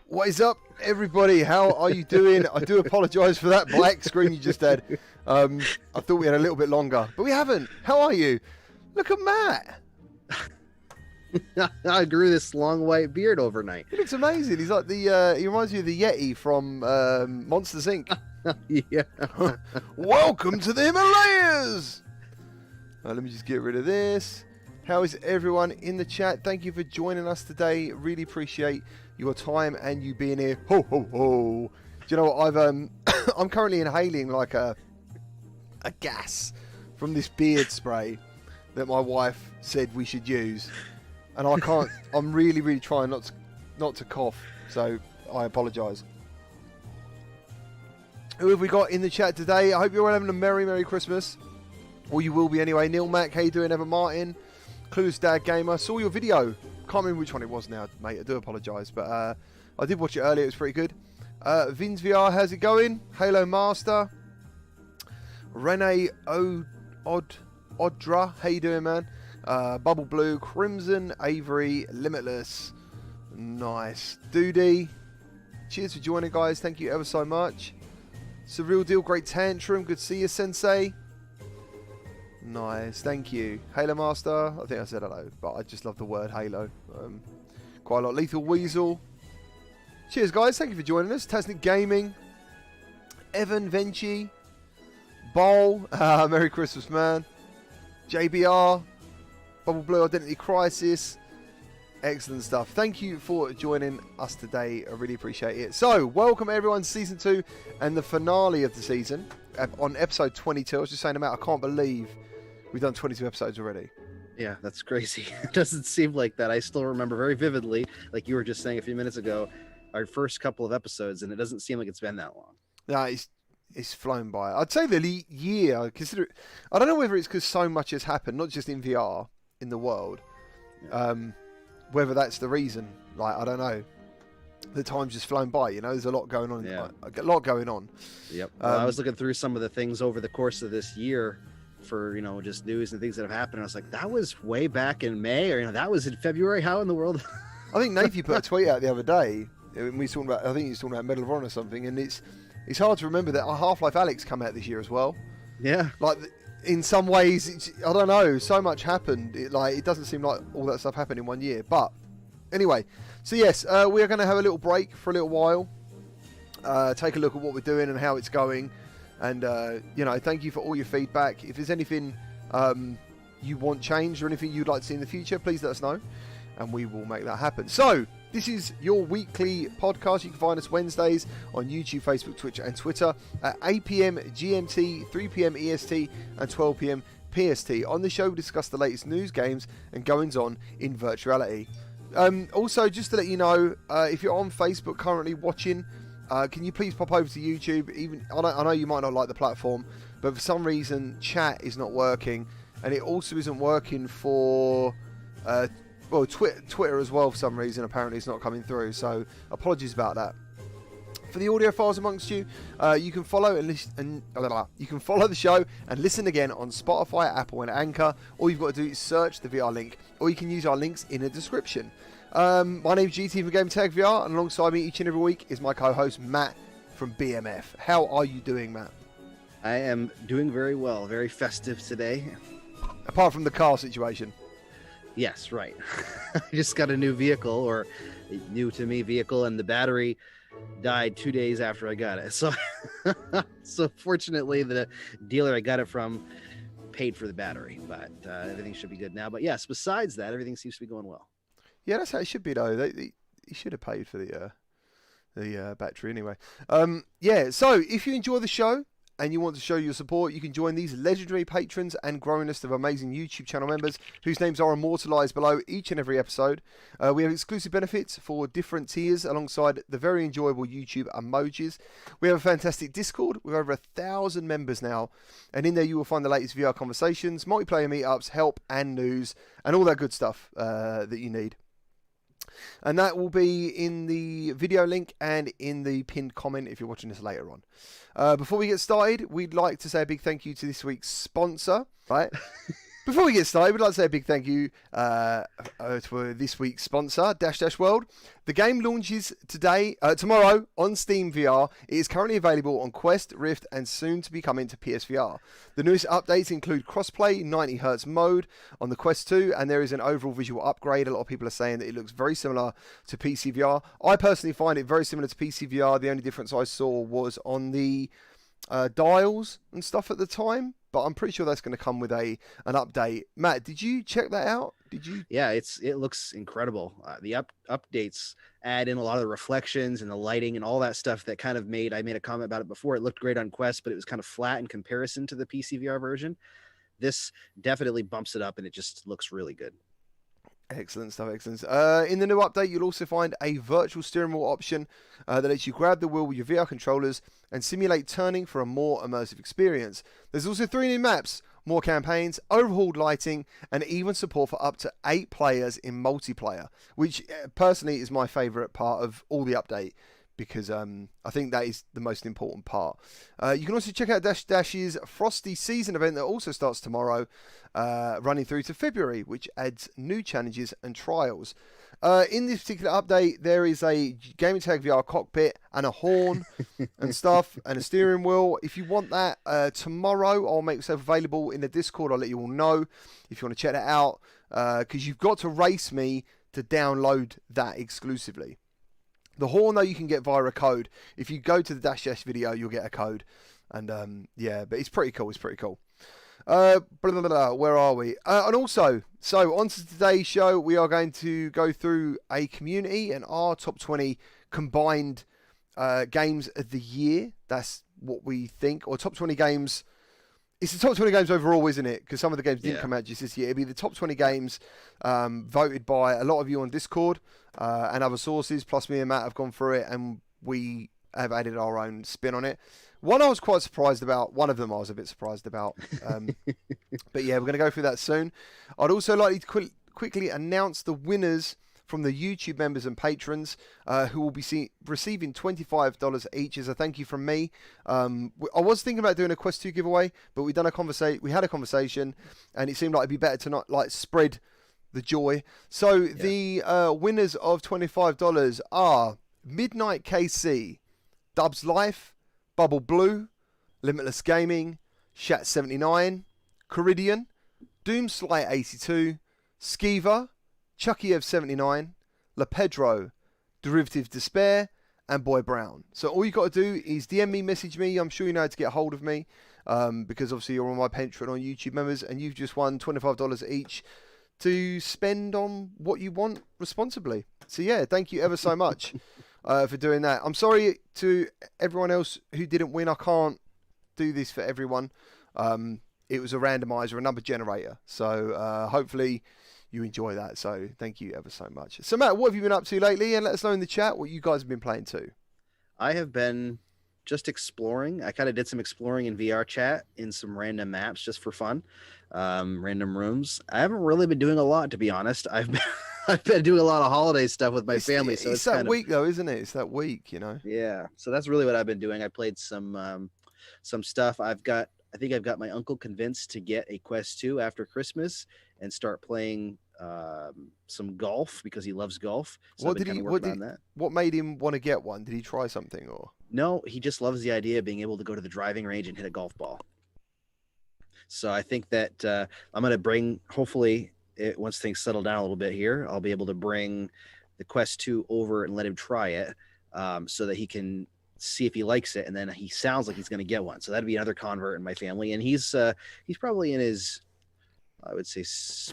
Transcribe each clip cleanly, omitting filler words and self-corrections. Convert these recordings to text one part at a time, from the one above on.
What is up, everybody? How are you doing? I do apologise for that black screen you just had. I thought we had a little bit longer, but we haven't. How are you? Look at Matt. I grew this long white beard overnight. He looks amazing. He's like the. He reminds me of the Yeti from Monsters Inc. Yeah. Welcome to the Himalayas. Let me just get rid of this. How is everyone in the chat? Thank you for joining us today. Really appreciate your time and you being here. Ho ho ho! Do you know what I'm currently inhaling like a gas from this beard spray that my wife said we should use, and I can't. I'm really trying not to cough, so I apologise. Who have we got in the chat today? I hope you're all having a merry Christmas, or you will be anyway. Neil Mack, how you doing? Evan Martin, Clueless Dad Gamer. Saw your video. Can't remember which one it was now, mate. I do apologise, but I did watch it earlier. It was pretty good. Vins VR, how's it going? Halo Master. Rene Odra, how you doing, man? Bubble Blue, Crimson, Avery, Limitless. Nice. Doody. Cheers for joining, guys. Thank you ever so much. It's a real deal. Great tantrum. Good to see you, Sensei. Nice, thank you. Halo Master, I think I said hello, but I just love the word Halo. Quite a lot. Lethal Weasel. Cheers, guys. Thank you for joining us. Tasnic Gaming. Evan Venchi. Bowl. Merry Christmas, man. JBR. Bubble Blue Identity Crisis. Excellent stuff. Thank you for joining us today. I really appreciate it. So, welcome everyone to Season 2 and the finale of the season on episode 22. I was just saying to Matt, I can't believe we've done 22 episodes already. Yeah, that's crazy. It doesn't seem like that. I still remember very vividly, like you were just saying a few minutes ago, our first couple of episodes, and it doesn't seem like it's been that long. No, it's flown by. I'd say the year, I consider it, I don't know whether it's because so much has happened, not just in VR, in the world. Yeah. Whether that's the reason, like, I don't know. The time's just flown by, you know. There's a lot going on. Yeah. A lot going on. Yep. Well, I was looking through some of the things over the course of this year for, you know, just news and things that have happened. I was like, that was way back in May, or, you know, that was in February. How in the world? I think Nathy put a tweet out the other day. And we talking about, I think he was talking about Medal of Honor or something, and it's hard to remember that Half-Life Alyx come out this year as well. Yeah. Like, in some ways, I don't know, so much happened. It doesn't seem like all that stuff happened in 1 year. But anyway, so yes, we are going to have a little break for a little while. Take a look at what we're doing and how it's going. And, you know, thank you for all your feedback. If there's anything you want changed or anything you'd like to see in the future, please let us know. And we will make that happen. So, this is your weekly podcast. You can find us Wednesdays on YouTube, Facebook, Twitch and Twitter at 8 PM GMT, 3 PM EST and 12 PM PST. On the show, we discuss the latest news, games and goings-on in virtuality. Also, just to let you know, if you're on Facebook currently watching, can you please pop over to YouTube? Even I know you might not like the platform, but for some reason, chat is not working. And it also isn't working for... well, Twitter as well for some reason. Apparently it's not coming through, so apologies about that. For the audiophiles amongst you, you can follow you can follow the show and listen again on Spotify, Apple and Anchor. All you've got to do is search the VR link, or you can use our links in the description. My name's GT from Gamertag VR, and alongside me each and every week is my co-host Matt from BMF. How are you doing, Matt? I am doing very well. Very festive today. Apart from the car situation. Yes, right. I just got a new vehicle, or a new to me vehicle, and the battery died 2 days after I got it. So, so fortunately, the dealer I got it from paid for the battery, but everything should be good now. But yes, besides that, everything seems to be going well. Yeah, that's how it should be, though. He should have paid for the battery anyway. Yeah. So if you enjoy the show and you want to show your support, you can join these legendary patrons and growing list of amazing YouTube channel members whose names are immortalised below each and every episode. We have exclusive benefits for different tiers alongside the very enjoyable YouTube emojis. We have a fantastic Discord with over 1,000 members now, and in there you will find the latest VR conversations, multiplayer meetups, help and news, and all that good stuff that you need. And that will be in the video link and in the pinned comment if you're watching this later on. Before we get started, we'd like to say a big thank you to this week's sponsor, right? Before we get started, we'd like to say a big thank you to this week's sponsor, Dash Dash World. The game launches tomorrow on Steam VR. It is currently available on Quest, Rift, and soon to be coming to PSVR. The newest updates include crossplay, 90Hz mode on the Quest 2, and there is an overall visual upgrade. A lot of people are saying that it looks very similar to PC VR. I personally find it very similar to PC VR. The only difference I saw was on the dials and stuff at the time, but I'm pretty sure that's going to come with an update. Matt, did you check that out? Did you? Yeah, it looks incredible. The updates add in a lot of the reflections and the lighting and all that stuff that kind of I made a comment about it before. It looked great on Quest, but it was kind of flat in comparison to the PC VR version. This definitely bumps it up, and it just looks really good. Excellent stuff, excellent. In the new update, you'll also find a virtual steering wheel option that lets you grab the wheel with your VR controllers and simulate turning for a more immersive experience. There's also 3 new maps, more campaigns, overhauled lighting, and even support for up to 8 players in multiplayer, which personally is my favourite part of all the update, because I think that is the most important part. You can also check out Dash Dash's Frosty Season event that also starts tomorrow, running through to February, which adds new challenges and trials. In this particular update, there is a Gamertag VR cockpit and a horn and stuff, and a steering wheel. If you want that, tomorrow I'll make myself available in the Discord. I'll let you all know if you want to check that out, because you've got to race me to download that exclusively. The horn, though, you can get via a code. If you go to the Dash Dash video, you'll get a code. And, yeah, but it's pretty cool. It's pretty cool. Blah, blah, blah, where are we? And also, so on to today's show, we are going to go through a community and our top 20 combined games of the year. That's what we think. Or top 20 games. It's the top 20 games overall, isn't it? Because some of the games didn't come out just this year. It'd be the top 20 games voted by a lot of you on Discord and other sources. Plus, me and Matt have gone through it, and we have added our own spin on it. One I was quite surprised about. One of them I was a bit surprised about. But yeah, we're going to go through that soon. I'd also like to quickly announce the winners from the YouTube members and patrons who will be receiving $25 each as a thank you from me. I was thinking about doing a Quest 2 giveaway, but we had a conversation, and it seemed like it'd be better to not spread the joy. So the winners of $25 are Midnight KC, Dubs Life, Bubble Blue, Limitless Gaming, Shat79, Coridian, Doomslight82, Skeever, Chuckyev79, La Pedro, Derivative Despair, and Boy Brown. So all you got to do is DM me, message me. I'm sure you know how to get hold of me, because obviously you're on my Patreon on YouTube members, and you've just won $25 each to spend on what you want responsibly. So yeah, thank you ever so much for doing that. I'm sorry to everyone else who didn't win. I can't do this for everyone. It was a randomizer, a number generator. So hopefully you enjoy that. So thank you ever so much. So Matt, what have you been up to lately? And let us know in the chat what you guys have been playing too. I have been just exploring. I kind of did some exploring in VR chat in some random maps just for fun, random rooms. I haven't really been doing a lot, to be honest. I've been doing a lot of holiday stuff with my family. So it's that week though, isn't it? It's that week, you know? Yeah. So that's really what I've been doing. I played some stuff. I think I've got my uncle convinced to get a Quest 2 after Christmas and start playing some golf because he loves golf. So what made him want to get one? Did he try something or? No, he just loves the idea of being able to go to the driving range and hit a golf ball. So I think that I'm going to bring, hopefully, once things settle down a little bit here, I'll be able to bring the Quest 2 over and let him try it so that he can see if he likes it. And then he sounds like he's going to get one. So that'd be another convert in my family. And he's probably in his, I would say,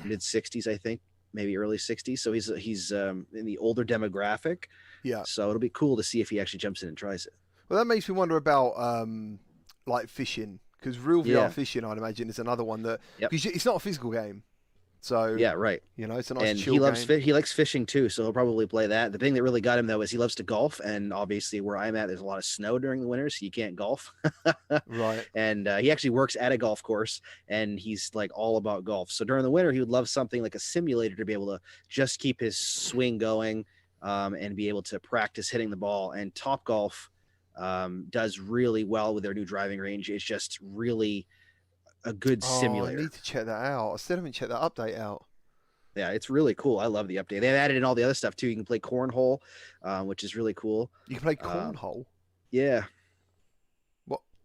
mid 60s, I think, maybe early 60s. So he's in the older demographic. Yeah. So it'll be cool to see if he actually jumps in and tries it. Well, that makes me wonder about like fishing, because real VR fishing, I'd imagine, is another one that because it's not a physical game. So yeah, right. You know, it's a nice and chill he loves game. he likes fishing too, so he'll probably play that. The thing that really got him though is he loves to golf, and obviously where I'm at, there's a lot of snow during the winter, so you can't golf. Right. And he actually works at a golf course, and he's like all about golf. So during the winter, he would love something like a simulator to be able to just keep his swing going, and be able to practice hitting the ball. And Topgolf does really well with their new driving range. It's just really a good simulator. I need to check that out. I still haven't checked that update out. Yeah, it's really cool. I love the update. They've added in all the other stuff too. You can play cornhole, which is really cool. You can play cornhole. Yeah.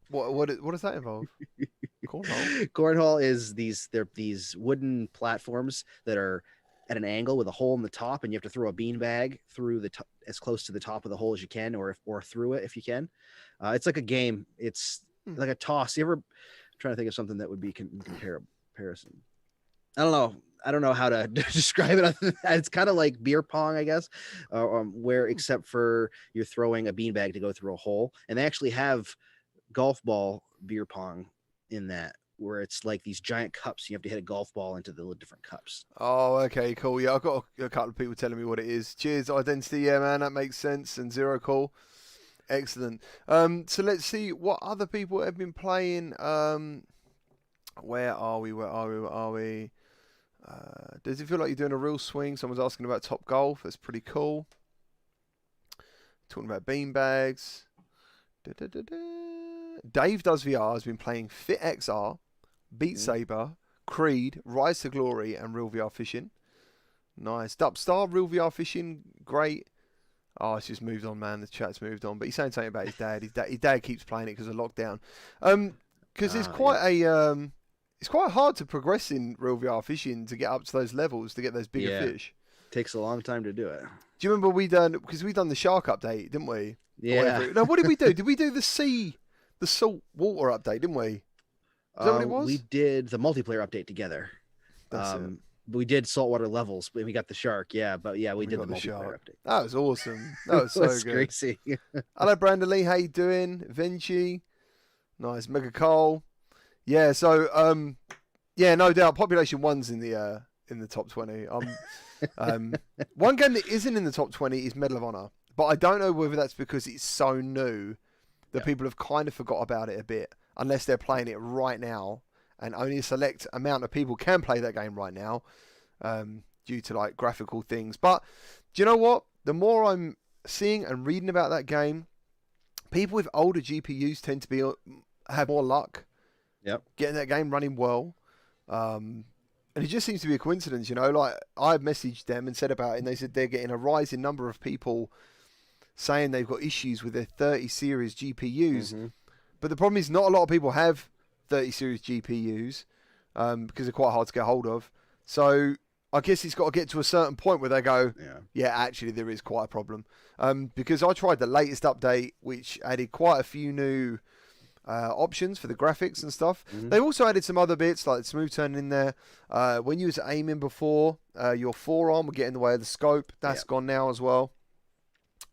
What does that involve? Cornhole. Cornhole is these wooden platforms that are at an angle with a hole in the top, and you have to throw a beanbag through as close to the top of the hole as you can, or through it if you can. It's like a game. It's like a toss. I'm trying to think of something that would be comparison. I don't know how to describe it. It's kind of like beer pong, I guess, where except for you're throwing a beanbag to go through a hole, and they actually have golf ball beer pong in that, where it's like these giant cups. You have to hit a golf ball into the different cups. Oh, okay, cool. Yeah, I've got a couple of people telling me what it is. Cheers, Identity. Yeah, man, that makes sense. And Zero, cool. Excellent. So let's see what other people have been playing. Where are we? Does it feel like you're doing a real swing? Someone's asking about Top Golf. That's pretty cool. Talking about beanbags. Dave Does VR has been playing Fit XR, Beat Saber, Creed, Rise to Glory, and Real VR Fishing. Nice. Dupstar, Real VR Fishing, great. Oh, it's just moved on, man. The chat's moved on. But he's saying something about his dad. His dad keeps playing it because of lockdown. Because it's quite it's quite hard to progress in Real VR Fishing to get up to those levels to get those bigger fish. Takes a long time to do it. Do you remember because we done the shark update, didn't we? Yeah. No, what did we do? Did we do the salt water update, didn't we? Is that what it was? We did the multiplayer update together. We did saltwater levels, but we got the shark. Yeah, but yeah, we did the multiplayer update. That was awesome. That was so good. Crazy. Hello, Brandon Lee. How you doing? Vinci. Nice. Mega Cole. Yeah. So, yeah, no doubt. Population 1's in the top 20. One game that isn't in the top 20 is Medal of Honor, but I don't know whether that's because it's so new that people have kind of forgot about it a bit, unless they're playing it right now, and only a select amount of people can play that game right now, due to like graphical things. But do you know what? The more I'm seeing and reading about that game, people with older GPUs tend to have more luck. Yep. Getting that game running well. And it just seems to be a coincidence, you know. Like, I messaged them and said about it, and they said they're getting a rising number of people saying they've got issues with their 30 series GPUs. Mm-hmm. But the problem is not a lot of people have 30 series GPUs because they're quite hard to get hold of. So I guess it's got to get to a certain point where they go, yeah, actually there is quite a problem. Because I tried the latest update, which added quite a few new options for the graphics and stuff. Mm-hmm. They also added some other bits like smooth turning in there. When you was aiming before, your forearm would get in the way of the scope. That's gone now as well.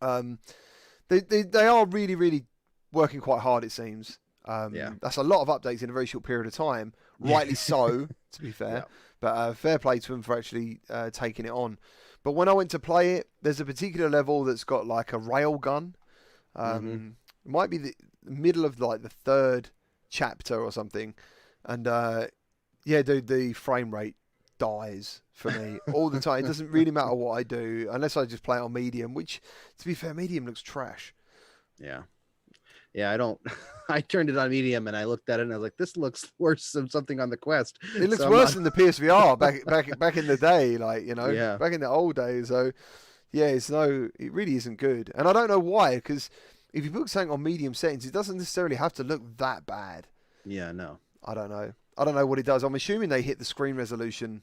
They are really, really working quite hard, it seems. That's a lot of updates in a very short period of time. Rightly so, to be fair. But fair play to them for actually taking it on. But when I went to play it, there's a particular level that's got like a rail gun. It might be the middle of like the third chapter or something. And yeah, dude, the frame rate dies for me all the time. It doesn't really matter what I do, unless I just play it on medium, which, to be fair, medium looks trash. Yeah, I don't. I turned it on medium and I looked at it and I was like, "This looks worse than something on the Quest." It looks worse than the PSVR back in the day, like, you know, back in the old days. So yeah, it really isn't good, and I don't know why. Because if you put something on medium settings, it doesn't necessarily have to look that bad. Yeah, no, I don't know. I don't know what it does. I'm assuming they hit the screen resolution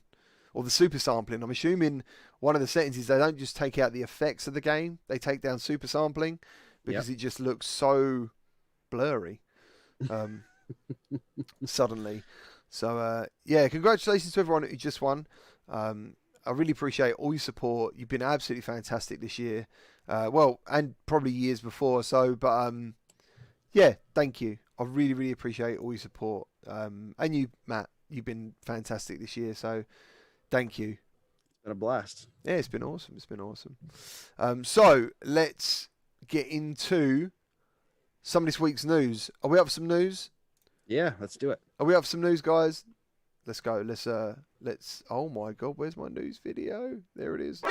or the super sampling. I'm assuming one of the settings is they don't just take out the effects of the game; they take down super sampling because it just looks so blurry suddenly. So yeah, congratulations to everyone who just won. I really appreciate all your support. You've been absolutely fantastic this year, well, and probably years before. So but yeah, thank you. I really, really appreciate all your support, and you, Matt, you've been fantastic this year, so thank you. It's been a blast. Yeah, it's been awesome. So let's get into some of this week's news. Are we up for some news? Yeah, let's do it. Are we up for some news, guys? Let's go. Let's. Oh my God, where's my news video? There it is.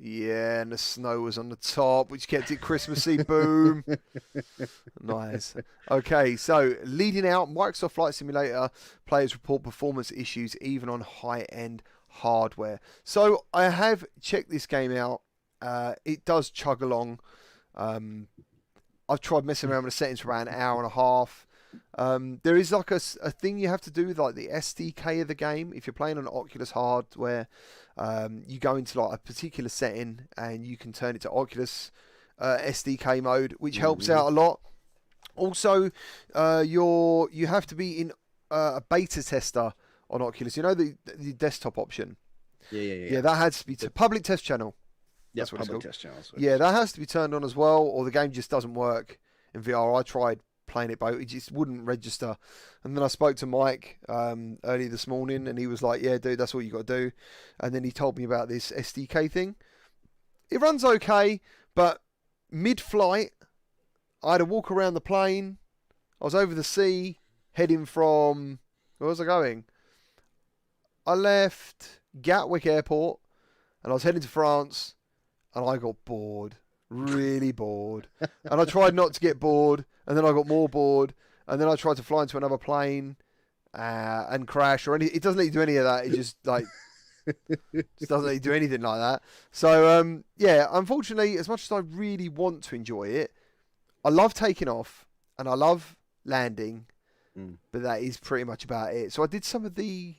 Yeah, Yeah, and the snow was on the top, which kept it Christmassy. Boom. Nice. Okay, so leading out, Microsoft Flight Simulator players report performance issues even on high-end hardware. So I have checked this game out. It does chug along. I've tried messing around with the settings for about an hour and a half. There is like a thing you have to do with like the SDK of the game. If you're playing on Oculus hardware, you go into like a particular setting and you can turn it to Oculus SDK mode, which helps out a lot. Also, you have to be in a beta tester on Oculus. You know the desktop option. Yeah. That has to be public test channel. That's what public test channels. Yeah, that has to be turned on as well, or the game just doesn't work in VR. I tried playing it, but it just wouldn't register. And then I spoke to Mike early this morning, and he was like, "Yeah, dude, that's what you got to do." And then he told me about this SDK thing. It runs okay, but mid-flight, I had to walk around the plane. I was over the sea, heading from... Where was I going? I left Gatwick Airport, and I was heading to France, and I got bored. Really bored. And I tried not to get bored, and then I got more bored, and then I tried to fly into another plane and crash or anything. It doesn't let you do any of that. It just just doesn't let you do anything like that. So yeah, unfortunately, as much as I really want to enjoy it, I love taking off and I love landing, but that is pretty much about it. So I did some of the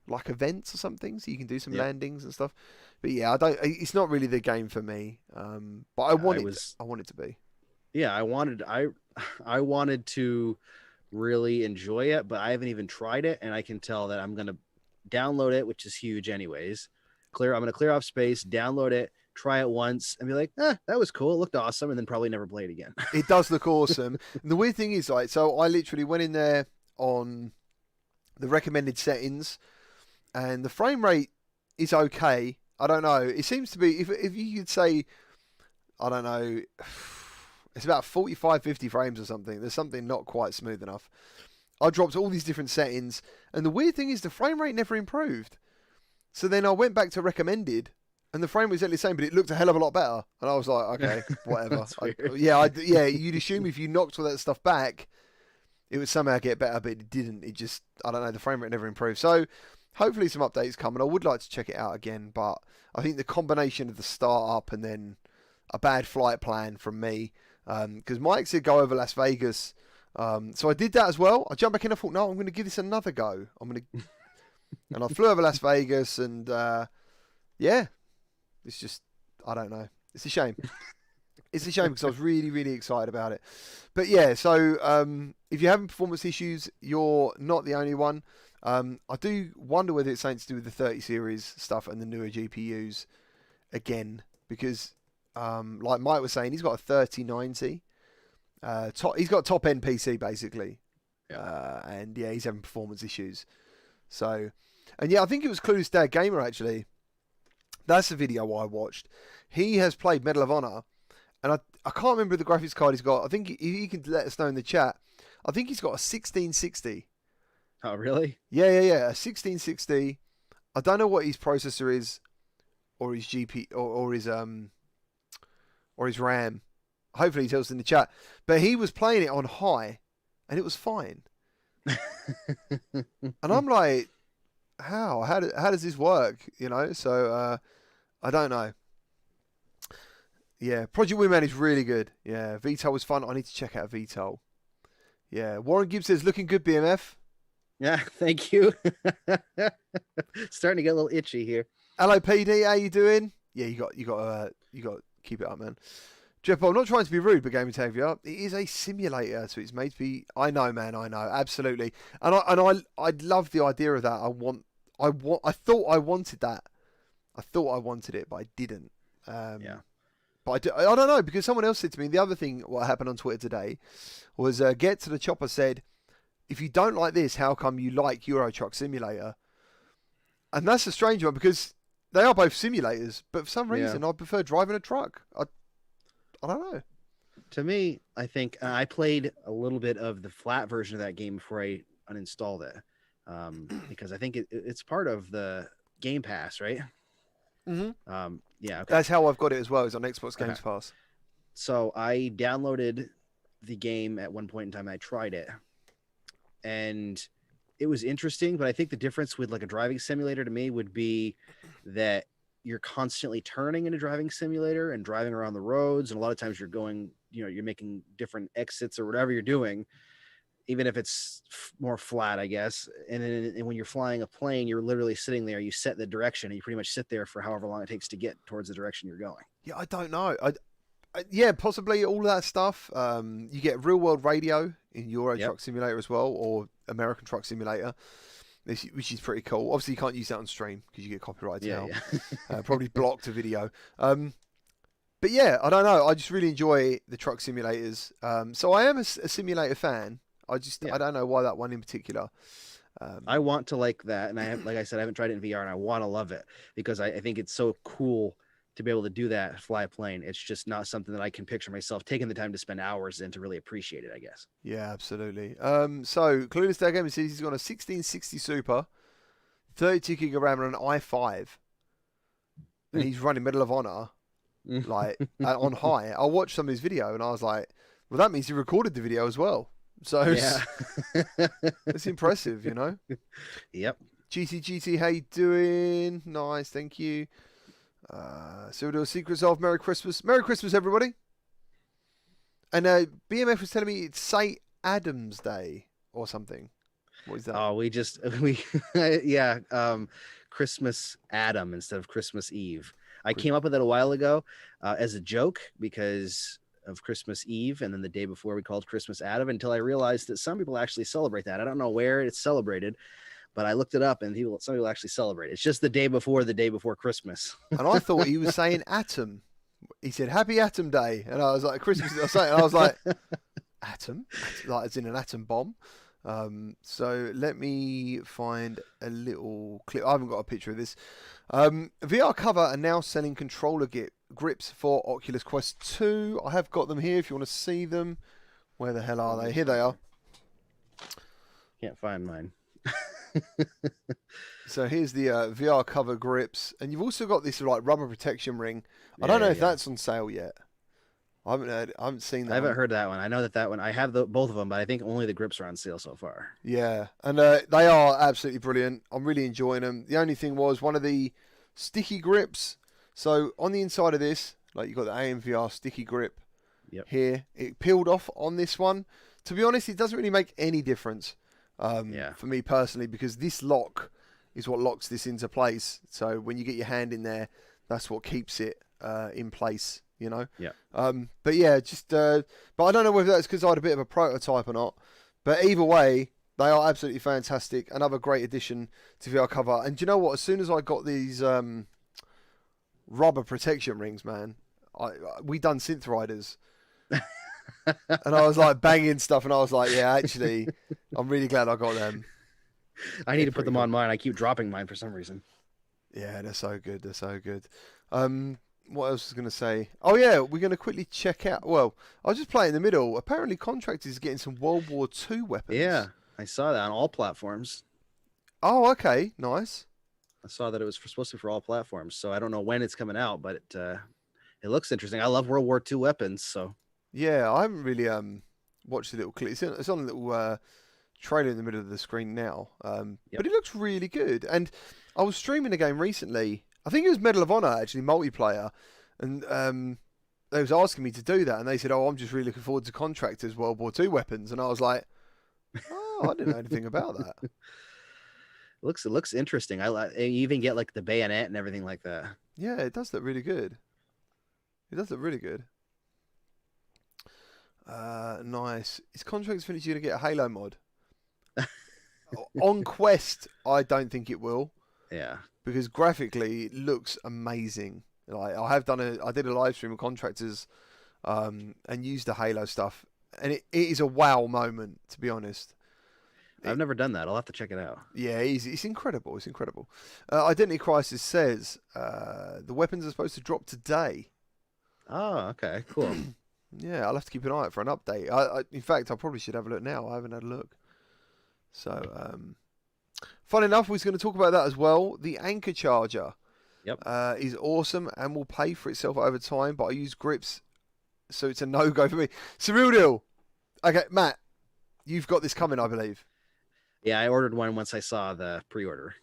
like events or something, so you can do some landings and stuff. But yeah, it's not really the game for me. But I want it to be. Yeah, I wanted to really enjoy it, but I haven't even tried it, and I can tell that I'm gonna download it, which is huge anyways. I'm gonna clear off space, download it, try it once, and be like, that was cool, it looked awesome, and then probably never play it again. It does look awesome. The weird thing is, like, so I literally went in there on the recommended settings, and the frame rate is okay. I don't know. It seems to be, if you could say, I don't know, it's about 45, 50 frames or something. There's something not quite smooth enough. I dropped all these different settings, and the weird thing is the frame rate never improved. So then I went back to recommended, and the frame was exactly the same, but it looked a hell of a lot better. And I was like, okay, whatever. Yeah, you'd assume if you knocked all that stuff back, it would somehow get better, but it didn't. It just, I don't know, the frame rate never improved. So hopefully some updates come, and I would like to check it out again, but I think the combination of the startup and then a bad flight plan from me, because Mike said go over Las Vegas, so I did that as well. I jumped back in, I thought, no, I'm going to give this another go. And I flew over Las Vegas, and yeah, it's just, I don't know. It's a shame. It's a shame because I was really, really excited about it. But yeah, so if you're having performance issues, you're not the only one. I do wonder whether it's something to do with the 30 series stuff and the newer GPUs again, because like Mike was saying, he's got a 3090. He's got a top end PC basically, and yeah, he's having performance issues. So, and yeah, I think it was Clueless Dad Gamer actually. That's the video I watched. He has played Medal of Honor, and I can't remember the graphics card he's got. I think he can let us know in the chat. I think he's got a 1660. Oh, really? Yeah, a 1660. I don't know what his processor is, or his GP, or his RAM. Hopefully he tells us in the chat. But he was playing it on high, and it was fine. And I'm like, how does this work? You know, so I don't know. Yeah, Project Wingman is really good. Yeah, VTOL was fun. I need to check out VTOL. Yeah, Warren Gibbs says looking good, BMF. Yeah, thank you. Starting to get a little itchy here. Hello, PD. How you doing? Yeah, you got to keep it up, man. Jeff, I'm not trying to be rude, but Gamertag VR, it is a simulator, so it's made to be. I know, man. I know, absolutely. And I love the idea of that. I thought I wanted that. I thought I wanted it, but I didn't. Yeah. But I don't know, because someone else said to me the other thing. What happened on Twitter today was Get to the Chopper said, if you don't like this, how come you like Euro Truck Simulator? And that's a strange one, because they are both simulators, but for some reason I prefer driving a truck. I don't know. To me, I think I played a little bit of the flat version of that game before I uninstalled it, because I think it's part of the Game Pass, right? Yeah, okay. That's how I've got it as well. Is on Xbox Games Pass. So I downloaded the game at one point in time. I tried it, and it was interesting. But I think the difference with like a driving simulator to me would be that you're constantly turning in a driving simulator and driving around the roads, and a lot of times you're going, you're making different exits or whatever you're doing, even if it's more flat, I guess. And when you're flying a plane, you're literally sitting there. You set the direction, and you pretty much sit there for however long it takes to get towards the direction you're going. Yeah, I don't know. Yeah, possibly all of that stuff. You get real world radio in Euro Truck Simulator as well, or American Truck Simulator, which is pretty cool. Obviously, you can't use that on stream because you get copyrighted now. Probably blocked a video. But yeah, I don't know. I just really enjoy the truck simulators. So I am a simulator fan. I don't know why that one in particular. I want to like that, and like I said, I haven't tried it in VR, and I want to love it because I think it's so cool to be able to do that, fly a plane. It's just not something that I can picture myself taking the time to spend hours in to really appreciate it, I guess. Yeah, absolutely. So Clueless Day Gaming says he's got a 1660 Super, 32 gig of RAM and an i5, and he's running Medal of Honor, like on high. I watched some of his video, and I was like, well, that means he recorded the video as well. So yeah, it's impressive, you know. Yep. GT, how you doing? Nice, thank you. So we'll do a secret of Merry Christmas. Merry Christmas, everybody. And BMF was telling me it's St. Adam's Day or something. What is that? Oh, Christmas Adam instead of Christmas Eve. I came up with it a while ago as a joke because of Christmas Eve, and then the day before we called Christmas Adam, until I realized that some people actually celebrate that. I don't know where it's celebrated, but I looked it up, and some people actually celebrate it. It's just the day before Christmas. And I thought he was saying atom. He said Happy Atom Day, and I was like, Christmas. And I was like, atom, like as in an atom bomb. So let me find a little clip. I haven't got a picture of this. VR Cover are now selling controller grips for Oculus Quest 2. I have got them here if you want to see them. Where the hell are they? Here they are. Can't find mine. So here's the VR Cover grips, and you've also got this like rubber protection ring. I don't know if that's on sale yet. I haven't seen that. I haven't heard that one. I know that one. I have both of them, but I think only the grips are on sale so far. Yeah, and they are absolutely brilliant. I'm really enjoying them. The only thing was one of the sticky grips. So on the inside of this, like you've got the AMVR sticky grip here. It peeled off on this one. To be honest, it doesn't really make any difference for me personally, because this lock is what locks this into place. So when you get your hand in there, that's what keeps it in place. You know. Yeah. But yeah, but I don't know whether that's because I had a bit of a prototype or not. But either way, they are absolutely fantastic. Another great addition to VR Cover. And do you know what? As soon as I got these rubber protection rings, man, we done Synth Riders. And I was like banging stuff, and I was like, yeah, actually, I'm really glad I got them. I need to put them on mine. I keep dropping mine for some reason. Yeah, they're so good. They're so good. What else was I going to say? Oh, yeah, we're going to quickly check out. Well, I was just playing in the middle. Apparently, Contractors is getting some World War II weapons. Yeah, I saw that on all platforms. Oh, okay. Nice. I saw that it was supposed to be for all platforms, so I don't know when it's coming out, but it looks interesting. I love World War II weapons, so. Yeah, I haven't really watched the little clip. It's on a little trailer in the middle of the screen now. But it looks really good. And I was streaming a game recently. I think it was Medal of Honor, actually, multiplayer. And they was asking me to do that. And they said, oh, I'm just really looking forward to Contractors World War II weapons. And I was like, oh, I didn't know anything about that. It looks interesting. You even get like the bayonet and everything like that. Yeah, it does look really good. It does look really good. Nice. Is Contractors finished? You're going to get a Halo mod? On Quest, I don't think it will. Yeah. Because graphically, it looks amazing. Like I did a live stream of Contractors, and used the Halo stuff, and it is a wow moment, to be honest. I've never done that. I'll have to check it out. Yeah, it's incredible. It's incredible. Identity Crisis says the weapons are supposed to drop today. Oh, okay, cool. Yeah, I'll have to keep an eye out for an update. In fact, I probably should have a look now. I haven't had a look. So, fun enough, we're going to talk about that as well. The Anchor Charger. Yep. is awesome and will pay for itself over time. But I use grips, so it's a no-go for me. Surreal deal. Okay, Matt, you've got this coming, I believe. Yeah, I ordered one once I saw the pre-order.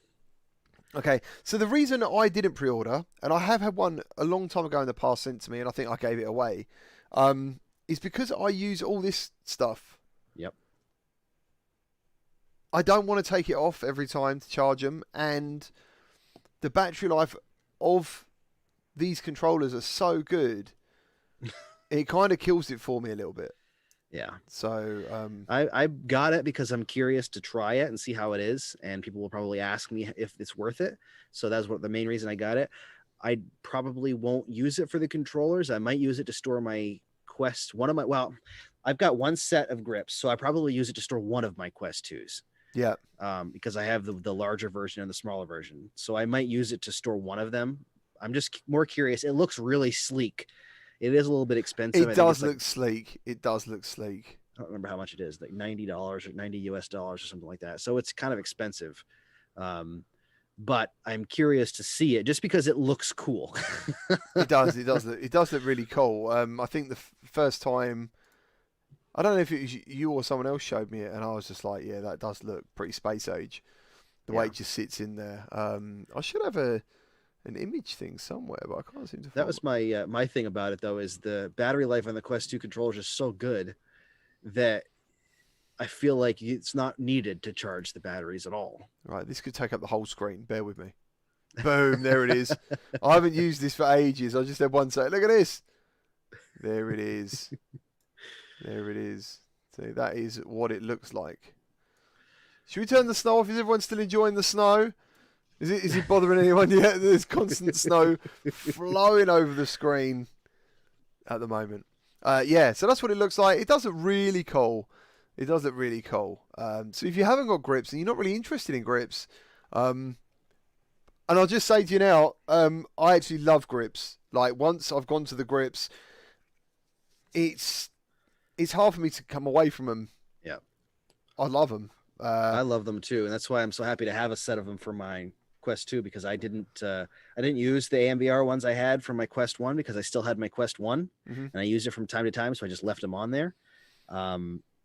Okay, so the reason I didn't pre-order, and I have had one a long time ago in the past sent to me, and I think I gave it away, is because I use all this stuff. Yep. I don't want to take it off every time to charge them, and the battery life of these controllers are so good, it kind of kills it for me a little bit. Yeah. So I got it because I'm curious to try it and see how it is, and people will probably ask me if it's worth it. So that's what the main reason I got it. I probably won't use it for the controllers. I might use it to store my Quest. I've got one set of grips, so I probably use it to store one of my Quest 2s. Yeah. Because I have the larger version and the smaller version, so I might use it to store one of them. I'm just more curious. It looks really sleek. It is a little bit expensive. It does look sleek. It does look sleek. I don't remember how much it is, like $90 or $90 US or something like that. So it's kind of expensive. But I'm curious to see it just because it looks cool. It does. It does look really cool. I think the first time, I don't know if it was you or someone else showed me it, and I was just like, yeah, that does look pretty space age. The way it just sits in there. I should have an image thing somewhere, but I can't seem to find it. That was my thing about it, though, is the battery life on the Quest 2 controllers is so good that I feel like it's not needed to charge the batteries at all. Right, this could take up the whole screen. Bear with me. Boom, there it is. I haven't used this for ages. I just had one say, look at this. There it is. There it is. So that is what it looks like. Should we turn the snow off? Is everyone still enjoying the snow? Is it bothering anyone yet? There's constant snow flowing over the screen at the moment. Yeah, so that's what it looks like. It does look really cool. It does look really cool. So if you haven't got grips and you're not really interested in grips, and I'll just say to you now, I actually love grips. Like once I've gone to the grips, it's hard for me to come away from them. Yeah, I love them. I love them too, and that's why I'm so happy to have a set of them for my Quest 2, because I didn't use the AMVR ones I had from my Quest 1 because I still had my Quest 1, and I used it from time to time, so I just left them on there.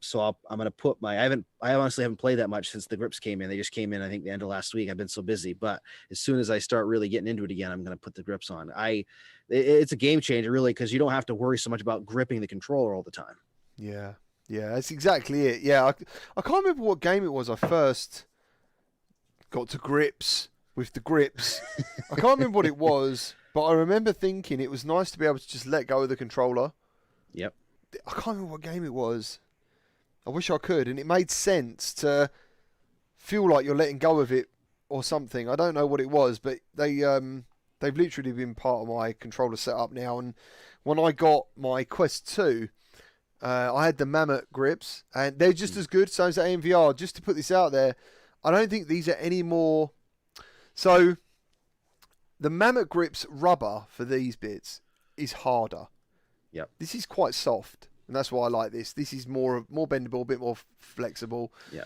So I'm gonna put I honestly haven't played that much since the grips came in. They just came in, I think, the end of last week. I've been so busy, but as soon as I start really getting into it again, I'm gonna put the grips on. It's a game changer, really, because you don't have to worry so much about gripping the controller all the time. Yeah, that's exactly it. Yeah, I can't remember what game it was I first got to grips with the grips. I can't remember what it was, but I remember thinking it was nice to be able to just let go of the controller. Yep. I can't remember what game it was. I wish I could, and it made sense to feel like you're letting go of it or something. I don't know what it was, but they've literally been part of my controller setup now. And when I got my Quest 2, I had the Mammoth grips, and they're just as good. So is the AMVR. Just to put this out there, I don't think these are any more. So the Mammoth grips rubber for these bits is harder. Yep. This is quite soft. And that's why I like this. This is more bendable, a bit more flexible. Yeah.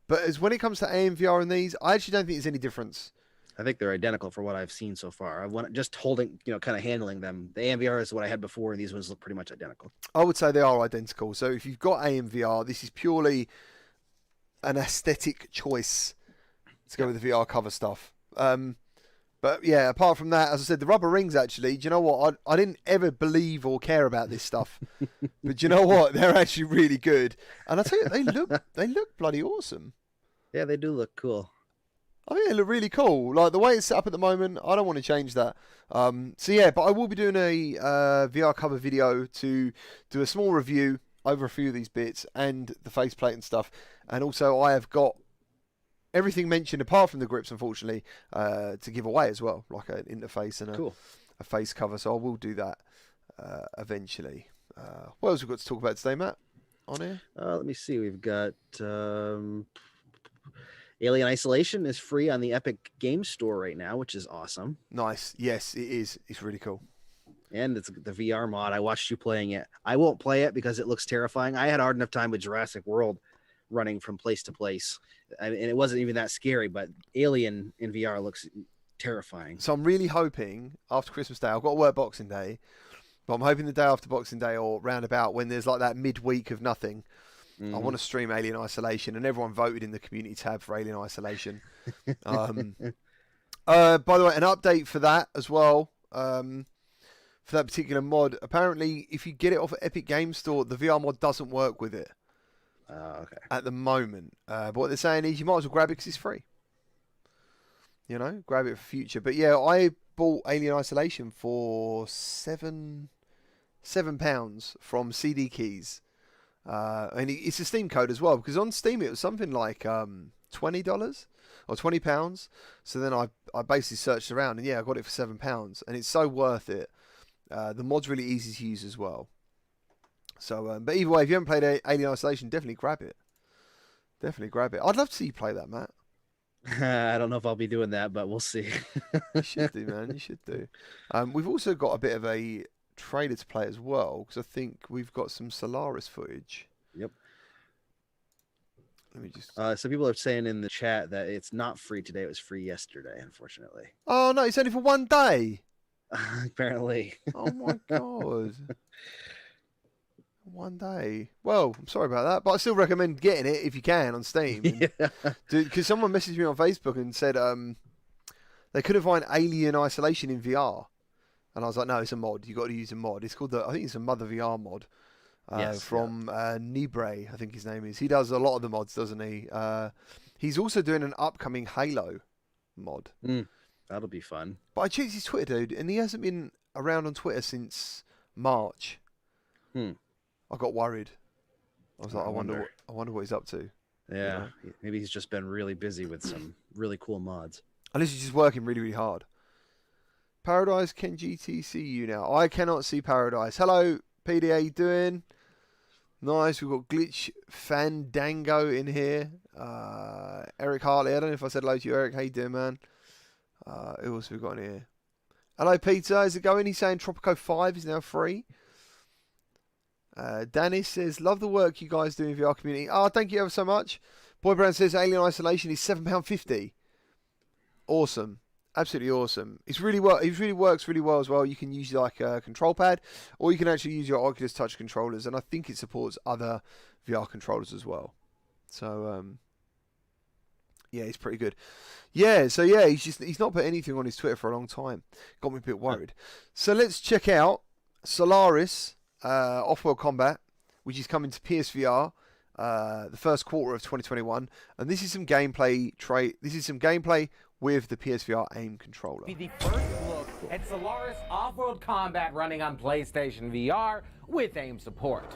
But when it comes to AMVR and these, I actually don't think there's any difference. I think they're identical for what I've seen so far. Just holding, kind of handling them. The AMVR is what I had before, and these ones look pretty much identical. I would say they are identical. So if you've got AMVR, this is purely an aesthetic choice to go with the VR cover stuff. But yeah, apart from that, as I said, the rubber rings actually, do you know what? I didn't ever believe or care about this stuff. But do you know what? They're actually really good. And I tell you, they look bloody awesome. Yeah, they do look cool. I think they look really cool. Like the way it's set up at the moment, I don't want to change that. So yeah, but I will be doing a VR cover video to do a small review over a few of these bits and the faceplate and stuff. And also I have got everything mentioned apart from the grips, unfortunately, to give away as well, like an interface and a face cover. So I will do that eventually. What else have we got to talk about today, Matt? On here? Let me see. We've got Alien Isolation is free on the Epic Games Store right now, which is awesome. Nice. Yes, it is. It's really cool. And it's the VR mod. I watched you playing it. I won't play it because it looks terrifying. I had a hard enough time with Jurassic World running from place to place. And it wasn't even that scary, but Alien in VR looks terrifying. So I'm really hoping after Christmas Day, I've got to work Boxing Day, but I'm hoping the day after Boxing Day or roundabout when there's like that midweek of nothing, I want to stream Alien Isolation, and everyone voted in the community tab for Alien Isolation. By the way, an update for that as well. For that particular mod, apparently, if you get it off of Epic Games Store, the VR mod doesn't work with it. Okay. At the moment, but what they're saying is you might as well grab it because it's free. You know, grab it for future. But yeah, I bought Alien Isolation for £7 from CD Keys, and it's a Steam code as well, because on Steam it was something like $20 or £20. So then I basically searched around, and yeah, I got it for £7, and it's so worth it. The mod's really easy to use as well. So, but either way, if you haven't played Alien Isolation, definitely grab it. Definitely grab it. I'd love to see you play that, Matt. I don't know if I'll be doing that, but we'll see. You should do, man. You should do. We've also got a bit of a trailer to play as well, because I think we've got some Solaris footage. Yep. Let me just. Some people are saying in the chat that it's not free today. It was free yesterday, unfortunately. Oh no, it's only for one day. Apparently. Oh my god. One day. Well, I'm sorry about that, but I still recommend getting it if you can on Steam. Yeah. Because someone messaged me on Facebook and said they couldn't find Alien Isolation in VR, and I was like, no, it's a mod. You got to use a mod. It's called I think it's a Mother VR mod. From Nibre, I think his name is. He does a lot of the mods, doesn't he? He's also doing an upcoming Halo mod. That'll be fun. But I checked his Twitter, dude, and he hasn't been around on Twitter since March. I got worried. I was like, I wonder what he's up to. Yeah, you know? Maybe he's just been really busy with some really cool mods. Unless he's just working really, really hard. Paradise, can GT see you now? I cannot see Paradise. Hello, PD, how you doing? Nice, we've got Glitch Fandango in here. Eric Hartley, I don't know if I said hello to you, Eric. How you doing, man? Who else have we got in here? Hello, Peter. How's it going? He's saying Tropico 5 is now free. Dennis says, love the work you guys do in VR community. Oh, thank you ever so much. Boy Brown says Alien Isolation is £7.50. Awesome. Absolutely awesome. It really works really well as well. You can use like a control pad, or you can actually use your Oculus Touch controllers, and I think it supports other VR controllers as well. So, yeah, he's pretty good. Yeah, so yeah, he's not put anything on his Twitter for a long time. Got me a bit worried. So let's check out Solaris Off-World Combat, which is coming to PSVR the first quarter of 2021, and this is some gameplay. This is some gameplay with the PSVR aim controller. Be the first look at Solaris Off-World Combat running on PlayStation VR with aim support.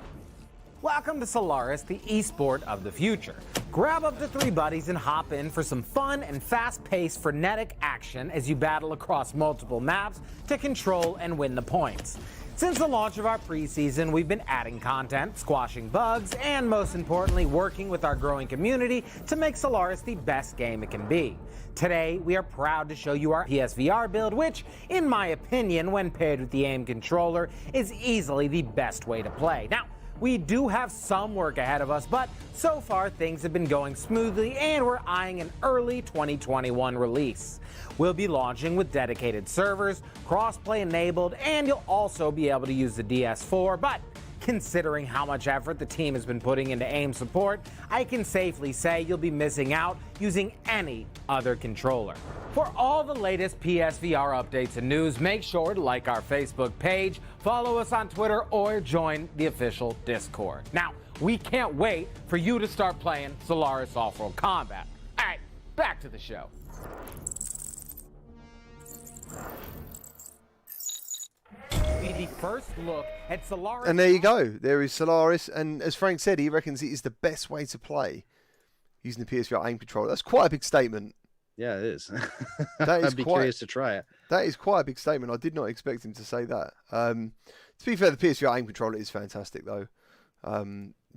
Welcome to Solaris, the esport of the future. Grab up to 3 buddies and hop in for some fun and fast-paced frenetic action as you battle across multiple maps to control and win the points. Since the launch of our preseason, we've been adding content, squashing bugs, and most importantly, working with our growing community to make Solaris the best game it can be. Today, we are proud to show you our PSVR build, which, in my opinion, when paired with the aim controller, is easily the best way to play. Now, we do have some work ahead of us, but so far things have been going smoothly and we're eyeing an early 2021 release. We'll be launching with dedicated servers, crossplay enabled, and you'll also be able to use the DS4, but considering how much effort the team has been putting into aim support, I can safely say you'll be missing out using any other controller. For all the latest PSVR updates and news, make sure to like our Facebook page, follow us on Twitter, or join the official Discord. Now, we can't wait for you to start playing Solaris Off-World Combat. All right, back to the show. The first look at Solaris. And there you go. There is Solaris, and as Frank said, he reckons it is the best way to play using the PSVR aim controller. That's quite a big statement. Yeah, it is. I'd be curious to try it. That is quite a big statement. I did not expect him to say that. To be fair, the PSVR aim controller is fantastic, though.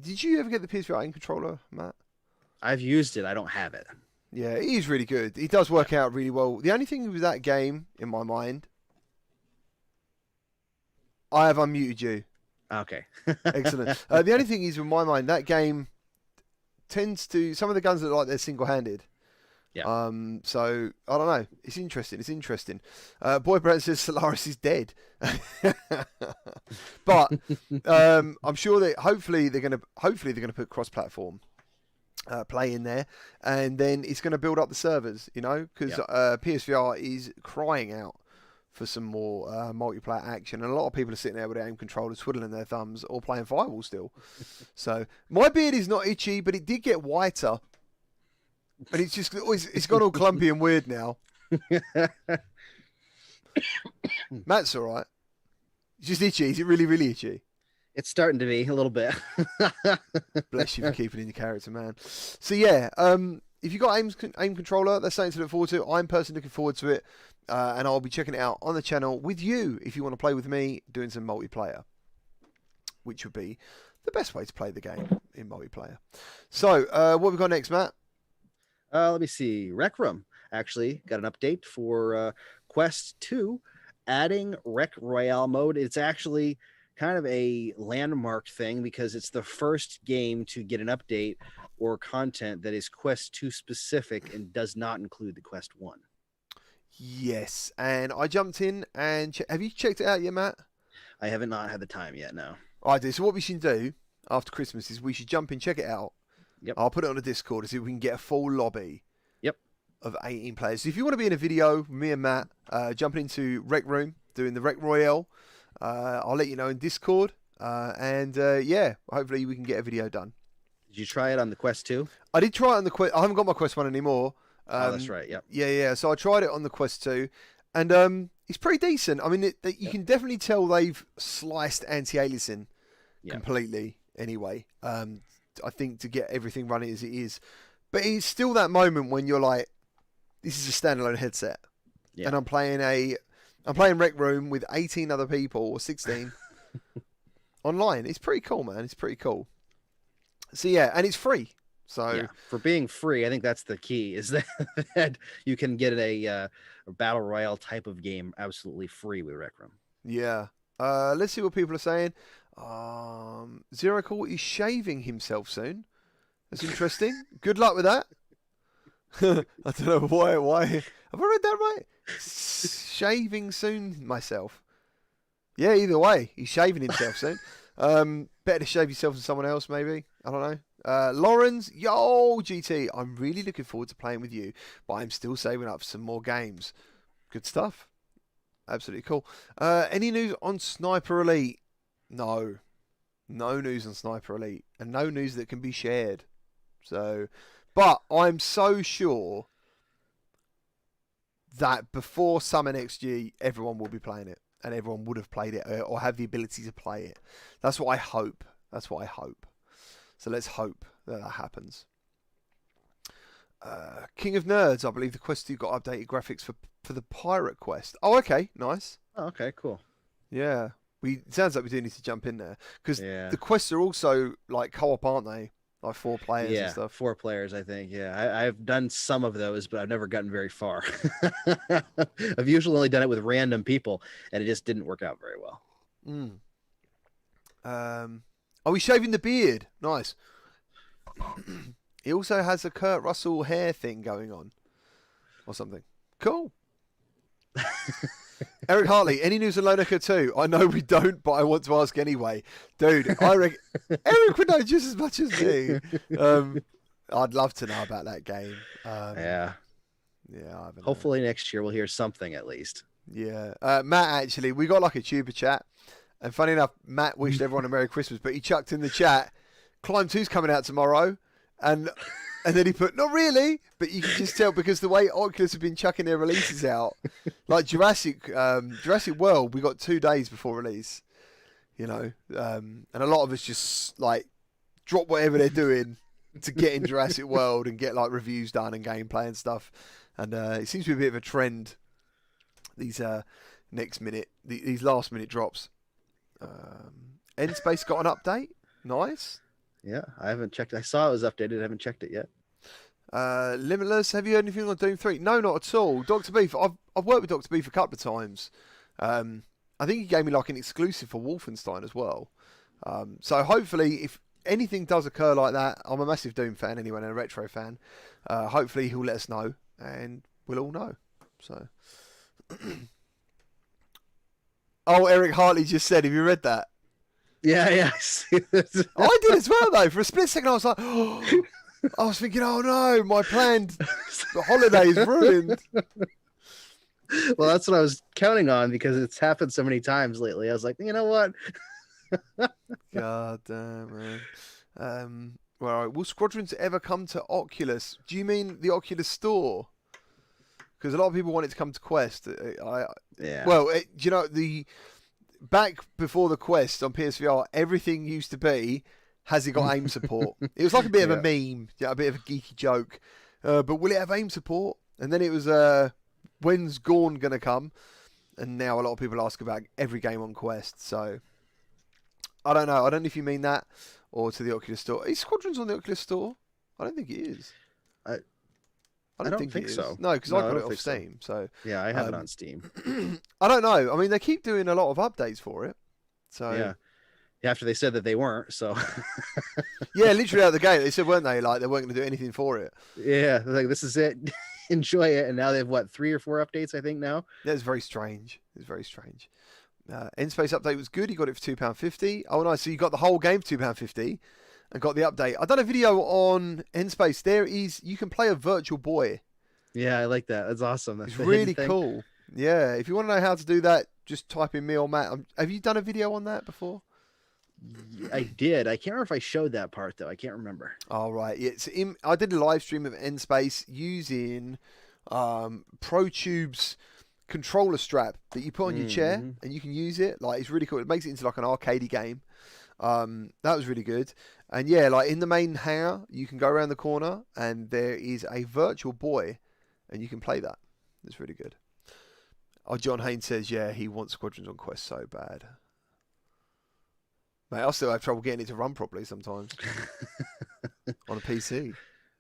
Did you ever get the PSVR aim controller, Matt? I've used it. I don't have it. Yeah, it is really good. It does work out really well. The only thing with that game, in my mind, I have unmuted you. Okay. Excellent. The only thing is, in my mind, that game tends to... Some of the guns look like they're single-handed. Yeah. So I don't know. It's interesting. It's interesting. Boy Brent says Solaris is dead, but I'm sure that hopefully they're gonna put cross-platform play in there, and then it's going to build up the servers. You know, because PSVR is crying out for some more multiplayer action, and a lot of people are sitting there with their aim controllers, twiddling their thumbs, or playing Firewall still. So my beard is not itchy, but it did get whiter. And it's just, it's gone all clumpy and weird now. Matt's all right. It's just itchy. Is it really, really itchy? It's starting to be a little bit. Bless you for keeping in your character, man. So yeah, if you've got aim controller, that's something to look forward to. I'm personally looking forward to it, and I'll be checking it out on the channel with you if you want to play with me, doing some multiplayer, which would be the best way to play the game in multiplayer. So what have we got next, Matt? Let me see. Rec Room actually got an update for Quest 2, adding Rec Royale mode. It's actually kind of a landmark thing because it's the first game to get an update or content that is Quest 2 specific and does not include the Quest 1. Yes, and I jumped in and have you checked it out yet, Matt? I haven't not had the time yet, no. I do. So what we should do after Christmas is we should jump in, check it out. Yep. I'll put it on the Discord to see if we can get a full lobby. Yep. Of 18 players. So if you want to be in a video, me and Matt jumping into Rec Room, doing the Rec Royale, I'll let you know in Discord. Yeah, hopefully we can get a video done. Did you try it on the Quest 2? I did try it on the Quest. I haven't got my Quest 1 anymore. Oh, that's right. Yep. Yeah. So I tried it on the Quest 2, and it's pretty decent. I mean, you can definitely tell they've sliced anti-aliasing completely. Anyway, I think to get everything running as it is, but it's still that moment when you're like, this is a standalone headset, and I'm playing Rec Room with 18 other people or 16 online. It's pretty cool, man. It's pretty cool. So yeah, and it's free. So for being free, I think that's the key, is that you can get a battle royale type of game absolutely free with Rec Room. Yeah. Let's see what people are saying. Zero Cool is shaving himself soon. That's interesting. Good luck with that. I don't know why. Have I read that right? Shaving soon myself. Yeah, either way, he's shaving himself soon. Better to shave yourself than someone else, maybe. I don't know. Lawrence, yo, GT, I'm really looking forward to playing with you, but I'm still saving up for some more games. Good stuff. Absolutely cool. Any news on Sniper Elite? No news on Sniper Elite, and no news that can be shared. So, but I'm so sure that before summer next year, everyone will be playing it, and everyone would have played it or have the ability to play it. That's what I hope. So let's hope that happens. King of Nerds, I believe the Quest 2 got updated graphics for the Pirate Quest. Oh, okay, nice. Oh, okay, cool. Yeah. It sounds like we do need to jump in there because the quests are also like co-op, aren't they? Like 4 players and stuff. 4 players, I think. Yeah, I've done some of those, but I've never gotten very far. I've usually only done it with random people, and it just didn't work out very well. Are we shaving the beard? Nice. He also has a Kurt Russell hair thing going on, or something. Cool. Eric Hartley, any news on Lone Echo 2? I know we don't, but I want to ask anyway. Dude, I reckon Eric would know just as much as me. I'd love to know about that game. Yeah, I haven't. Hopefully next year we'll hear something at least. Yeah. Matt, actually, we got like a tuber chat. And funny enough, Matt wished everyone a Merry Christmas, but he chucked in the chat, Climb 2's coming out tomorrow. And then he put, not really, but you can just tell because the way Oculus have been chucking their releases out, like Jurassic World, we got 2 days before release, you know, and a lot of us just like drop whatever they're doing to get in Jurassic World and get like reviews done and gameplay and stuff. And it seems to be a bit of a trend, these these last minute drops. Endspace got an update. Nice. Yeah, I haven't checked. I saw it was updated. I haven't checked it yet. Limitless, have you heard anything on Doom 3? No, not at all. Dr. Beef, I've worked with Dr. Beef a couple of times. I think he gave me like an exclusive for Wolfenstein as well. So hopefully, if anything does occur like that, I'm a massive Doom fan anyway and a retro fan. Hopefully he'll let us know and we'll all know. So, oh, Eric Hartley just said, have you read that? Yeah, yeah. I did as well, though. For a split second, I was like, oh, I was thinking, oh no, my planned holiday is ruined. Well, that's what I was counting on because it's happened so many times lately. I was like, you know what? God damn, man. Well, will Squadrons ever come to Oculus? Do you mean the Oculus Store? Because a lot of people want it to come to Quest. Yeah. Well, you know, back before the Quest on PSVR, everything used to be, has it got aim support? It was like a bit of a meme, a bit of a geeky joke. But will it have aim support? And then it was, when's Gorn going to come? And now a lot of people ask about every game on Quest. So, I don't know. I don't know if you mean that or to the Oculus Store. Is Squadrons on the Oculus Store? I don't think it is. I don't think so. No, because I got it off Steam. So yeah, I have it on Steam. I don't know. I mean, they keep doing a lot of updates for it. So yeah. After they said that they weren't, so yeah, literally out the gate, they said, weren't they? Like they weren't going to do anything for it. Yeah, like this is it. Enjoy it. And now they have 3 or 4 updates, I think now. Yeah, it's very strange. It's very strange. N-Space update was good. You got it for £2.50. Oh no, so you got the whole game for £2.50 and got the update. I done a video on N-Space. You can play a virtual boy. Yeah, I like that. That's awesome. That's it's really cool. Yeah, if you want to know how to do that, just type in me or Matt. Have you done a video on that before? I did. I can't remember if I showed that part though. I can't remember. All right. Yeah, I did a live stream of N-Space using ProTube's controller strap that you put on your chair and you can use it. Like it's really cool. It makes it into like an arcadey game. That was really good. And yeah, like in the main hangar, you can go around the corner and there is a virtual boy and you can play that. It's really good. Oh, John Haynes says, yeah, he wants Squadrons on Quest so bad. Mate, I still have trouble getting it to run properly sometimes on a PC.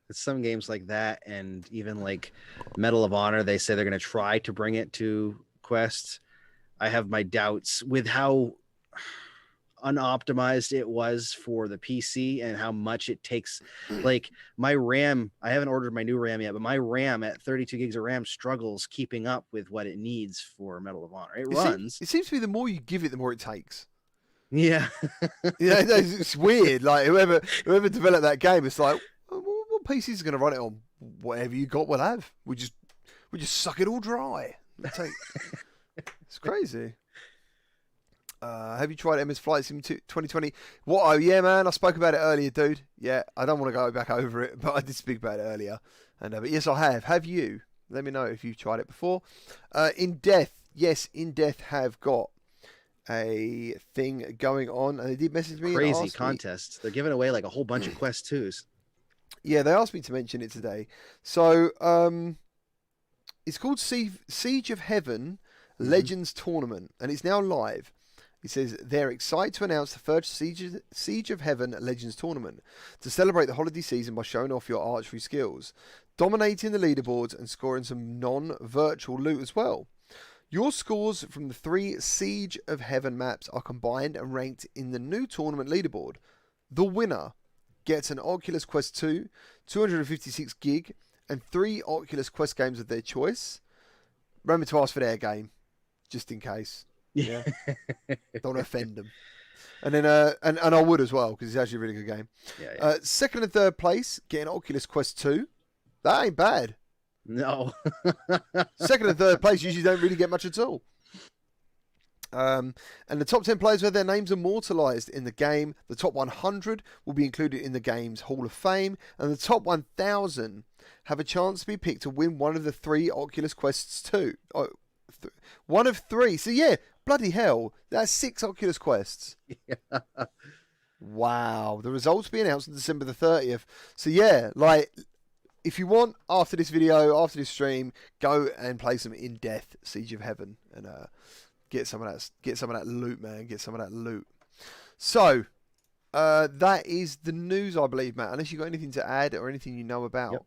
It's some games like that, and even like Medal of Honor, they say they're going to try to bring it to Quest. I have my doubts with how unoptimized it was for the PC and how much it takes. Like my RAM, I haven't ordered my new RAM yet, but my RAM at 32 gigs of RAM struggles keeping up with what it needs for Medal of Honor. It runs. It seems to be the more you give it, the more it takes. Yeah. Yeah, it's weird. Like whoever developed that game, it's like, what PC is going to run it on? Whatever you got, we'll have. We just suck it all dry. It's crazy. Have you tried MS Flight Sim 2020? What? Oh yeah, man. I spoke about it earlier, dude. Yeah, I don't want to go back over it, but I did speak about it earlier. And but yes, I have. Have you? Let me know if you've tried it before. In Death, yes, In Death have got a thing going on, and they did message me. Crazy contests. They're giving away like a whole bunch of Quest 2s. Yeah, they asked me to mention it today. So, it's called Siege of Heaven Legends Tournament, and it's now live. It says they're excited to announce the first Siege of Heaven Legends Tournament to celebrate the holiday season by showing off your archery skills, dominating the leaderboards, and scoring some non-virtual loot as well. Your scores from the 3 Siege of Heaven maps are combined and ranked in the new tournament leaderboard. The winner gets an Oculus Quest 2, 256 gig, and 3 Oculus Quest games of their choice. Remember to ask for their game, just in case. Yeah, don't offend them. And then, and I would as well because it's actually a really good game. Yeah. Second and third place get an Oculus Quest 2. That ain't bad. No. Second and third place usually don't really get much at all. And the top 10 players have their names immortalized in the game. The top 100 will be included in the game's Hall of Fame, and the top 1,000 have a chance to be picked to win one of the 3 Oculus Quests 2. One of 3. So yeah, bloody hell, that's 6 Oculus Quests. Yeah. Wow. The results will be announced on December the 30th. So yeah, like, if you want, after this video, after this stream, go and play some In Death Siege of Heaven and get some of that loot, man. Get some of that loot. So that is the news, I believe, Matt. Unless you got anything to add or anything you know about. Yep.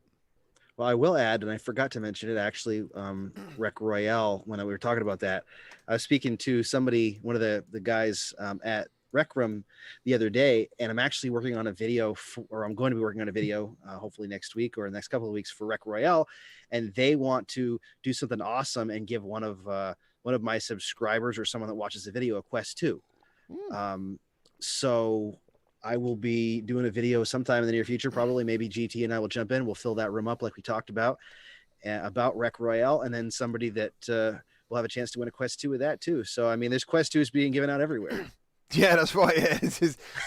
Well, I will add, and I forgot to mention it actually. Rec Royale, when we were talking about that, I was speaking to somebody, one of the guys at Rec Room the other day, and I'm actually working on a video, or I'm going to be working on a video, hopefully next week or the next couple of weeks for Rec Royale, and they want to do something awesome and give one of my subscribers or someone that watches the video a Quest 2. So I will be doing a video sometime in the near future, probably. Maybe GT and I will jump in. We'll fill that room up like we talked about Rec Royale, and then somebody that will have a chance to win a Quest 2 with that too. So I mean, there's Quest 2s being given out everywhere. Yeah, that's right. Yeah,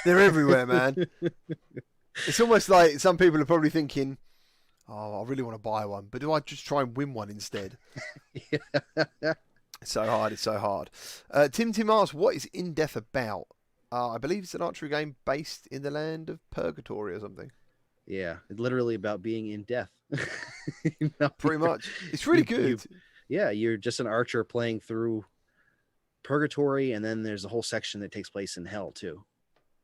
they're everywhere, man. It's almost like some people are probably thinking, "Oh, I really want to buy one, but do I just try and win one instead?" Yeah. It's so hard. It's so hard. Tim asks, "What is In Death about?" I believe it's an archery game based in the land of Purgatory or something. Yeah, it's literally about being in death. Pretty much. It's really good. You're just an archer playing through Purgatory, and then there's a whole section that takes place in hell too.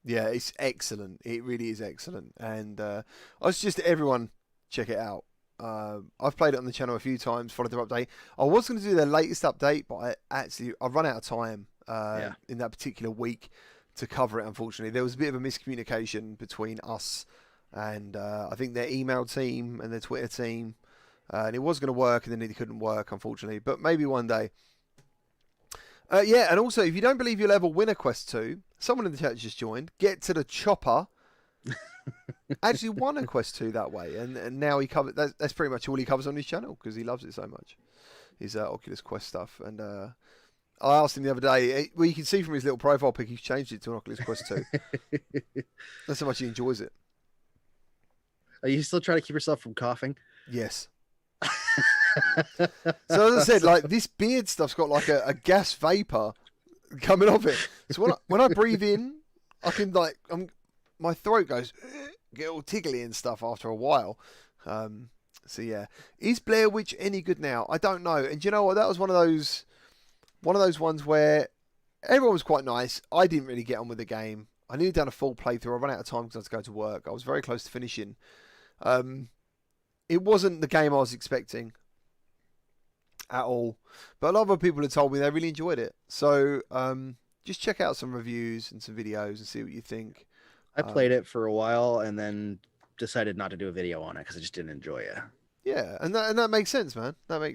Yeah, it's excellent. It really is excellent. And I suggest everyone check it out. I've played it on the channel a few times, followed their update. I was going to do their latest update, but I've run out of time in that particular week to cover it, unfortunately. There was a bit of a miscommunication between us and I think their email team and their Twitter team. And it was going to work, and then it couldn't work, unfortunately. But maybe one day. And also, if you don't believe you'll ever win a Quest 2, someone in the chat just joined, Get to the Chopper actually won a Quest 2 that way. And now he covers, that's pretty much all he covers on his channel, because he loves it so much. His Oculus Quest stuff. And I asked him the other day, well, you can see from his little profile pic, he's changed it to an Oculus Quest 2. That's how much he enjoys it. Are you still trying to keep yourself from coughing? Yes. So as I said, like, this beard stuff's got like a gas vapor coming off it. So when I breathe in, I can my throat goes get all tickly and stuff after a while. So yeah, is Blair Witch any good now? I don't know. And you know what? That was one of those ones where everyone was quite nice. I didn't really get on with the game. I nearly done a full playthrough. I ran out of time because I had to go to work. I was very close to finishing. It wasn't the game I was expecting at all, but a lot of other people have told me they really enjoyed it. So just check out some reviews and some videos and see what you think. I played it for a while and then decided not to do a video on it because I just didn't enjoy it. Yeah, and that makes sense, man. I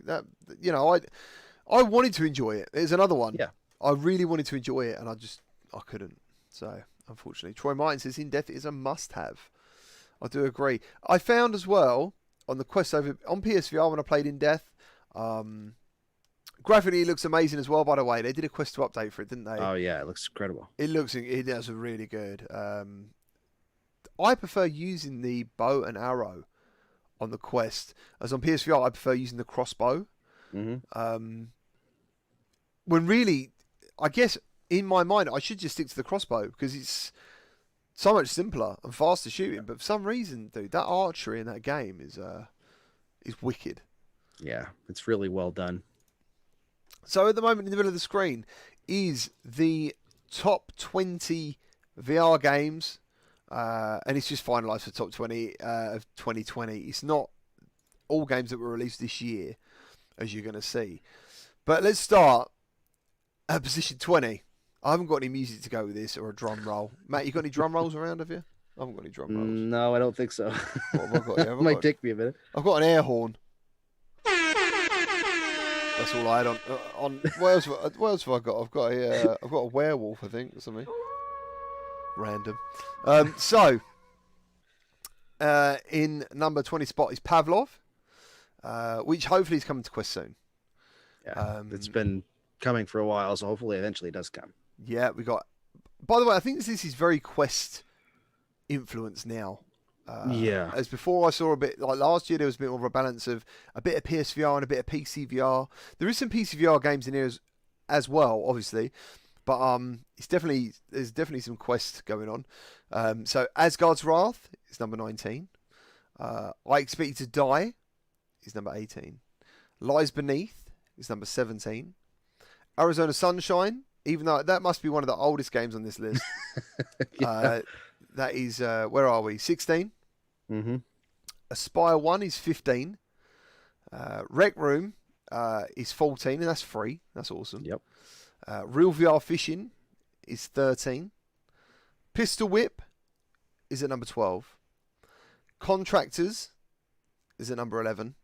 wanted to enjoy it. There's another one. Yeah, I really wanted to enjoy it, and I couldn't. So unfortunately, Troy Martin says In Death is a must-have. I do agree. I found as well on the Quest over on PSVR when I played In Death. Graphically, it looks amazing as well, by the way. They did a Quest 2 update for it, didn't they? Oh, yeah, it looks incredible. It does really good. I prefer using the bow and arrow on the Quest. As on PSVR, I prefer using the crossbow. Mm-hmm. When really, I guess, in my mind, I should just stick to the crossbow because it's so much simpler and faster shooting. But for some reason, dude, that archery in that game is wicked. Yeah, it's really well done. So at the moment, in the middle of the screen is the top 20 VR games, and it's just finalised for top 20 of 2020. It's not all games that were released this year, as you're going to see. But let's start at position 20. I haven't got any music to go with this or a drum roll. Matt, you got any drum rolls around, have you? I haven't got any drum rolls. No, I don't think so. What have I got? Yeah, might take me a minute. I've got an air horn. That's all I had on. What else have I got? I've got a werewolf, I think, or something. Random. So in number 20 spot is Pavlov, which hopefully is coming to Quest soon. Yeah, it's been coming for a while, so hopefully eventually it does come. Yeah, we got. By the way, I think this is very Quest influenced now. Yeah. As before, I saw a bit like last year. There was a bit more of a balance of a bit of PSVR and a bit of PCVR. There is some PCVR games in here as well, obviously, but there's definitely some Quest going on. So Asgard's Wrath is number 19. I Expect You to Die is number 18. Lies Beneath is number 17. Arizona Sunshine, even though that must be one of the oldest games on this list. Yeah. That is, where are we? 16. Mm-hmm. Aspire 1 is 15. Rec Room is 14, and that's free. That's awesome. Yep. Real VR Fishing is 13. Pistol Whip is at number 12. Contractors is at number 11,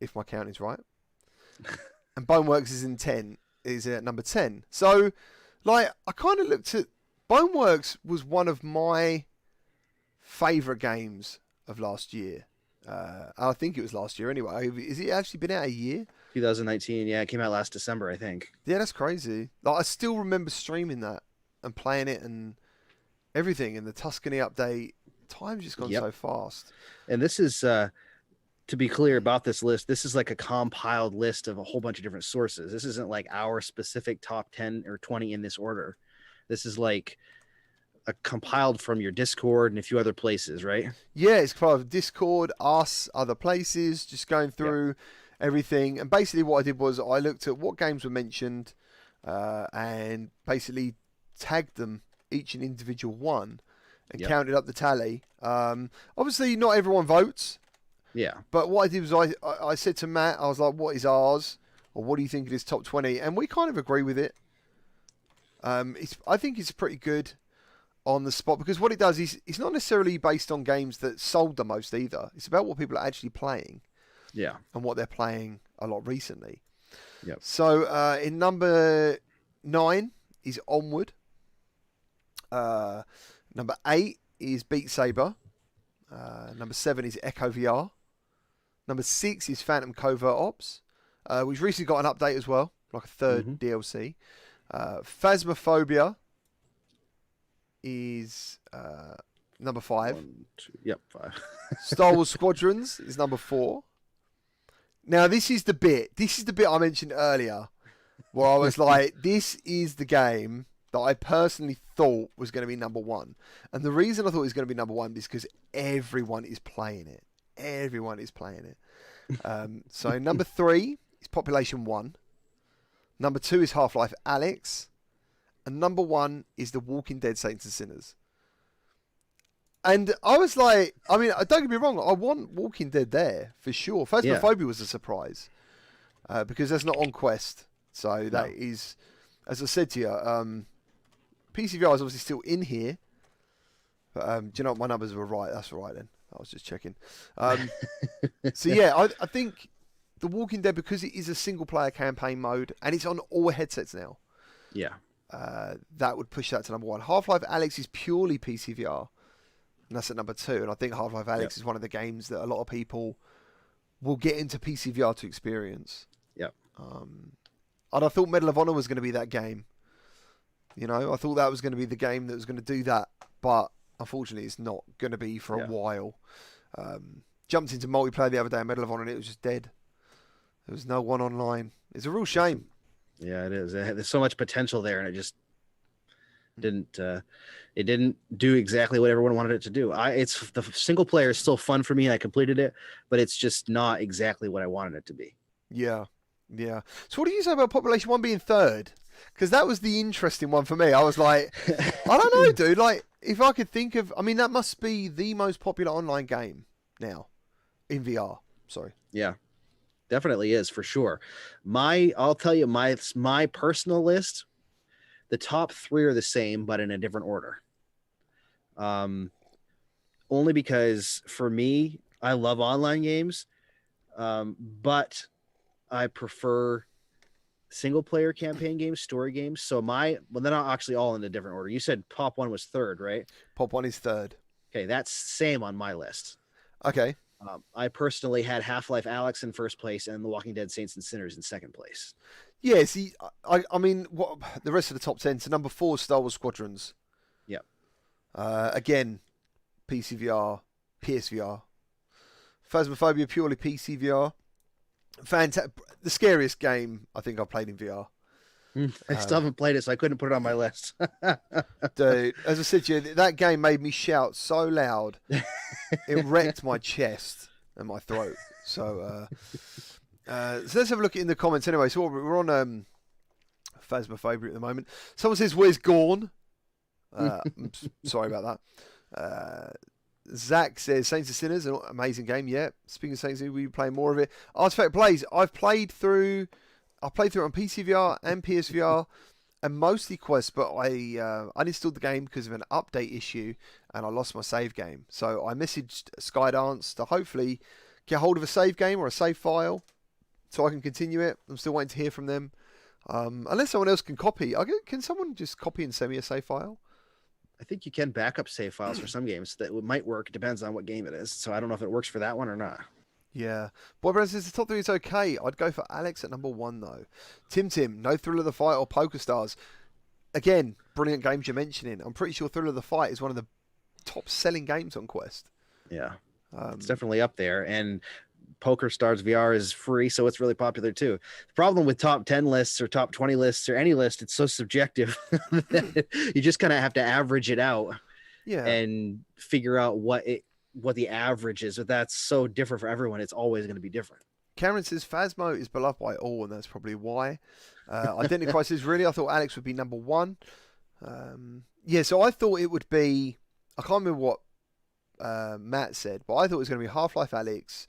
if my count is right. And Boneworks is at number 10. So, like, I kind of looked at... Boneworks was one of my favourite games of last year. I think it was last year anyway. Is it actually been out a year? 2019, yeah. It came out last December, I think. Yeah, that's crazy. Like, I still remember streaming that and playing it and everything. And the Tuscany update, time's just gone so fast. And this is... to be clear about this list, this is like a compiled list of a whole bunch of different sources. This isn't like our specific top 10 or 20 in this order. This is like a compiled from your Discord and a few other places, right? Yeah, it's part of Discord, us, other places, just going through everything. And basically what I did was I looked at what games were mentioned and basically tagged them, each an individual one, and counted up the tally. Obviously, not everyone votes. Yeah. But what I did was I said to Matt, I was like, what is ours? Or what do you think it is top 20? And we kind of agree with it. I think it's pretty good on the spot because what it does is it's not necessarily based on games that sold the most either. It's about what people are actually playing. Yeah. And what they're playing a lot recently. Yep. So in number 9 is Onward. Number 8 is Beat Saber. Number 7 is Echo VR. Number 6 is Phantom Covert Ops, which recently got an update as well, like a third DLC. Phasmophobia is number 5. 5. Star Wars Squadrons is number 4. Now, this is the bit I mentioned earlier, where I was like, this is the game that I personally thought was going to be number 1. And the reason I thought it was going to be number 1 is because everyone is playing it. Everyone is playing it. So number 3 is Population 1. Number 2 is Half-Life Alyx. And number 1 is The Walking Dead Saints and Sinners. And I was like, I mean, don't get me wrong, I want Walking Dead there, for sure. Phasmophobia was a surprise. Because that's not on Quest. So that is, as I said to you, PCVR is obviously still in here. But, do you know what? My numbers were right. That's right then. I was just checking. So yeah, I think The Walking Dead, because it is a single player campaign mode and it's on all headsets now. Yeah. That would push that to number 1. Half-Life Alyx is purely PCVR. And that's at number 2. And I think Half-Life Alyx is one of the games that a lot of people will get into PCVR to experience. Yep. And I thought Medal of Honor was going to be that game. You know, I thought that was going to be the game that was going to do that, but unfortunately it's not going to be for a while. Jumped into multiplayer the other day in Medal of Honor and it was just dead. There was no one online. It's a real shame. Yeah, it is. There's so much potential there and it just didn't do exactly what everyone wanted it to do. It's the single player is still fun for me and I completed it, but it's just not exactly what I wanted it to be. Yeah. So what do you say about Population 1 being 3rd? Because that was the interesting one for me. I was like, I don't know, dude. Like, if I could think of... I mean, that must be the most popular online game now. In VR. Sorry. Yeah. Definitely is, for sure. I'll tell you, my personal list, the top 3 are the same, but in a different order. Only because, for me, I love online games, but I prefer... single player campaign games, story games. So they're not actually all in a different order. You said Pop 1 was 3rd, right? Pop 1 is 3rd. Okay, that's same on my list. Okay. I personally had Half-Life Alyx in 1st place and The Walking Dead Saints and Sinners in 2nd place. Yeah, see, I mean, what the rest of the top 10. So number 4 is Star Wars Squadrons. Yep. Again, PCVR, PSVR. Phasmophobia, purely PCVR. The scariest game I think I've played in VR. I still haven't played it, so I couldn't put it on my list. Dude, as I said to you, that game made me shout so loud, it wrecked my chest and my throat. So, so let's have a look in the comments anyway. So we're on Phasmophobia at the moment. Someone says, "Where's Gorn?" I'm sorry about that. Zach says Saints and Sinners, an amazing game. Yeah. Speaking of Saints, we play more of it. Artifact Plays. I've played through it on PCVR and PSVR. and mostly quests, but I uninstalled the game because of an update issue, and I lost my save game. So I messaged Skydance to hopefully get hold of a save game or a save file so I can continue it. I'm still waiting to hear from them. Unless someone else can copy. Can someone just copy and send me a save file? I think you can back up save files for some games. That might work. It depends on what game it is. So I don't know if it works for that one or not. Yeah. Boy Brown says the top 3 is okay. I'd go for Alex at number 1 though. Tim, no Thrill of the Fight or Poker Stars. Again, brilliant games you're mentioning. I'm pretty sure Thrill of the Fight is one of the top selling games on Quest. Yeah. It's definitely up there. And Poker Stars VR is free, so it's really popular too. The problem with top 10 lists or top 20 lists or any list, it's so subjective that you just kind of have to average it out and figure out what the average is. But that's so different for everyone. It's always going to be different. Cameron says Phasmo is beloved by all, and that's probably why. Identify says, really, I thought Alex would be number 1. So I thought it would be, I can't remember what Matt said, but I thought it was going to be Half-Life Alex.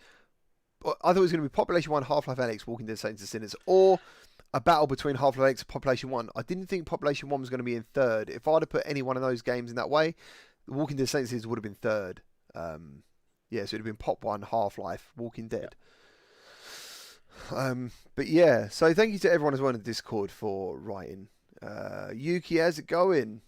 I thought it was going to be Population 1, Half-Life Alex, Walking Dead Saints and Sinners, or a battle between Half-Life Alex and Population 1. I didn't think Population 1 was going to be in third. If I'd have put any one of those games in that way, The Walking Dead Saints and Sinners would have been third. So it would have been Pop 1, Half-Life, Walking Dead. But yeah, so thank you to everyone as well in the Discord for writing. Yuki, how's it going?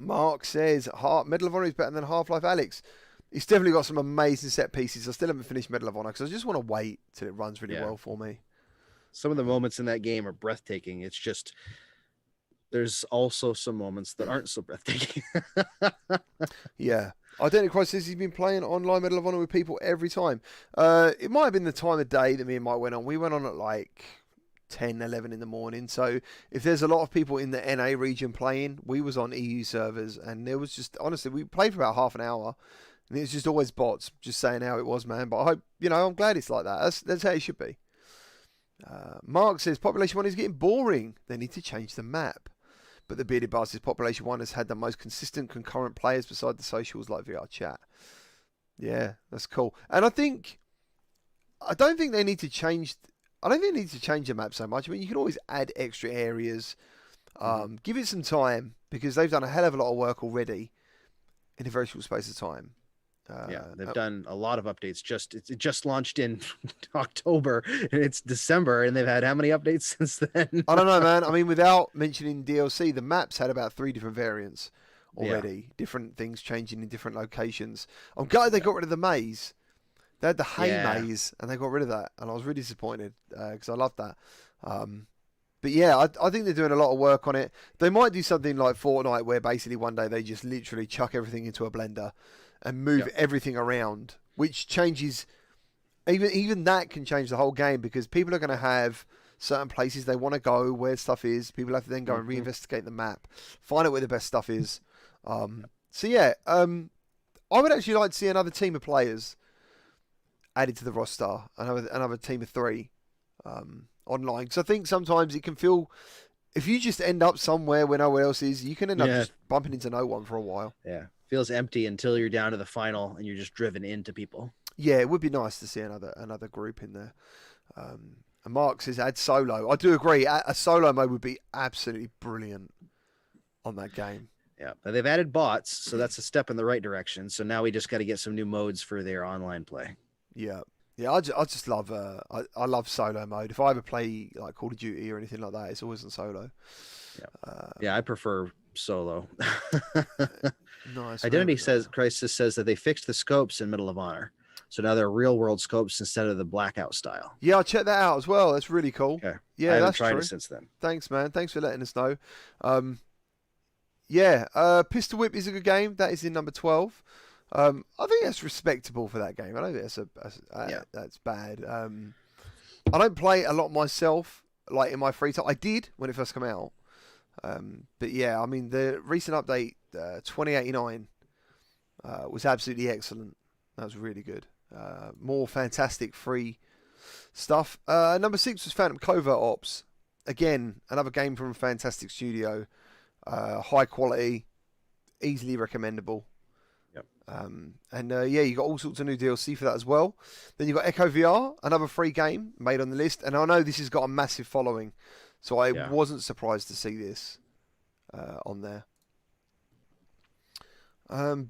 Mark says Medal of Honor is better than Half-Life Alex. It's definitely got some amazing set pieces. I still haven't finished Medal of Honor because I just want to wait till it runs really well for me. Some of the moments in that game are breathtaking. It's just there's also some moments that aren't so breathtaking. Yeah. Identity Crisis says he's been playing online Medal of Honor with people every time. It might have been the time of day that me and Mike went on. We went on at like 10, 11 in the morning. So if there's a lot of people in the NA region playing, we was on EU servers, and there was just, honestly, we played for about half an hour, and it's just always bots just saying how it was, man. But I hope, I'm glad it's like that. That's how it should be. Mark says Population 1 is getting boring. They need to change the map. But the Bearded Bar says Population 1 has had the most consistent concurrent players beside the socials like VR chat. Yeah, that's cool. And I don't think they need to change the map so much. I mean, you can always add extra areas. Give it some time, because they've done a hell of a lot of work already in a very short space of time. They've done a lot of updates. It just launched in October, and it's December, and they've had how many updates since then? I don't know, man. I mean, without mentioning DLC, the maps had about 3 different variants already. Different things changing in different locations. I'm glad they got rid of the maze. They had the hay maze, and they got rid of that, and I was really disappointed because I loved that. But yeah, I think they're doing a lot of work on it. They might do something like Fortnite, where basically one day they just literally chuck everything into a blender and move everything around, which changes. Even that can change the whole game, because people are going to have certain places they want to go where stuff is. People have to then go and reinvestigate the map, find out where the best stuff is. I would actually like to see another team of players added to the roster, another team of 3 online. Because I think sometimes it can feel, if you just end up somewhere where nowhere else is, you can end up just bumping into no one for a while. Yeah, feels empty until you're down to the final and you're just driven into people. Yeah, it would be nice to see another group in there. And Mark says add solo. I do agree. A solo mode would be absolutely brilliant on that game. Yeah, they've added bots, so that's a step in the right direction. So now we just got to get some new modes for their online play. Yeah. Yeah, I just love I love solo mode. If I ever play like Call of Duty or anything like that, it's always on solo. Yeah, I prefer solo. Nice. Identity Crisis says that they fixed the scopes in Medal of Honor, so now they're real world scopes instead of the blackout style. Yeah, I'll check that out as well. That's really cool. Okay. Yeah, I haven't that's tried true. it since then. Thanks, man. Thanks for letting us know. Pistol Whip is a good game. That is in number 12. I think that's respectable for that game. I don't think that's bad. I don't play a lot myself, like in my free time. I did when it first came out. But yeah, I mean, the recent update, 2089, was absolutely excellent. That was really good. More fantastic free stuff. Number 6 was Phantom Covert Ops. Again, another game from a fantastic studio. High quality, easily recommendable. You got all sorts of new DLC for that as well. Then you've got Echo VR, another free game made on the list. And I know this has got a massive following. So I wasn't surprised to see this on there.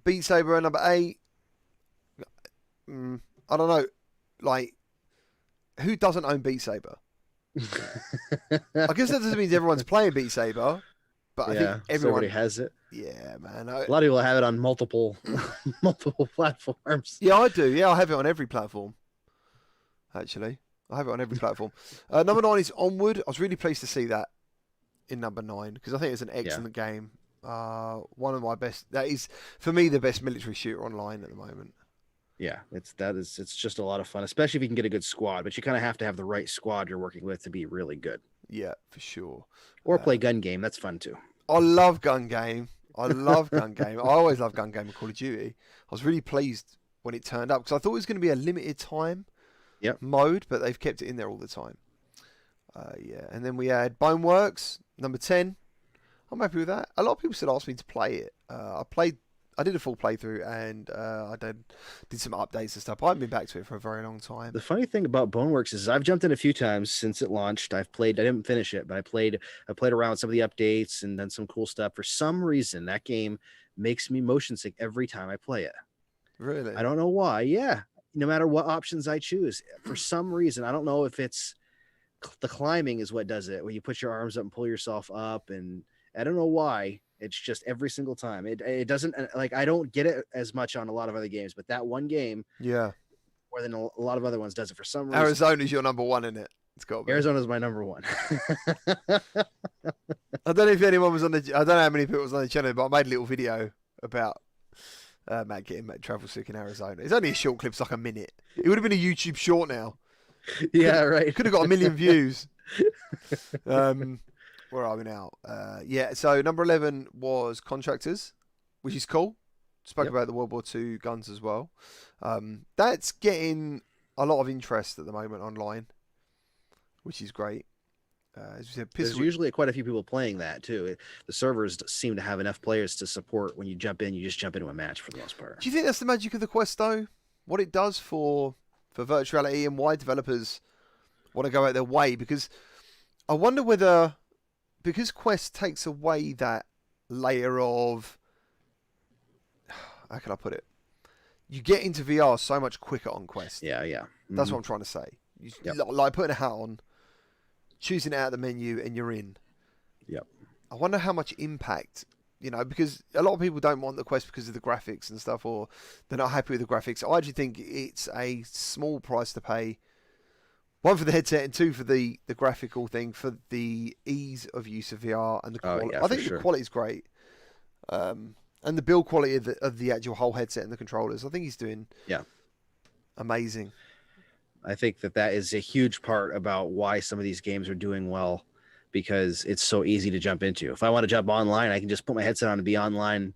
Beat Saber number 8. I don't know. Like, who doesn't own Beat Saber? I guess that doesn't mean everyone's playing Beat Saber, but I think everybody has it. Yeah, man. A lot of people have it on multiple platforms. Yeah, I do. Yeah, I have it on every platform. Actually, I have it on every platform. Number 9 is Onward. I was really pleased to see that in number 9 because I think it's an excellent game. One of my best. That is for me the best military shooter online at the moment. Yeah, it's just a lot of fun, especially if you can get a good squad. But you kind of have to have the right squad you're working with to be really good. Yeah, for sure. Or play gun game. That's fun too. I love gun game. I always love gun game in Call of Duty. I was really pleased when it turned up because I thought it was going to be a limited time mode, but they've kept it in there all the time. And then we had Boneworks, number 10. I'm happy with that. A lot of people said asked me to play it. I did a full playthrough and I did some updates and stuff. I haven't been back to it for a very long time. The funny thing about Boneworks is I've jumped in a few times since it launched. I didn't finish it, but I played around with some of the updates and done some cool stuff. For some reason, that game makes me motion sick every time I play it. Really? I don't know why. Yeah. No matter what options I choose, for some reason, I don't know if it's the climbing is what does it, where you put your arms up and pull yourself up, and I don't know why. It's just every single time. It doesn't, like, I don't get it as much on a lot of other games, but that one game, more than a lot of other ones, does it for some reason. Arizona's your number 1 in it. It's got to be. Arizona's my number 1. I don't know if anyone was on the. I don't know how many people was on the channel, but I made a little video about Matt getting travel sick in Arizona. It's only a short clip, it's like a minute. It would have been a YouTube short now. Yeah, right. Could have got 1 million views. Where are we now? So number 11 was Contractors, which is cool. Spoke about the World War II guns as well. That's getting a lot of interest at the moment online, which is great. As we said, there's usually quite a few people playing that too. The servers seem to have enough players to support when you jump in. You just jump into a match for the most part. Do you think that's the magic of the Quest, though? What it does for virtuality and why developers want to go out their way? Because I wonder whether, because Quest takes away that layer of, how can I put it? You get into VR so much quicker on Quest. Yeah. Mm-hmm. That's what I'm trying to say. Like putting a hat on, choosing it out of the menu, and you're in. Yep. I wonder how much impact, because a lot of people don't want the Quest because of the graphics and stuff, or they're not happy with the graphics. I actually think it's a small price to pay. 1 for the headset and 2 for the graphical thing, for the ease of use of VR and the quality. I think the quality is great. And the build quality of the actual whole headset and the controllers. I think he's doing amazing. I think that is a huge part about why some of these games are doing well, because it's so easy to jump into. If I want to jump online, I can just put my headset on and be online,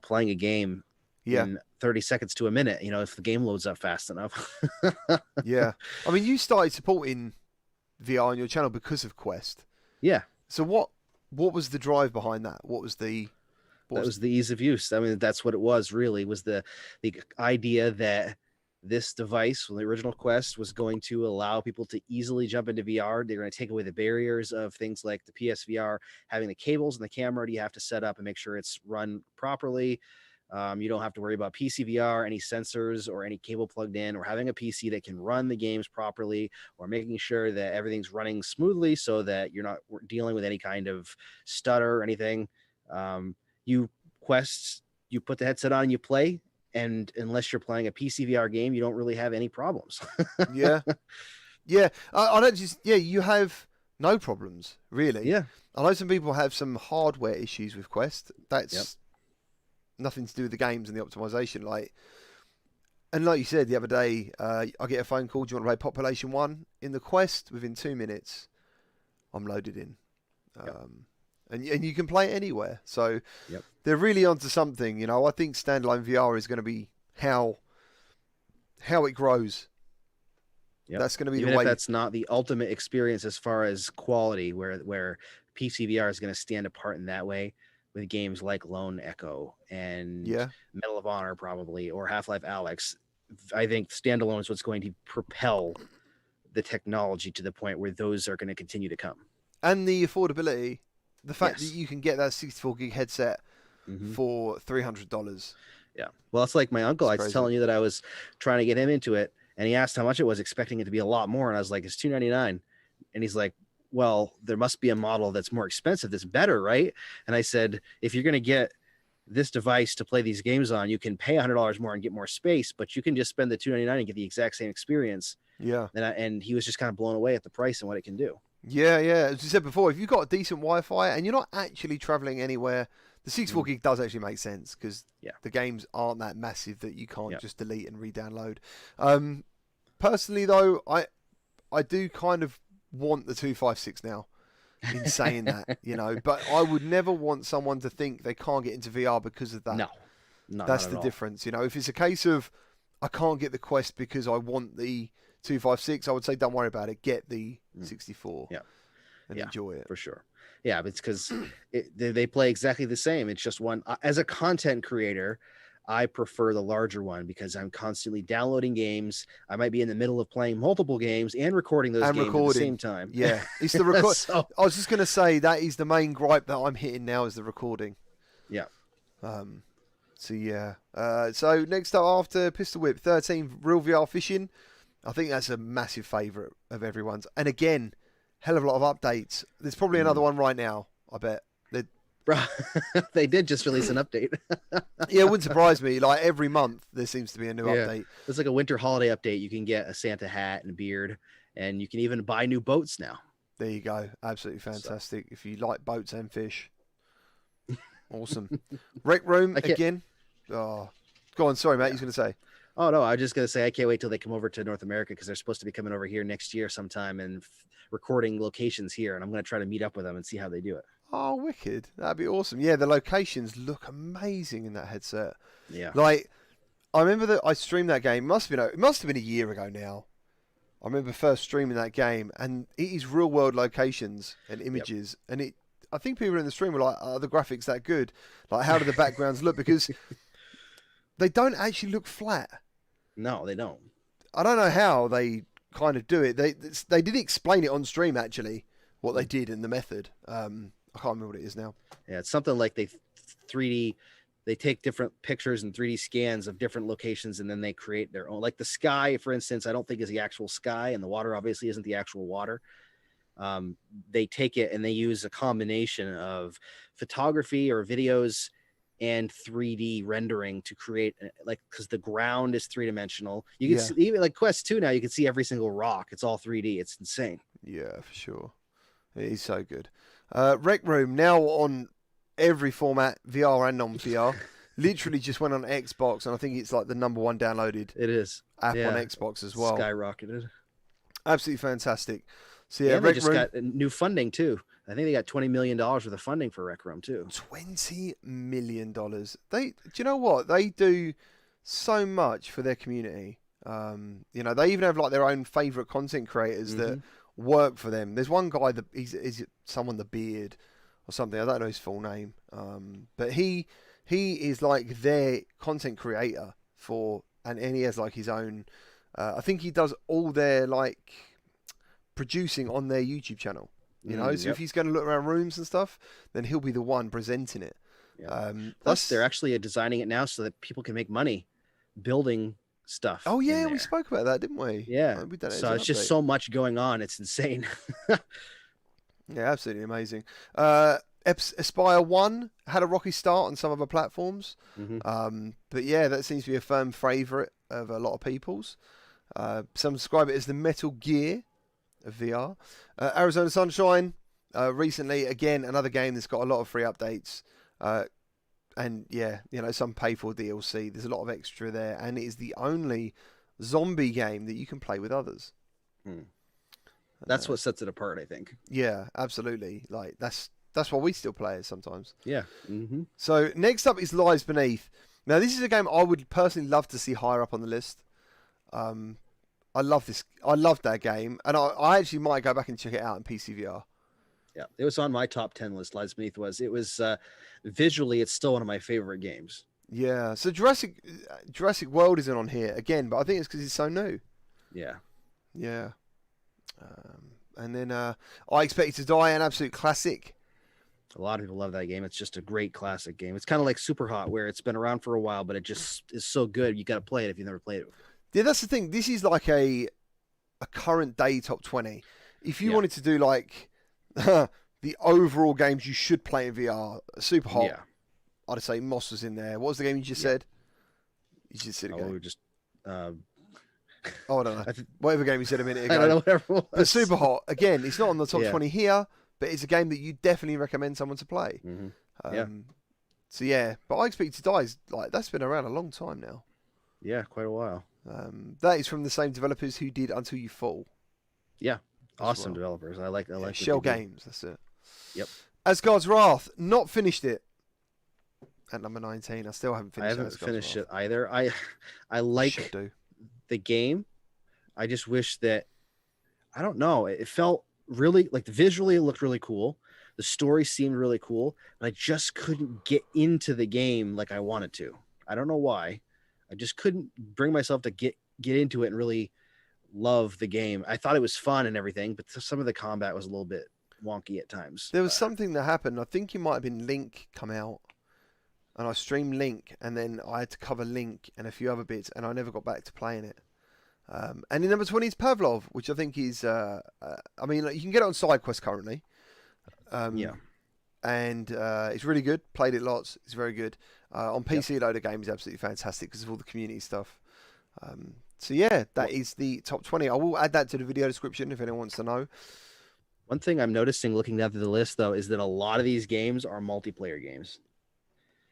playing a game in 30 seconds to a minute, if the game loads up fast enough. Yeah. I mean, you started supporting VR on your channel because of Quest. Yeah. So what was the drive behind that? What was the ease of use. I mean, that's what it was really, was the idea that this device, the original Quest, was going to allow people to easily jump into VR. They're going to take away the barriers of things like the PSVR, having the cables and the camera you have to set up and make sure it's run properly. You don't have to worry about PCVR, any sensors or any cable plugged in, or having a PC that can run the games properly, or making sure that everything's running smoothly so that you're not dealing with any kind of stutter or anything. You put the headset on, you play, and unless you're playing a PCVR game, you don't really have any problems. Yeah. I don't you have no problems, really. Yeah. I know some people have some hardware issues with Quest. That's nothing to do with the games and the optimization. Like you said the other day, I get a phone call, do you want to play Population 1 in the Quest? Within 2 minutes, I'm loaded in. And you can play it anywhere. So they're really onto something. I think standalone VR is going to be how it grows. Yep. That's going to be Even the way. If that's not the ultimate experience as far as quality, where PC VR is going to stand apart in that way, with games like Lone Echo and Medal of Honor probably, or Half-Life Alyx. I think standalone is what's going to propel the technology to the point where those are going to continue to come. and the affordability, the fact Yes. that you can get that 64 gig headset for $300. Yeah. Well, it's like my uncle. I It's was crazy. telling you that I was trying to get him into it, and he asked how much it was, expecting it to be a lot more, and I was like, it's $299, and he's like, well, there must be a model that's more expensive that's better, right? And I said, if you're going to get this device to play these games on, you can pay $100 more and get more space, but you can just spend the $299 and get the exact same experience. Yeah. And he was just kind of blown away at the price and what it can do. Yeah. As you said before, if you've got a decent Wi-Fi and you're not actually traveling anywhere, the 64 gig does actually make sense because the games aren't that massive that you can't just delete and re-download. Personally, though, I do kind of want the 256 now. In saying that, but I would never want someone to think they can't get into VR because of that. No, that's the difference. If it's a case of I can't get the Quest because I want the 256, I would say don't worry about it. Get the 64, and enjoy it for sure. Yeah, but it's because they play exactly the same. It's just one. As a content creator, I prefer the larger one because I'm constantly downloading games. I might be in the middle of playing multiple games and recording those games at the same time. Yeah, it's the record. I was just going to say that is the main gripe that I'm hitting now is the recording. Yeah. So next up after Pistol Whip 13, Real VR Fishing. I think that's a massive favourite of everyone's. And again, hell of a lot of updates. There's probably another one right now, I bet. Bro, they did just release an update. Yeah, it wouldn't surprise me. Like every month, there seems to be a new update. It's like a winter holiday update. You can get a Santa hat and a beard, and you can even buy new boats now. There you go. Absolutely fantastic. If you like boats and fish. Awesome. Rec Room again. Oh, go on. Sorry, Matt. You was going to say. Oh, no. I was just going to say I can't wait till they come over to North America because they're supposed to be coming over here next year sometime and recording locations here. And I'm going to try to meet up with them and see how they do it. Oh, wicked. That'd be awesome. Yeah, the locations look amazing in that headset. Yeah. Like, I remember that I streamed that game. It must have been a year ago now. I remember first streaming that game, and it is real-world locations and images. And I think people in the stream were like, are the graphics that good? Like, how do the backgrounds look? Because they don't actually look flat. No, they don't. I don't know how they kind of do it. They did explain it on stream, actually, what they did and the method. I can't remember what it is now. Yeah, it's something like they take different pictures and 3D scans of different locations, and then they create their own. Like the sky, for instance, I don't think is the actual sky, and the water obviously isn't the actual water. They take it and they use a combination of photography or videos and 3D rendering to create, because the ground is 3-dimensional. You can see, even like Quest 2 now, you can see every single rock. It's all 3D. It's insane. Yeah, for sure. It is so good. Rec Room now on every format, VR and non-VR. Literally just went on Xbox, and I think it's like the #1 downloaded. It is app on Xbox as well. Skyrocketed. Absolutely fantastic. So yeah, they just got new funding too. I think they got $20 million worth of funding for Rec Room too. $20 million. Do you know what? They do so much for their community. They even have like their own favorite content creators that work for them. There's one guy that is someone the Beard or something. I don't know his full name. But he is like their content creator and he has like his own. I think he does all their like producing on their YouTube channel. So if he's going to look around rooms and stuff, then he'll be the one presenting it. Yeah. Plus, they're actually designing it now so that people can make money building stuff. Oh yeah, we spoke about that, didn't we? Yeah. So it's just so much going on. It's insane. Yeah, absolutely amazing. Aspire 1 had a rocky start on some other platforms. But yeah, that seems to be a firm favourite of a lot of people's. Some describe it as the Metal Gear of VR. Arizona Sunshine, recently, again, another game that's got a lot of free updates. And yeah, some pay for DLC. There's a lot of extra there, and it is the only zombie game that you can play with others. That's what sets it apart, I think. Yeah, absolutely. Like that's why we still play it sometimes. Yeah. So next up is Lies Beneath. Now this is a game I would personally love to see higher up on the list. I love this. I love that game, and I actually might go back and check it out in PC VR. Yeah, it was on my top 10 list. Lies Beneath was. It was visually, it's still one of my favorite games. Yeah. So Jurassic World isn't on here again, but I think it's because it's so new. Yeah. Yeah. And then I Expect You to Die, an absolute classic. A lot of people love that game. It's just a great classic game. It's kind of like Super Hot, where it's been around for a while, but it just is so good. You got to play it if you've never played it before. Yeah, that's the thing. This is like a current day top 20. If you wanted to do like the overall games you should play in VR, Super Hot, I'd say Moss was in there. What was the game you just said? You just said a game. I don't know. Whatever game you said a minute ago. I don't know, whatever it was. But Super Hot, again, it's not on the top 20 here, but it's a game that you definitely recommend someone to play. So yeah, but I Expect You to Die is like, that's been around a long time now. Yeah, quite a while. That is from the same developers who did Until You Fall. Yeah, awesome developers. I like Shell Games. That's it. Yep. Asgard's Wrath, not finished it. At number 19, I still haven't finished. I haven't finished it either. I like the game. I just wish that, I don't know. It felt really like, visually it looked really cool. The story seemed really cool, but I just couldn't get into the game like I wanted to. I don't know why. I just couldn't bring myself to get into it and really love the game. I thought it was fun and everything, but some of the combat was a little bit wonky at times. There was something that happened. I think it might have been Link come out, and I streamed Link, and then I had to cover Link and a few other bits, and I never got back to playing it. And in number 20 is Pavlov, which I think is, I mean, like, you can get it on SideQuest currently. And it's really good. Played it lots. It's very good. On PC, load of game is absolutely fantastic because of all the community stuff. So yeah, that is the top 20. I will add that to the video description if anyone wants to know. One thing I'm noticing looking down through the list, though, is that a lot of these games are multiplayer games.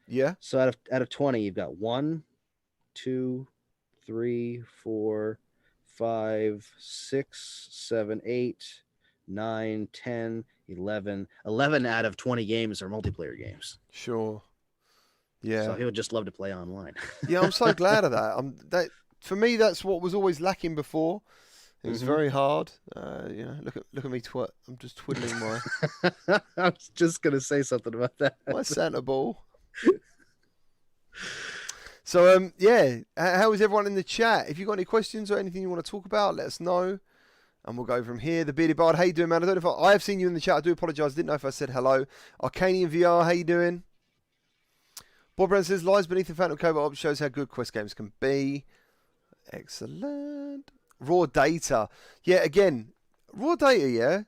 Yeah. So out of 20, you've got 1, 2, 3, 4, 5, 6, 7, 8, 9, 10, 11. 11 out of 20 games are multiplayer games. Sure. Yeah. So he would just love to play online. Yeah, I'm so glad of that. For me, that's what was always lacking before. It was very hard. You know, look at me I'm just twiddling my. I was just gonna say something about that. My Santa ball. So yeah, how is everyone in the chat? If you've got any questions or anything you want to talk about, let us know, and we'll go from here. The Bearded Bard, how you doing, man? I don't know if I have seen you in the chat. I do apologise. Didn't know if I said hello. Arcanian VR, how you doing? Bob Brown says, lies beneath the Phantom Cobalt Ops shows how good quest games can be. Excellent. Raw Data. Yeah, again, Raw Data, yeah,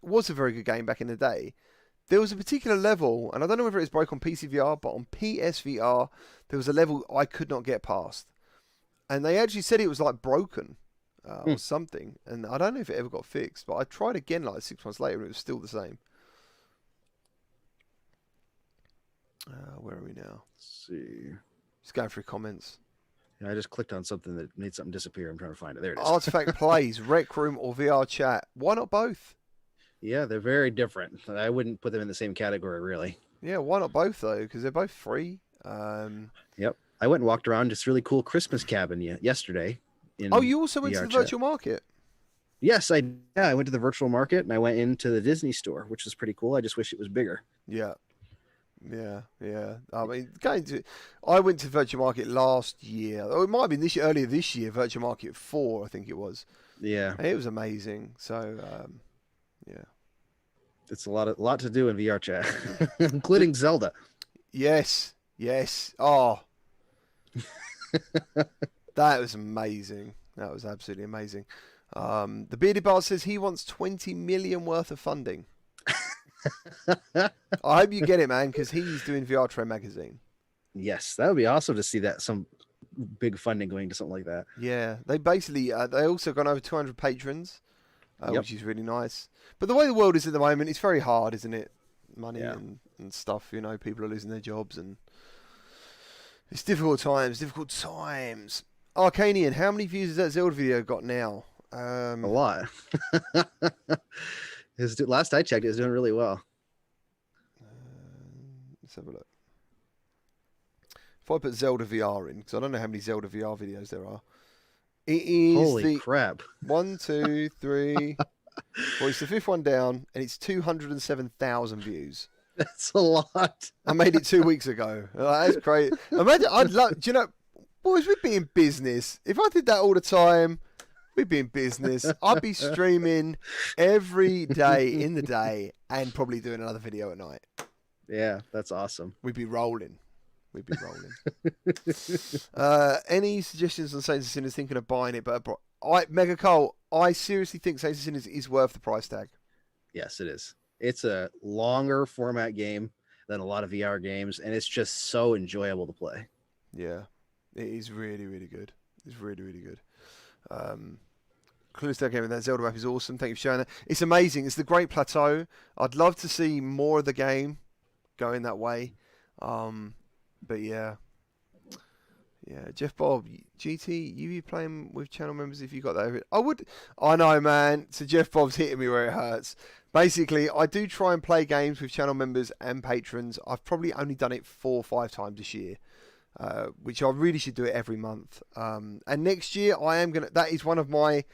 was a very good game back in the day. There was a particular level, and I don't know whether it's broke on PC VR, but on PSVR, there was a level I could not get past. And they actually said it was like broken or something. And I don't know if it ever got fixed, but I tried again like 6 months later and it was still the same. Where are we now? Let's see. Just going through comments. Yeah, I just clicked on something that made something disappear. I'm trying to find it. There it is. Artifact Plays, Rec Room, or VR Chat. Why not both? Yeah, they're very different. I wouldn't put them in the same category, really. Yeah, why not both, though? Because they're both free. Yep. I went and walked around this really cool Christmas cabin yesterday. Oh, you also went to the virtual market? Yes, I went to the virtual market, and I went into the Disney store, which was pretty cool. I just wish it was bigger. Yeah. I mean, I went to Virtual Market last year. Oh, it might have been earlier this year. Virtual Market 4, I think it was. Yeah, it was amazing. So, yeah, it's a lot to do in VR chat, including Zelda. Yes. Oh, that was amazing. That was absolutely amazing. The Bearded Bard says he wants 20 million worth of funding. I hope you get it, man, because he's doing VR Trend magazine. Yes, that would be awesome to see that, some big funding going to something like that. Yeah, they basically they also gone over 200 patrons, which is really nice. But the way the world is at the moment, it's very hard, isn't it? Money and stuff, you know, people are losing their jobs and it's difficult times. Arcanian, how many views has that Zelda video got now? A lot. Last I checked, it was doing really well. Let's have a look. If I put Zelda VR in, because I don't know how many Zelda VR videos there are. It is holy crap. 1, 2, 3. Well, it's the fifth one down, and it's 207,000 views. That's a lot. I made it 2 weeks ago. That's great. Imagine, do you know, boys, we'd be in business. If I did that all the time, we'd be in business. I'd be streaming every day in the day and probably doing another video at night. Yeah, that's awesome. We'd be rolling. Any suggestions on Saints and Sinners? Thinking of buying it, but Mega Cole, I seriously think Saints and Sinners is worth the price tag. Yes, it is. It's a longer format game than a lot of VR games, and it's just so enjoyable to play. Yeah, it is really, really good. It's really, really good. Clueless Game, that Zelda map is awesome. Thank you for showing that. It's amazing. It's the Great Plateau. I'd love to see more of the game going that way. But yeah, Jeff Bob, GT, you be playing with channel members if you got that. I know, man. So Jeff Bob's hitting me where it hurts. Basically, I do try and play games with channel members and patrons. I've probably only done it 4 or 5 times this year, which I really should do it every month. And next year, I am gonna. That is one of my, I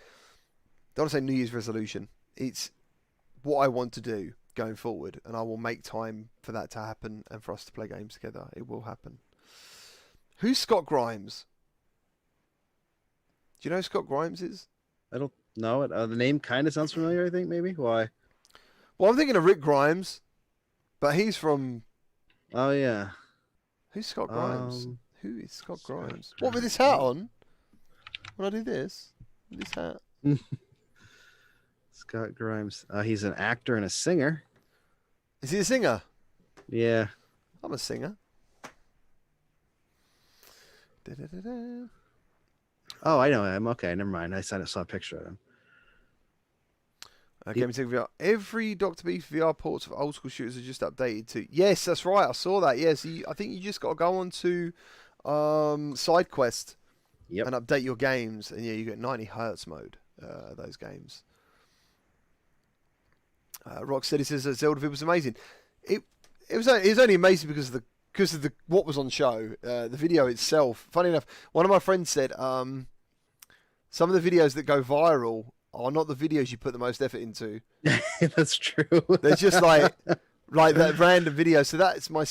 don't want to say New Year's resolution. It's what I want to do going forward, and I will make time for that to happen and for us to play games together. It will happen. Who's Scott Grimes? Do you know who Scott Grimes is? I don't know it. The name kind of sounds familiar, I think, maybe. Why? Well, I'm thinking of Rick Grimes, but he's from... Oh, yeah. Who's Scott Grimes? Who is Scott Grimes? What, with this hat on? When I do this? With this hat? Scott Grimes. He's an actor and a singer. Is he a singer? Yeah. I'm a singer. Da-da-da-da. Oh, I know him. Okay, never mind. I saw a picture of him. Gamertag VR. Every Dr. Beef VR ports of old school shooters are just updated to. Yes, that's right. I saw that. Yes, I think you just got to go on to SideQuest and update your games, and yeah, you get 90 hertz mode. Those games. Rocksteady says that Zelda vid was amazing. It was only amazing because of the what was on show. The video itself. Funny enough, one of my friends said some of the videos that go viral are not the videos you put the most effort into. That's true. They're just like that random video. So that's my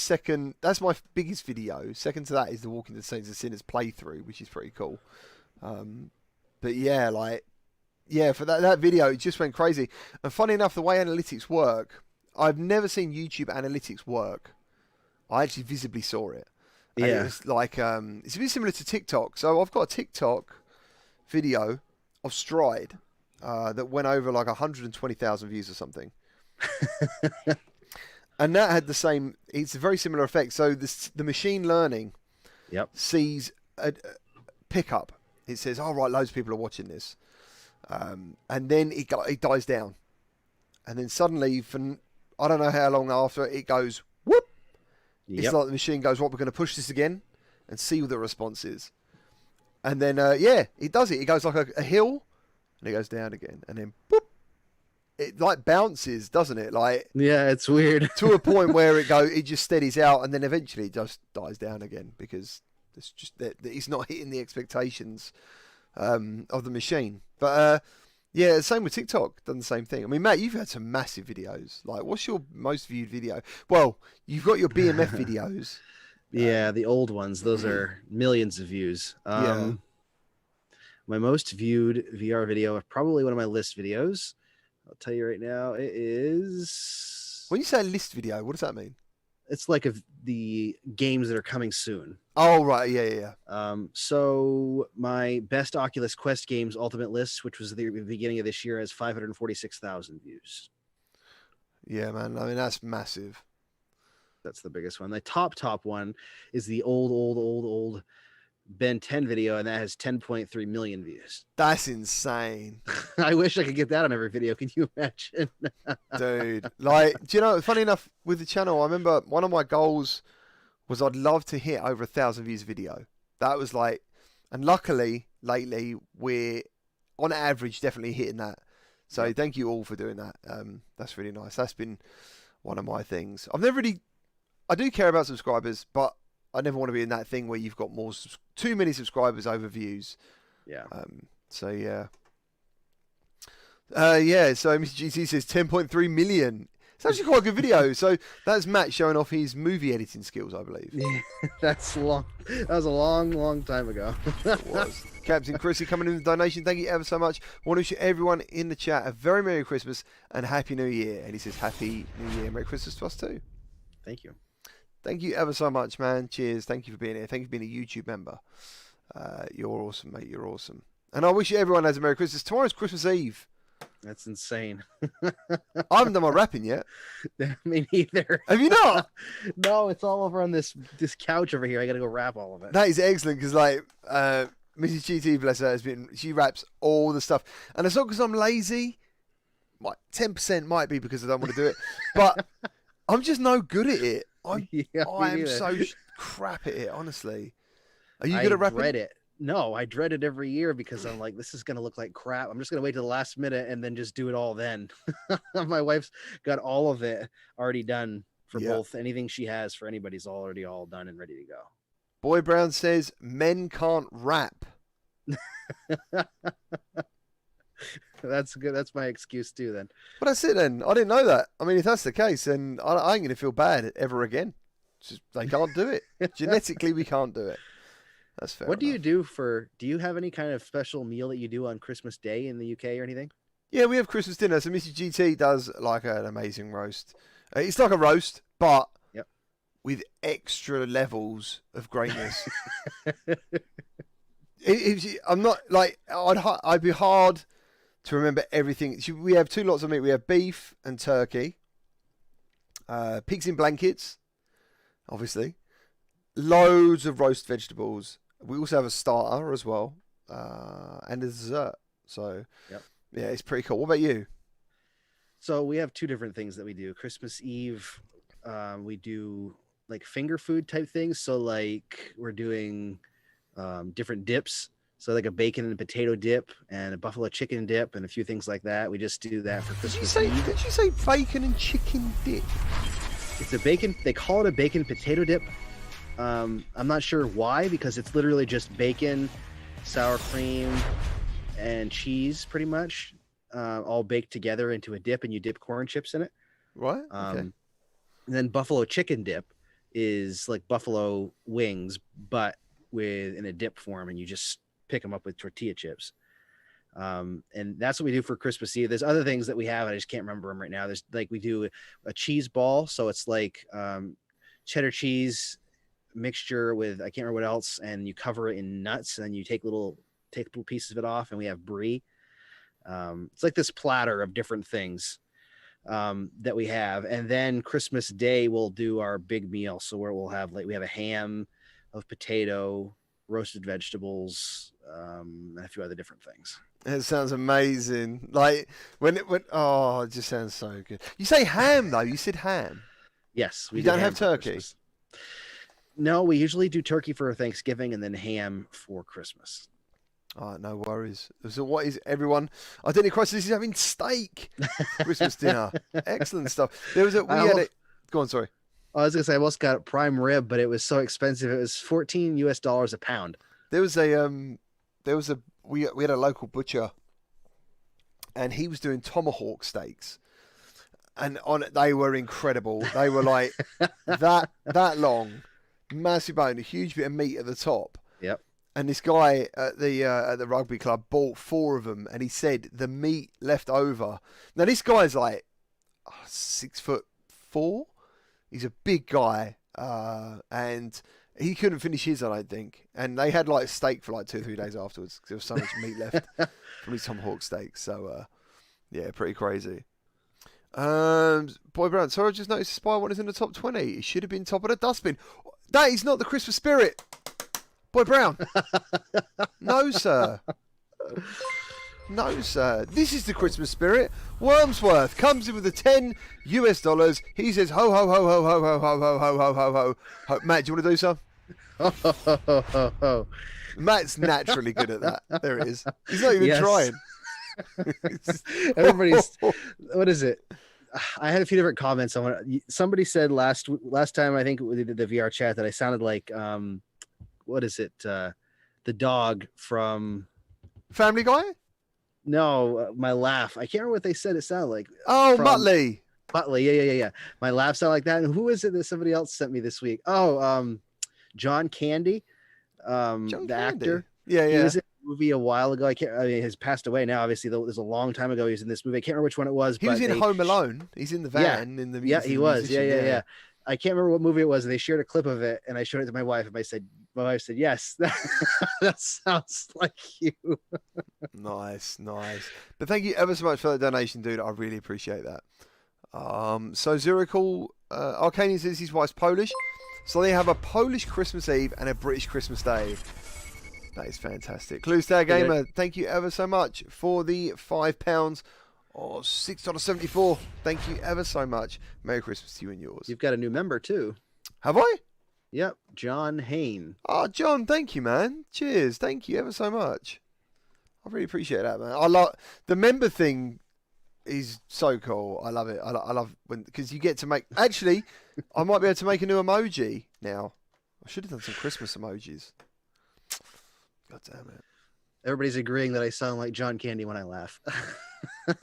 biggest video. Second to that is the Walking the Saints and Sinners playthrough, which is pretty cool. But yeah, for that video, it just went crazy. And funny enough, the way analytics work, I've never seen YouTube analytics work. I actually visibly saw it. And yeah. It was like, it's a bit similar to TikTok. So I've got a TikTok video of Stride that went over like 120,000 views or something. And that had the same, it's a very similar effect. So the machine learning sees a pickup. It says, oh, right, loads of people are watching this. And then it dies down. And then suddenly, for I don't know how long after, it goes, whoop. It's like the machine goes, right, we're going to push this again and see what the response is. And then, it does it. It goes like a hill, and it goes down again. And then, boop. It like bounces, doesn't it? Like, yeah, it's weird. To a point where it just steadies out, and then eventually it just dies down again because it's just that it's not hitting the expectations of the machine. But yeah, same with TikTok, done the same thing. I mean, Matt, you've had some massive videos. Like, what's your most viewed video? Well, you've got your BMF videos. Yeah, the old ones. Those are millions of views. My most viewed VR video, probably one of my list videos. I'll tell you right now, it is... When you say a list video, what does that mean? It's like the games that are coming soon. Oh, right. Yeah. So my best Oculus Quest games ultimate list, which was the beginning of this year, has 546,000 views. Yeah, man. I mean, that's massive. That's the biggest one. The top one is the old Ben 10 video, and that has 10.3 million views. That's insane. I wish I could get that on every video. Can you imagine? Dude, like, do you know, funny enough, with the channel, I remember one of my goals was I'd love to hit over 1,000 views video. That was like, and luckily, lately, we're on average definitely hitting that. So thank you all for doing that. That's really nice. That's been one of my things. I do care about subscribers, but I never want to be in that thing where you've got too many subscribers over views. Yeah. So yeah. So Mr. GT says 10.3 million. It's actually quite a good video. So that's Matt showing off his movie editing skills, I believe. Yeah, that's long. That was a long time ago. It was. Captain Chrissy coming in with the donation. Thank you ever so much. I want to wish everyone in the chat a very Merry Christmas and Happy New Year. And he says Happy New Year. Merry Christmas to us too. Thank you. Thank you ever so much, man. Cheers. Thank you for being here. Thank you for being a YouTube member. You're awesome, mate. You're awesome. And I wish everyone has a Merry Christmas. Tomorrow's Christmas Eve. That's insane. I haven't done my rapping yet. Me neither. Have you not? No, it's all over on this couch over here. I got to go wrap all of it. That is excellent because, like, Mrs. GT, bless her, she raps all the stuff. And it's not because I'm lazy. Like, 10% might be because I don't want to do it. But I'm just no good at it. I am so crap at it, honestly. Are you good at rapping? I dread it. No, I dread it every year because I'm like, this is going to look like crap. I'm just going to wait to the last minute and then just do it all then. My wife's got all of it already done for both. Anything she has for anybody's already all done and ready to go. Boy Brown says men can't rap. That's good. That's my excuse too then. But that's it then. I didn't know that. I mean, if that's the case, then I ain't going to feel bad ever again. Just, they can't do it. Genetically, we can't do it. That's fair. What do you do do you have any kind of special meal that you do on Christmas Day in the UK or anything? Yeah, we have Christmas dinner. So Mrs. GT does like an amazing roast. It's like a roast, but with extra levels of greatness. I'm not like, I'd be hard to remember everything. We have 2 lots of meat. We have beef and turkey, pigs in blankets, obviously, loads of roast vegetables. We also have a starter as well, and a dessert. So, yeah, it's pretty cool. What about you? So we have 2 different things that we do. Christmas Eve, we do like finger food type things. So like we're doing different dips. So like a bacon and potato dip and a buffalo chicken dip and a few things like that. We just do that for Christmas Eve. Did you say bacon and chicken dip? It's a bacon. They call it a bacon potato dip. I'm not sure why, because it's literally just bacon, sour cream, and cheese, pretty much, all baked together into a dip, and you dip corn chips in it. Right. Okay. And then buffalo chicken dip is like buffalo wings, but in a dip form, and you just pick them up with tortilla chips. And that's what we do for Christmas Eve. There's other things that we have. I just can't remember them right now. There's like, we do a cheese ball. So it's like cheddar cheese mixture with, I can't remember what else. And you cover it in nuts, and then you take little pieces of it off, and we have brie. It's like this platter of different things that we have. And then Christmas Day, we'll do our big meal. So where we'll have, like, we have a ham of potato, roasted vegetables, and a few other different things. It sounds amazing. Like it just sounds so good. You say ham though. You said ham. Yes, we don't have turkey. Christmas. No, we usually do turkey for Thanksgiving and then ham for Christmas. Oh, no worries. So what is everyone? Identity Crisis is having steak Christmas dinner. Excellent stuff. There was Go on, sorry. I was gonna say I almost got prime rib, but it was so expensive. It was $14 a pound. We had a local butcher, and he was doing tomahawk steaks, and they were incredible. They were like that long, massive bone, a huge bit of meat at the top. Yep. And this guy at the rugby club bought 4 of them, and he said the meat left over. Now this guy's like 6'4". He's a big guy, and he couldn't finish his, I don't think. And they had like steak for like 2 or 3 days afterwards because there was so much meat left from his tomahawk steak. So, yeah, pretty crazy. Boy Brown, sorry, I just noticed Spy One is in the top 20. He should have been top of the dustbin. That is not the Christmas spirit. Boy Brown. No, sir. No, sir. This is the Christmas spirit. Wormsworth comes in with the $10. He says, ho, ho, ho, ho, ho, ho, ho, ho, ho, ho, ho, ho. Matt, do you want to do some? Ho, ho, ho, ho, ho. Matt's naturally good at that. There it is. He's not even trying. Everybody's, what is it? I had a few different comments on it. Somebody said last time, I think we did the VR chat, that I sounded like, what is it? The dog from Family Guy? No, my laugh. I can't remember what they said it sounded like. Oh, Muttley. Muttley. Yeah. My laugh sound like that. And who is it that somebody else sent me this week? Oh, John Candy, John the Candy. actor. Yeah. He was in a movie a while ago. I mean, he's passed away now. Obviously, though, it was a long time ago. He was in this movie. I can't remember which one it was. He was in Home Alone. He's in the van. Yeah, he was. Yeah. I can't remember what movie it was, and they shared a clip of it, and I showed it to my wife, and my wife said, "Yes, that sounds like you." Nice. But thank you ever so much for that donation, dude. I really appreciate that. So Zirical, Arcanian says his wife's Polish, so they have a Polish Christmas Eve and a British Christmas Day. That is fantastic. Cluestar Gamer, thank you ever so much for the £5 or $6.74. Thank you ever so much. Merry Christmas to you and yours. You've got a new member too. Have I? Yep, John Hain. Oh, John, thank you, man. Cheers. Thank you ever so much. I really appreciate that, man. I love the member thing. Is so cool. I love it. I love when because you get to make. Actually, I might be able to make a new emoji now. I should have done some Christmas emojis. God damn it! Everybody's agreeing that I sound like John Candy when I laugh.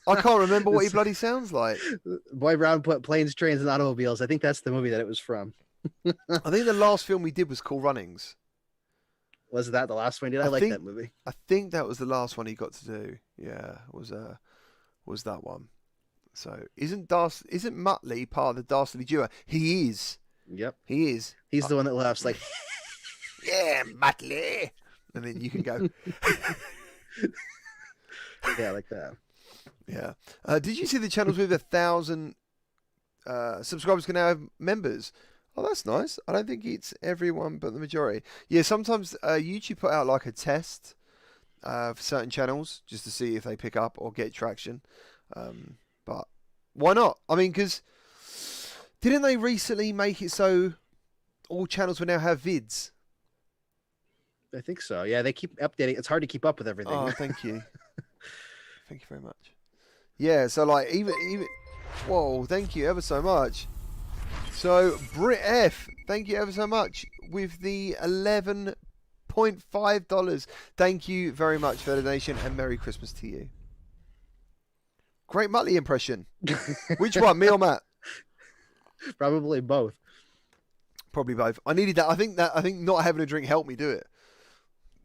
I can't remember what he bloody sounds like. Boy Brown put Planes, Trains, and Automobiles. I think that's the movie that it was from. I think the last film we did was Cool Runnings. Was that the last one? I like that movie. I think that was the last one he got to do. Yeah, was that one. So isn't Muttley part of the Dastardly Duo? He is. Yep. He is. He's the one that laughs like, yeah, Muttley. And then you can go. Yeah, like that. Yeah. Did you see the channels with 1,000 subscribers can now have members? Oh, that's nice. I don't think it's everyone, but the majority. Yeah, sometimes YouTube put out like a test for certain channels just to see if they pick up or get traction. But why not? I mean, because didn't they recently make it so all channels will now have vids? I think so. Yeah, they keep updating. It's hard to keep up with everything. Oh, thank you. Thank you very much. Yeah, so like even whoa, thank you ever so much. So Brit F, thank you ever so much with the $11.5. Thank you very much for the donation and Merry Christmas to you. Great Muttley impression. Which one, me or Matt? Probably both. Probably both. I needed that. I think not having a drink helped me do it.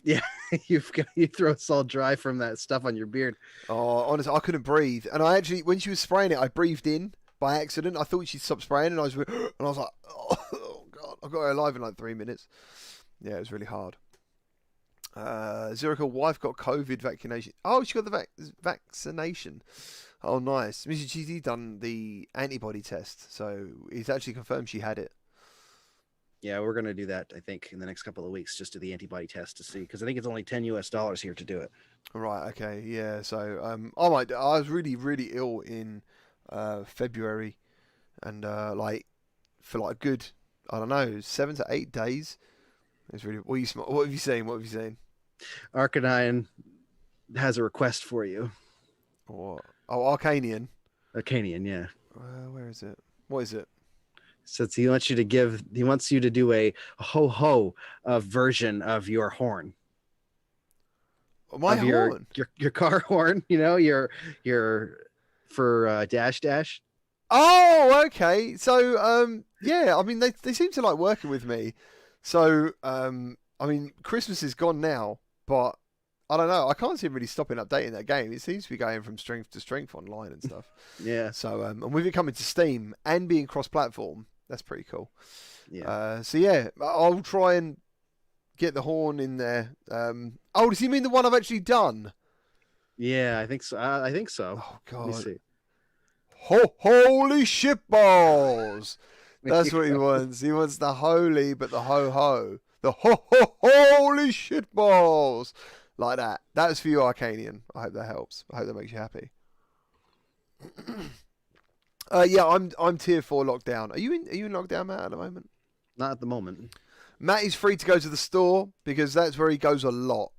Yeah, you throw us all dry from that stuff on your beard. Oh, honestly, I couldn't breathe. And I actually, when she was spraying it, I breathed in by accident. I thought she'd stop spraying, and I was like, oh god, I got her alive in like 3 minutes. Yeah, it was really hard. Zerica, wife got COVID vaccination. Oh, she got the vaccination. Oh, nice. Mrs. Cheesy done the antibody test, so it's actually confirmed she had it. Yeah, we're gonna do that. I think in the next couple of weeks, just do the antibody test to see, because I think it's only $10 here to do it. Right. Okay. Yeah. So I was really ill in February, and like for like a good, I don't know, 7 to 8 days. It's really. What have you seen? What have you seen? Arcanine has a request for you. What? Oh, Arcanian. Arcanian, yeah. Where is it? What is it? So he wants you to do a ho ho version of your horn. My horn? Your car horn, you know, your for dash dash. Oh, okay. So yeah, I mean they seem to like working with me. So I mean Christmas is gone now, but I don't know. I can't see him really stopping updating that game. It seems to be going from strength to strength online and stuff. Yeah. So and with it coming to Steam and being cross-platform, that's pretty cool. Yeah. So yeah, I'll try and get the horn in there. Oh, does he mean the one I've actually done? Yeah, I think so. Oh God. Let me see. Holy shitballs! That's what he wants. He wants the holy, but the ho. The holy shitballs! Like that. That's for you, Arcanian. I hope that helps. I hope that makes you happy. Yeah, I'm tier 4 lockdown. Are you in lockdown, Matt, at the moment? Not at the moment. Matt is free to go to the store because that's where he goes a lot.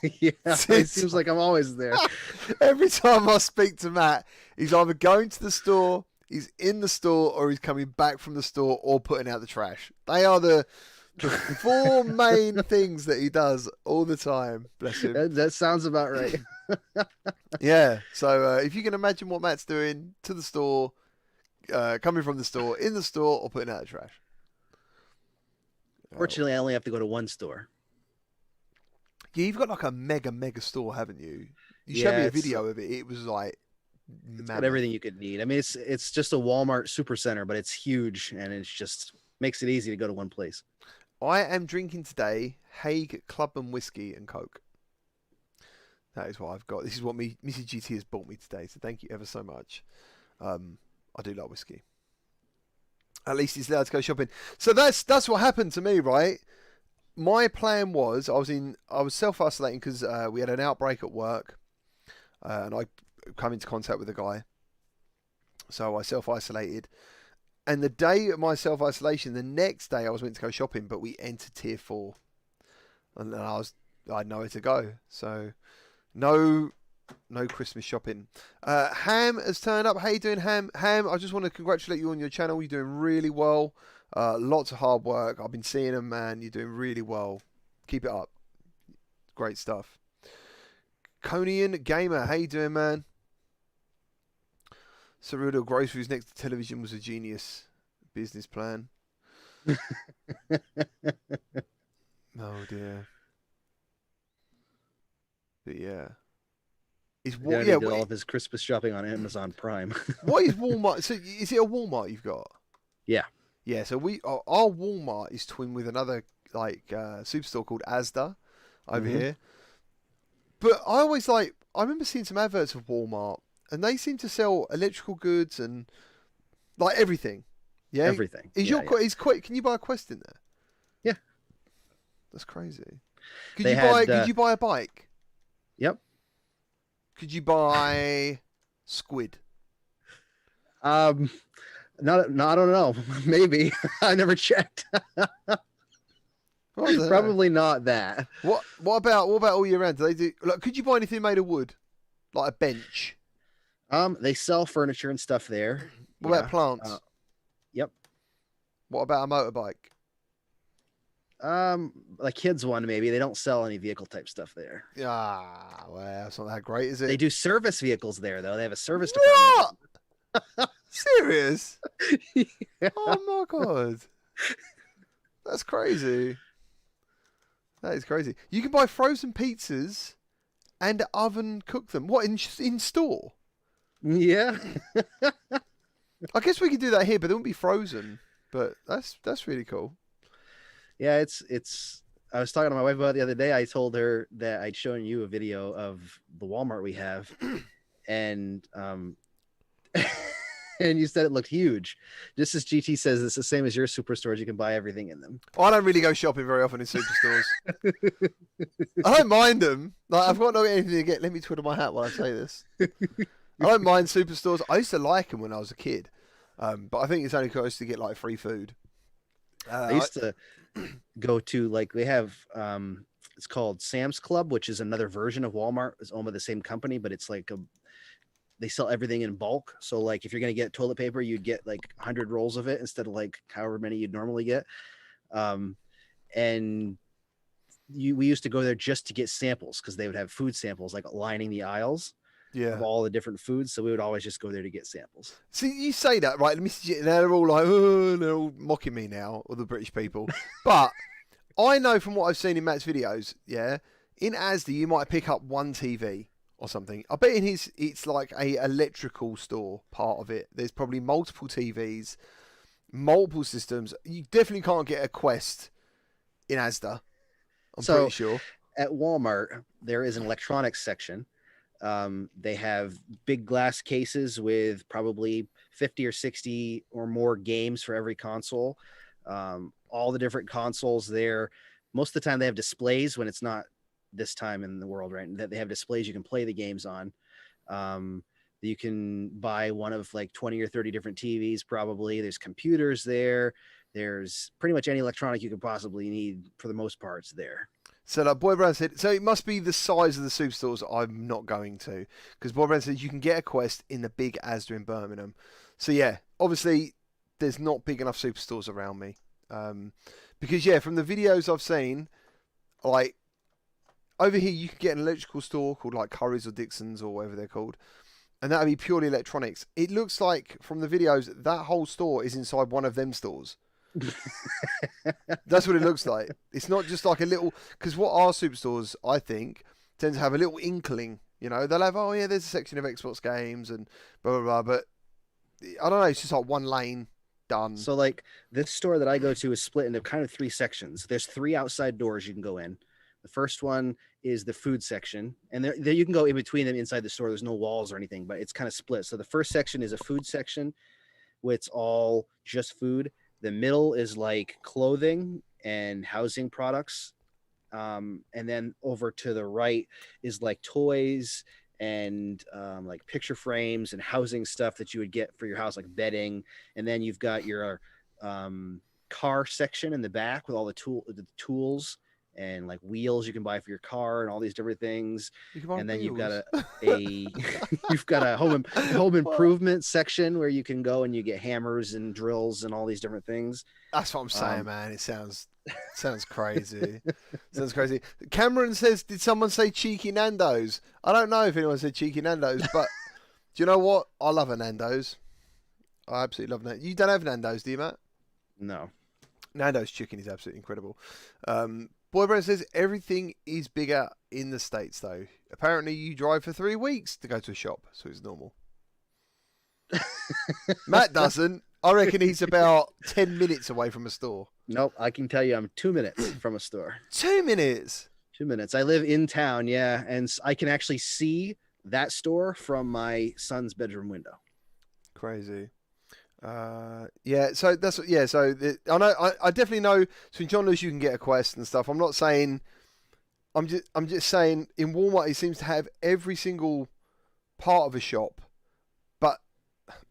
Yeah, it seems like I'm always there. Every time I speak to Matt, he's either going to the store, he's in the store, or he's coming back from the store or putting out the trash. They are the 4 main things that he does all the time. Bless him. That sounds about right. Yeah. So if you can imagine what Matt's doing, to the store, coming from the store, in the store, or putting out the trash. Fortunately, I only have to go to one store. Yeah, you've got like a mega store, haven't you? You showed me a video of it. It was like, it's got everything you could need. I mean, it's just a Walmart supercenter, but it's huge, and it's just makes it easy to go to one place. I am drinking today Hague Clubman whiskey and Coke. That is what I've got. This is what Mrs. GT has bought me today. So thank you ever so much. I do like whiskey. At least it's allowed to go shopping. So that's what happened to me, right? My plan was I was self-isolating because we had an outbreak at work, and I come into contact with a guy. So I self-isolated, and the day of my self-isolation, the next day I was meant to go shopping, but we entered tier 4, and I had nowhere to go. So no Christmas shopping. Ham has turned up. How you doing, Ham? Ham, I just want to congratulate you on your channel. You're doing really well. Lots of hard work. I've been seeing them, man. You're doing really well. Keep it up. Great stuff. Conian Gamer, how you doing, man? Cerudo groceries next to television was a genius business plan. Oh dear. But yeah. Did all of his Christmas shopping on Amazon Prime. What is Walmart? So is it a Walmart you've got? Yeah. Yeah, so our Walmart is twinned with another superstore called Asda over here. But I remember seeing some adverts of Walmart, and they seem to sell electrical goods and like everything. Yeah, everything. Can you buy a Quest in there? Yeah, that's crazy. Could you buy a bike? Yep. Could you buy squid? I don't know. Maybe. I never checked. Probably not that. What about all year round? Do they do? Like, could you buy anything made of wood, like a bench? They sell furniture and stuff there. What about plants? Yep. What about a motorbike? Like kids one maybe. They don't sell any vehicle type stuff there. Ah, well, that's not that great, is it? They do service vehicles there though. They have a service department. What? Serious? Yeah. Oh my god, that's crazy. That is crazy. You can buy frozen pizzas and oven cook them. What, in store? Yeah. I guess we could do that here, but they wouldn't be frozen. But that's really cool. Yeah, it's. I was talking to my wife about it the other day. I told her that I'd shown you a video of the Walmart we have, and and you said it looked huge. Just as GT says, it's the same as your superstores. You can buy everything in them. I don't really go shopping very often in superstores. I don't mind them. Like, I've got no anything to get. Let me twiddle my hat while I say this. I don't mind superstores. I used to like them when I was a kid, but I think it's only because to get like free food. I used to go to they have it's called Sam's Club, which is another version of Walmart. It's owned by the same company, but it's like they sell everything in bulk. So like if you're going to get toilet paper, you'd get like 100 rolls of it instead of like however many you'd normally get. And we used to go there just to get samples because they would have food samples like lining the aisles of all the different foods. So we would always just go there to get samples. See, you say that, right? They're all like, oh, they're all mocking me now, all the British people. But I know from what I've seen in Matt's videos, in Asda, you might pick up one TV or something. I bet it's like a electrical store part of it. There's probably multiple TVs, multiple systems. You definitely can't get a Quest in Asda. I'm pretty sure. At Walmart, there is an electronics section. They have big glass cases with probably 50 or 60 or more games for every console. All the different consoles there. Most of the time they have displays when it's not this time in the world, right? That they have displays you can play the games on. You can buy one of like 20 or 30 different TVs probably. There's computers there. There's pretty much any electronic you could possibly need for the most parts there. So like Boy Brown said, so it must be the size of the superstores I'm not going to. Because Boy Brown said you can get a Quest in the big Asda in Birmingham. So yeah, obviously there's not big enough superstores around me. Because yeah, from the videos I've seen, like over here you can get an electrical store called like Curry's or Dixon's or whatever they're called. and that'd be purely electronics. It looks like from the videos that whole store is inside one of them stores. That's what it looks like. It's not just like a little, because what our superstores, I think, tend to have a little inkling. You know, they'll have, oh yeah, there's a section of Xbox games and blah blah blah. But I don't know, it's just like one lane done. So like this store that I go to is split into kind of 3 sections. There's 3 outside doors you can go in. The first one is the food section, and there you can go in between them inside the store. There's no walls or anything, but it's kind of split. So the first section is a food section, where it's all just food. The middle is like clothing and housing products. And then over to the right is like toys and like picture frames and housing stuff that you would get for your house, like bedding. And then you've got your car section in the back with all the tools and like wheels you can buy for your car and all these different things. And then you've got you've got a home improvement section where you can go and you get hammers and drills and all these different things. That's what I'm saying, man. It sounds crazy. Sounds crazy. Cameron says, did someone say cheeky Nando's? I don't know if anyone said cheeky Nando's, but do you know what? I love a Nando's. I absolutely love Nando's. You don't have Nando's, do you, Matt? No. Nando's chicken is absolutely incredible. Boy Brand says everything is bigger in the States, though. Apparently, you drive for 3 weeks to go to a shop, so it's normal. Matt doesn't. I reckon he's about 10 minutes away from a store. Nope, I can tell you I'm 2 minutes from a store. 2 minutes? 2 minutes. I live in town, yeah, and I can actually see that store from my son's bedroom window. Crazy. Yeah, so that's I know I definitely know. So in John Lewis you can get a Quest and stuff. I'm not saying. I'm just saying in Walmart he seems to have every single part of a shop, but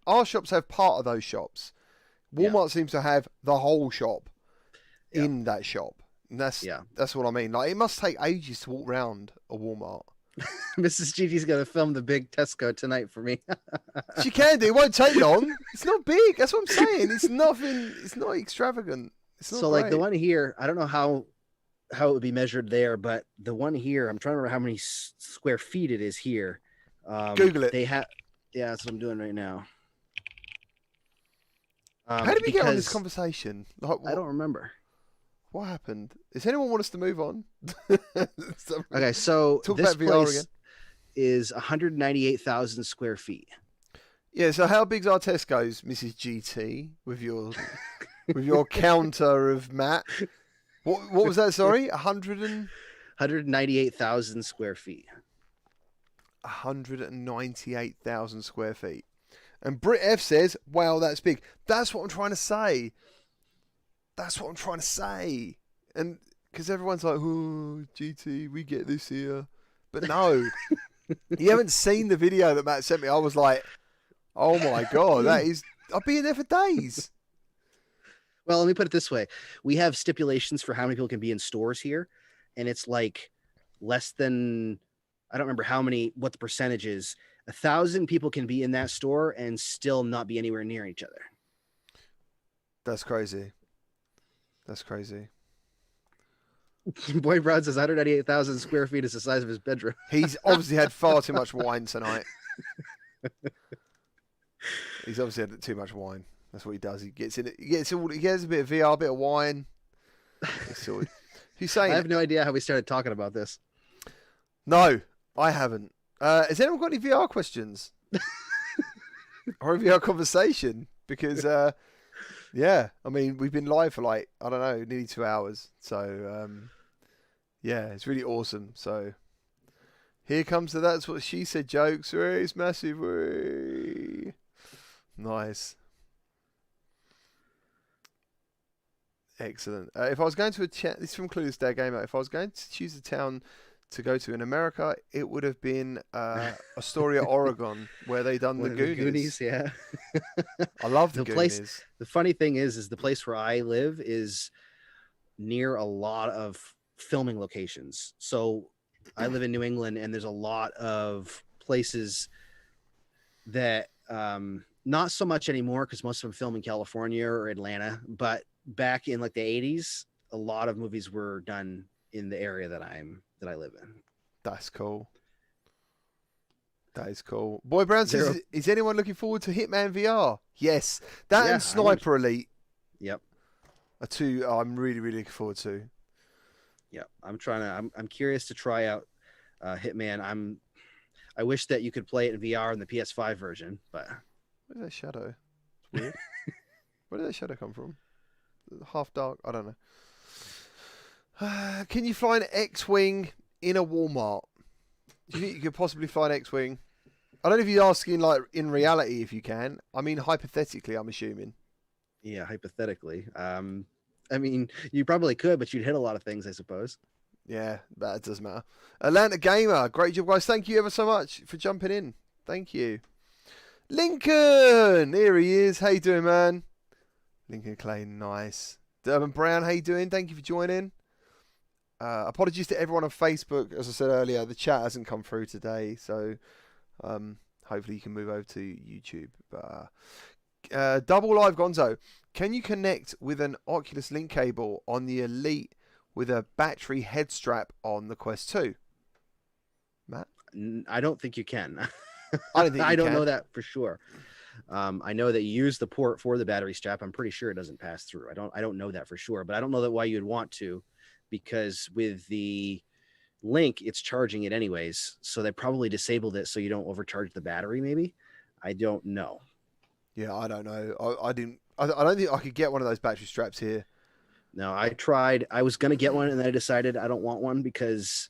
our shops have part of those shops. Walmart seems to have the whole shop in that shop. And that's what I mean. Like it must take ages to walk around a Walmart. Mrs. Gigi's gonna film the big Tesco tonight for me. She can do. It won't take long. It's not big. That's what I'm saying. It's nothing. It's not extravagant. It's not so great. Like the one here, I don't know how it would be measured there, but the one here, I'm trying to remember how many square feet it is here. Google it. They have. Yeah, that's what I'm doing right now. How did we get on this conversation? Like, I don't remember. What happened? Does anyone want us to move on? Okay, so talk this about VR place again. Is 198,000 square feet. Yeah, so how big's our Tesco's, Mrs. GT, with your counter of Matt? What was that? Sorry, 198,000 square feet. 198,000 square feet. And Brit F says, "Wow, that's big." That's what I'm trying to say. And because everyone's like, "Oh, GT, we get this here," but no, you haven't seen the video that Matt sent me. I was like, "Oh my god, that is! I'll be in there for days." Well, let me put it this way: we have stipulations for how many people can be in stores here, and it's like less than, I don't remember what the percentage is. 1,000 people can be in that store and still not be anywhere near each other. That's crazy. Boy Brown says 198,000 square feet is the size of his bedroom. He's obviously had far too much wine tonight. He's obviously had too much wine. That's what he does. He gets in it. He gets a bit of VR, a bit of wine. He's saying, I have no idea how we started talking about this. No, I haven't. Has anyone got any VR questions? Or a VR conversation? Because, yeah, I mean, we've been live for like, I don't know, nearly 2 hours. So, yeah, it's really awesome. So, here comes the That's What She Said jokes. It's massive. Nice. Excellent. If I was going to this is from Clueless Day Gamer. If I was going to choose a town to go to in America, it would have been Astoria, Oregon, where they done the Goonies. Yeah. I love the place. Goonies. The funny thing is the place where I live is near a lot of filming locations. So I live in New England, and there's a lot of places that not so much anymore because most of them film in California or Atlanta. But back in like the 80s, a lot of movies were done in the area that I live in. That's cool. That is cool. Boy Brown says, is anyone looking forward to Hitman VR? Yes. That and Sniper Elite. Yep. Are two I'm really, really looking forward to. Yep. I'm curious to try out Hitman. I wish that you could play it in VR in the PS5 version, but where's that shadow? It's weird. Where did that shadow come from? Half dark? I don't know. Can you fly an X-Wing in a Walmart? Do you think you could possibly fly an X-Wing? I don't know if you're asking like in reality if you can. I mean, hypothetically, I'm assuming. Yeah, hypothetically. I mean, you probably could, but you'd hit a lot of things, I suppose. Yeah, that does matter. Atlanta Gamer, great job, guys. Thank you ever so much for jumping in. Thank you. Lincoln, here he is. How you doing, man? Lincoln Clay, nice. Durban Brown, how you doing? Thank you for joining. Apologies to everyone on Facebook. As I said earlier, the chat hasn't come through today, so hopefully you can move over to YouTube. Double Live Gonzo, can you connect with an Oculus Link cable on the Elite with a battery head strap on the Quest 2? Matt? I don't think you can. I don't think I don't know that for sure. I know that you use the port for the battery strap. I'm pretty sure it doesn't pass through. I don't know that for sure, but I don't know that why you'd want to, because with the Link, it's charging it anyways. So they probably disabled it so you don't overcharge the battery. Maybe. I don't know. Yeah, I don't know. I don't think I could get one of those battery straps here. No, I tried. I was gonna get one, and then I decided I don't want one because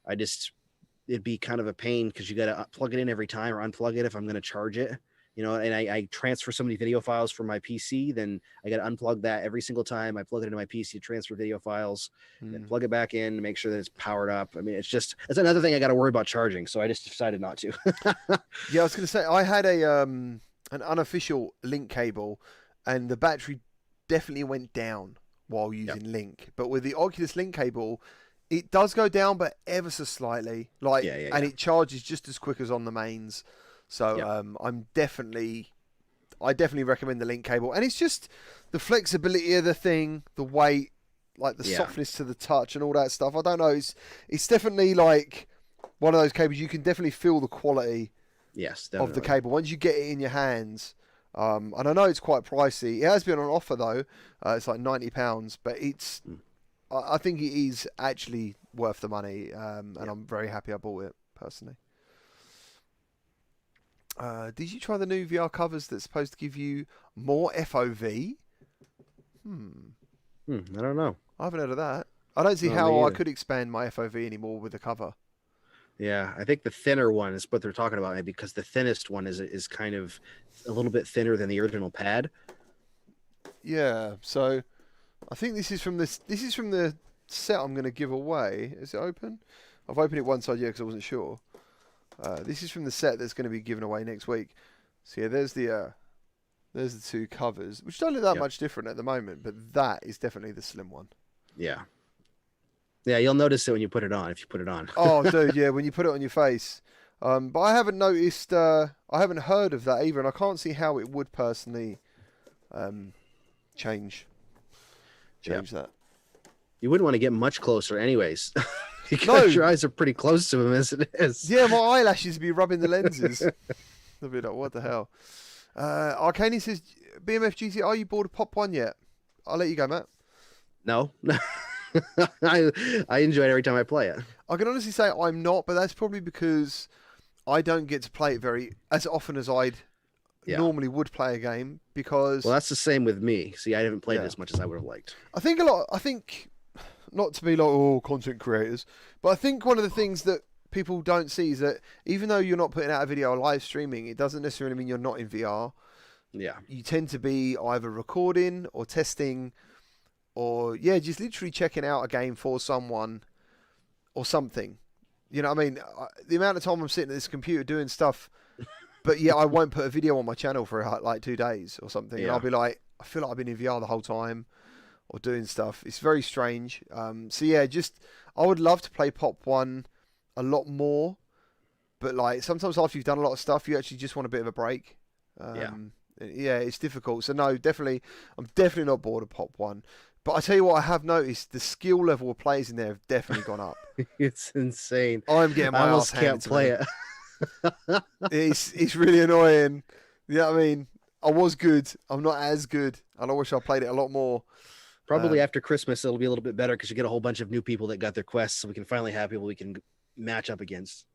it'd be kind of a pain because you got to plug it in every time or unplug it if I'm gonna charge it. And I transfer so many video files from my PC, then I got to unplug that every single time I plug it into my PC to transfer video files, then plug it back in to make sure that it's powered up. I mean, it's another thing I got to worry about charging. So I just decided not to. Yeah, I was going to say, I had an unofficial Link cable and the battery definitely went down while using Link. But with the Oculus Link cable, it does go down, but ever so slightly. And it charges just as quick as on the mains. So I definitely recommend the Link cable, and it's just the flexibility of the thing, the weight, like the softness to the touch, and all that stuff. I don't know. It's definitely like one of those cables you can definitely feel the quality. Yes, of the cable once you get it in your hands. And I know it's quite pricey. It has been on offer though. It's like £90, but I think it is actually worth the money. And I'm very happy I bought it personally. Did you try the new VR covers that's supposed to give you more FOV? I don't know. I haven't heard of that. I don't see how I could expand my FOV anymore with the cover. Yeah, I think the thinner one is what they're talking about, because the thinnest one is kind of a little bit thinner than the original pad. Yeah, so I think this is from the set I'm going to give away. Is it open? I've opened it one side, because I wasn't sure. This is from the set that's going to be given away next week. So yeah, there's the two covers, which don't look that much different at the moment, but that is definitely the slim one. Yeah. Yeah, you'll notice it when you put it on, if you put it on. Oh, dude, yeah, when you put it on your face. But I haven't noticed, I haven't heard of that either, and I can't see how it would personally change that. You wouldn't want to get much closer anyways. Because your eyes are pretty close to him as it is. Yeah, my eyelashes be rubbing the lenses. They'll be like, what the hell? Arcane says, BMF GT, are you bored of Pop 1 yet? I'll let you go, Matt. No. I enjoy it every time I play it. I can honestly say I'm not, but that's probably because I don't get to play it as often as I'd normally would play a game, because... Well, that's the same with me. See, I haven't played it as much as I would have liked. I think not to be like, content creators, but I think one of the things that people don't see is that even though you're not putting out a video or live streaming, it doesn't necessarily mean you're not in VR. Yeah. You tend to be either recording or testing or, just literally checking out a game for someone or something. You know what I mean? The amount of time I'm sitting at this computer doing stuff, but I won't put a video on my channel for like 2 days or something. Yeah. And I'll be like, I feel like I've been in VR the whole time. Or doing stuff. It's very strange. I would love to play Pop 1 a lot more, but like sometimes after you've done a lot of stuff, you actually just want a bit of a break. It's difficult. So no, I'm definitely not bored of Pop 1. But I tell you what, I have noticed the skill level of players in there have definitely gone up. It's insane. I'm getting my I almost can't play it. It's really annoying. You know what I mean? I was good. I'm not as good, and I wish I played it a lot more. Probably after Christmas, it'll be a little bit better because you get a whole bunch of new people that got their quests, so we can finally have people we can match up against.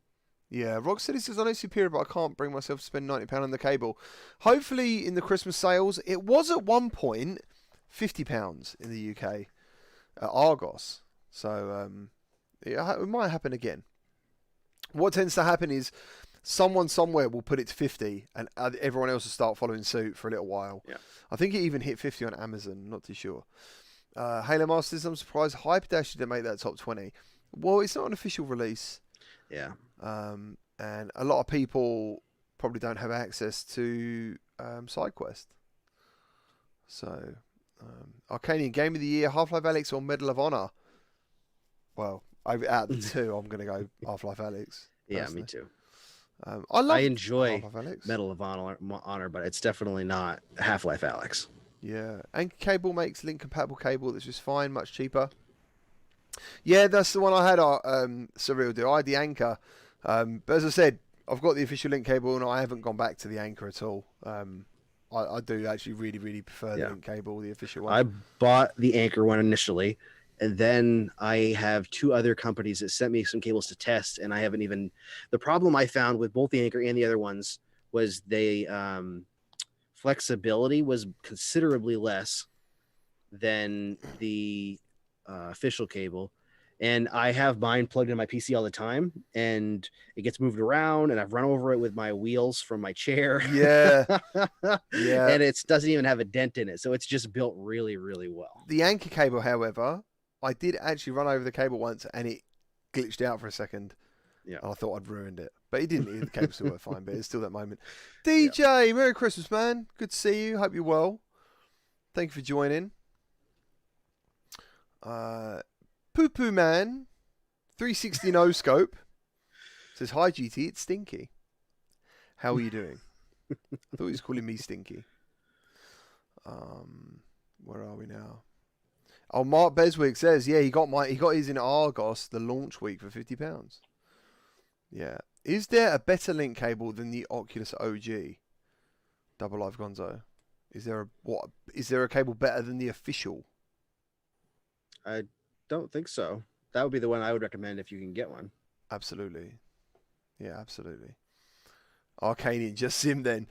Yeah, Rocksteady says, I know Superior, but I can't bring myself to spend £90 on the cable. Hopefully, in the Christmas sales, it was at one point £50 in the UK at Argos. So it might happen again. What tends to happen is someone somewhere will put it to 50 and everyone else will start following suit for a little while. Yeah. I think it even hit 50 on Amazon, not too sure. Halo Masters, I'm surprised Hyperdash didn't make that top 20. Well, it's not an official release. Yeah. And a lot of people probably don't have access to SideQuest. So, Arcanian Game of the Year, Half-Life Alyx or Medal of Honor? Well, out of the two, I'm going to go Half-Life Alyx. Yeah, me too. I enjoy Medal of Honor, but it's definitely not Half-Life Alyx. Yeah. Anchor Cable makes link-compatible cable that's just fine, much cheaper. Yeah, that's the one I had Surreal do. I had the Anchor. But as I said, I've got the official link cable and I haven't gone back to the Anchor at all. I do actually really, really prefer the link cable, the official one. I bought the Anchor one initially, and then I have two other companies that sent me some cables to test, and I haven't even... The problem I found with both the Anchor and the other ones was flexibility was considerably less than the official cable. And I have mine plugged in my PC all the time, and it gets moved around, and I've run over it with my wheels from my chair. Yeah. And it doesn't even have a dent in it. So it's just built really, really well. The Anchor cable, however, I did actually run over the cable once, and it glitched out for a second. Yeah. And I thought I'd ruined it. But it didn't. The cable still worked fine, but it's still that moment. DJ, Merry Christmas, man. Good to see you. Hope you're well. Thank you for joining. Poo Poo Man 360 no scope says, hi GT, it's Stinky. How are you doing? I thought he was calling me Stinky. Where are we now? Oh, Mark Beswick says, yeah, he got his in Argos the launch week for £50. Yeah. Is there a better link cable than the Oculus OG? Double Live Gonzo. Is there a cable better than the official? I don't think so. That would be the one I would recommend if you can get one. Absolutely. Yeah, absolutely. Arcanian, just Sim then.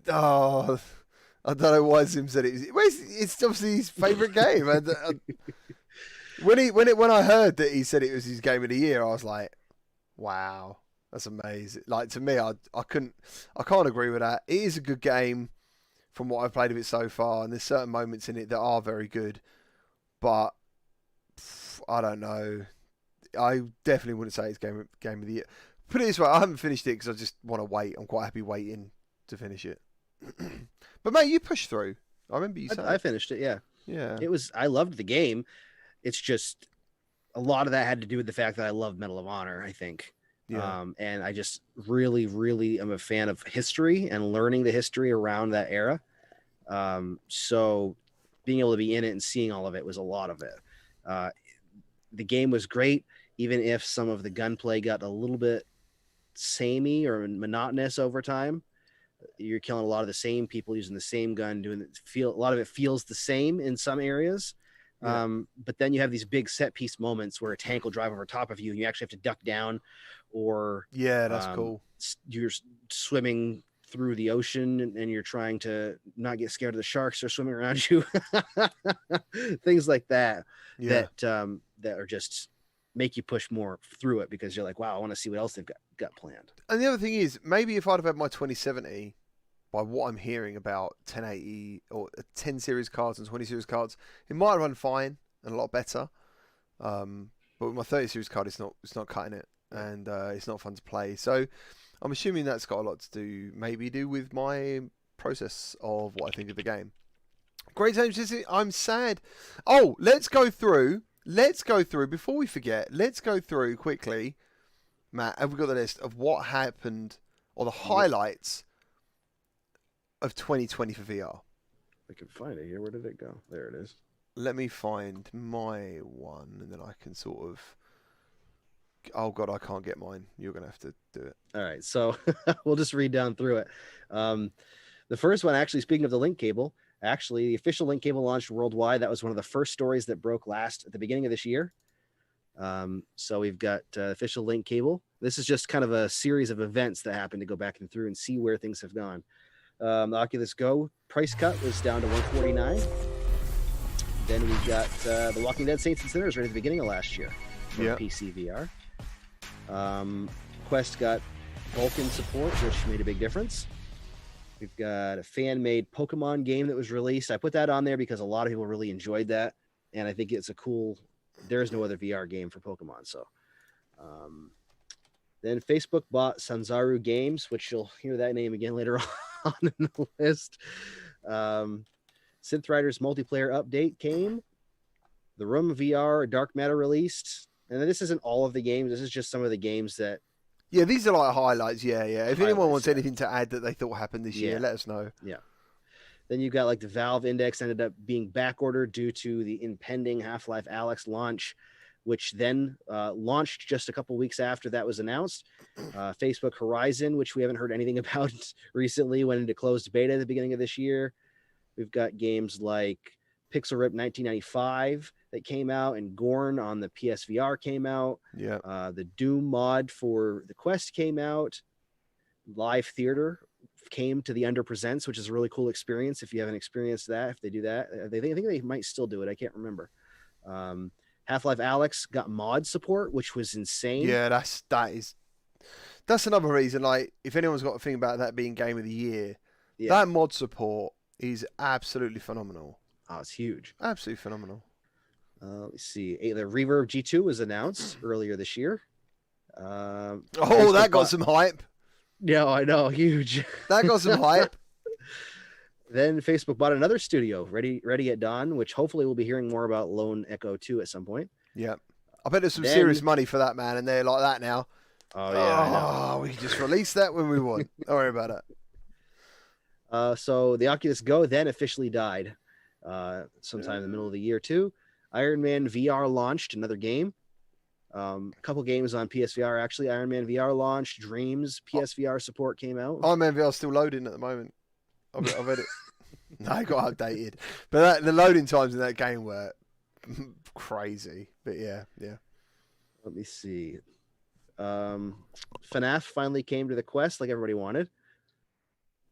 Oh, I don't know why Sim said it. It's obviously his favourite game. When I heard that he said it was his game of the year, I was like, wow, that's amazing. Like, to me, I can't agree with that. It is a good game from what I've played of it so far, and there's certain moments in it that are very good, but I don't know. I definitely wouldn't say it's game of the year. Put it this way, I haven't finished it because I just want to wait. I'm quite happy waiting to finish it. But mate, you pushed through. I remember you saying. I finished it, yeah. Yeah. I loved the game. It's just a lot of that had to do with the fact that I love Medal of Honor, I think. Yeah. And I just really, really am a fan of history and learning the history around that era. So being able to be in it and seeing all of it was a lot of it. The game was great, even if some of the gunplay got a little bit samey or monotonous over time. You're killing a lot of the same people using the same gun, a lot of it feels the same in some areas. Yeah. But then you have these big set piece moments where a tank will drive over top of you and you actually have to duck down, or that's cool. You're swimming through the ocean and you're trying to not get scared of the sharks that are swimming around you. Things like that. Yeah. That are just make you push more through it because you're like, wow, I want to see what else they've got planned. And the other thing is, maybe if I'd have had my 2070, by what I'm hearing about 1080 or 10 series cards and 20 series cards, it might run fine and a lot better. But with my 30 series card, it's not cutting it, and it's not fun to play. So I'm assuming that's got a lot to do with my process of what I think of the game. Great times. I'm sad. Oh, let's go through, before we forget, let's go through quickly, Matt, have we got the list of what happened, or the highlights of 2020 for VR? I can find it here. Where did it go? There it is. Let me find my one, and then I can sort of Oh God, I can't get mine. You're gonna have to do it. All right, so we'll just read down through it. The first one, actually, speaking of the link cable, actually the official link cable launched worldwide. That was one of the first stories that broke last at the beginning of this year. So we've got official link cable. This is just kind of a series of events that happened to go back and through and see where things have gone. The Oculus Go price cut was down to $149. Then we've got The Walking Dead Saints and Sinners right at the beginning of last year for PC VR. Quest got Vulkan support, which made a big difference. We've got a fan-made Pokemon game that was released. I put that on there because a lot of people really enjoyed that, and I think it's a cool. There is no other VR game for Pokemon, so. Then Facebook bought Sanzaru Games, which you'll hear that name again later on in the list. Synth Riders multiplayer update came. The Room VR Dark Matter released. And this isn't all of the games. This is just some of the games that. Yeah, these are like highlights. Yeah. If anyone wants anything to add that they thought happened this year, let us know. Yeah. Then you got like the Valve Index ended up being backordered due to the impending Half-Life Alyx launch, which then launched just a couple weeks after that was announced. Facebook Horizon, which we haven't heard anything about recently, went into closed beta at the beginning of this year. We've got games like Pixel Rip 1995 that came out, and Gorn on the PSVR came out. Yeah. The Doom mod for the Quest came out. Live Theater came to the Under Presents, which is a really cool experience. If you haven't experienced that, if they do that, I think they might still do it. I can't remember. Half-Life Alyx got mod support, which was insane. Yeah, that's another reason. Like, if anyone's got a thing about that being Game of the Year, that mod support is absolutely phenomenal. Oh, it's huge. Absolutely phenomenal. Let's see. The Reverb G2 was announced earlier this year. That got some hype. Yeah, I know. Huge. That got some hype. Then Facebook bought another studio, Ready at Dawn, which hopefully we'll be hearing more about Lone Echo 2 at some point. Yeah. I bet there's some serious money for that, man, and they're like that now. Oh, yeah. We can just release that when we want. Don't worry about it. So the Oculus Go then officially died sometime in the middle of the year, too. Iron Man VR launched, another game. A couple games on PSVR, actually. Iron Man VR launched. Dreams PSVR support came out. Iron Man VR is still loading at the moment. I've read it. No, it got updated. But the loading times in that game were crazy. But yeah. Let me see. FNAF finally came to the Quest like everybody wanted.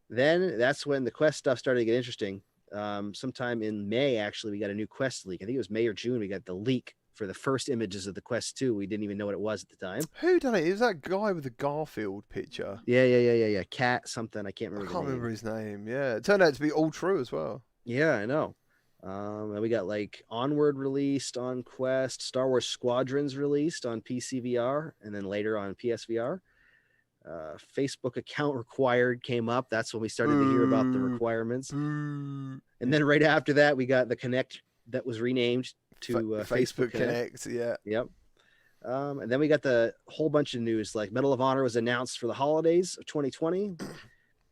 Then that's when the Quest stuff started to get interesting. Sometime in May, actually, we got a new Quest leak. I think it was May or June. We got the leak for the first images of the Quest 2. We didn't even know what it was at the time. Who done it? It was that guy with the Garfield picture. Yeah. Cat something. I can't remember his name. Yeah. It turned out to be all true as well. Yeah, I know. And we got like Onward released on Quest, Star Wars Squadrons released on PC VR, and then later on PSVR. Facebook account required came up. That's when we started to hear about the requirements. And then right after that, we got the Kinect that was renamed to Facebook Connect. Yeah. Yep. And then we got the whole bunch of news, like Medal of Honor was announced for the holidays of 2020.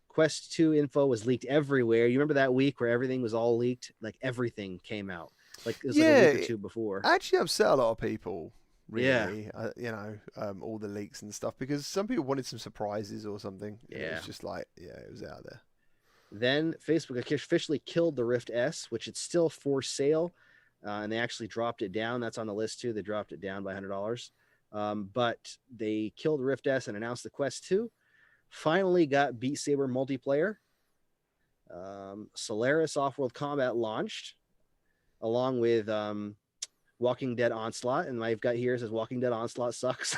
Quest 2 info was leaked everywhere. You remember that week where everything was all leaked? Like everything came out. Like it was like a week or two before. Actually upset a lot of people. Really, all the leaks and stuff, because some people wanted some surprises or something. Yeah. It was just like, it was out there. Then Facebook officially killed the Rift S, which it's still for sale. And they actually dropped it down. That's on the list too. They dropped it down by $100. But they killed the Rift S and announced the Quest 2. Finally got Beat Saber multiplayer. Solaris Off-World Combat launched, along with Walking Dead Onslaught. And I've got here, it says Walking Dead Onslaught sucks.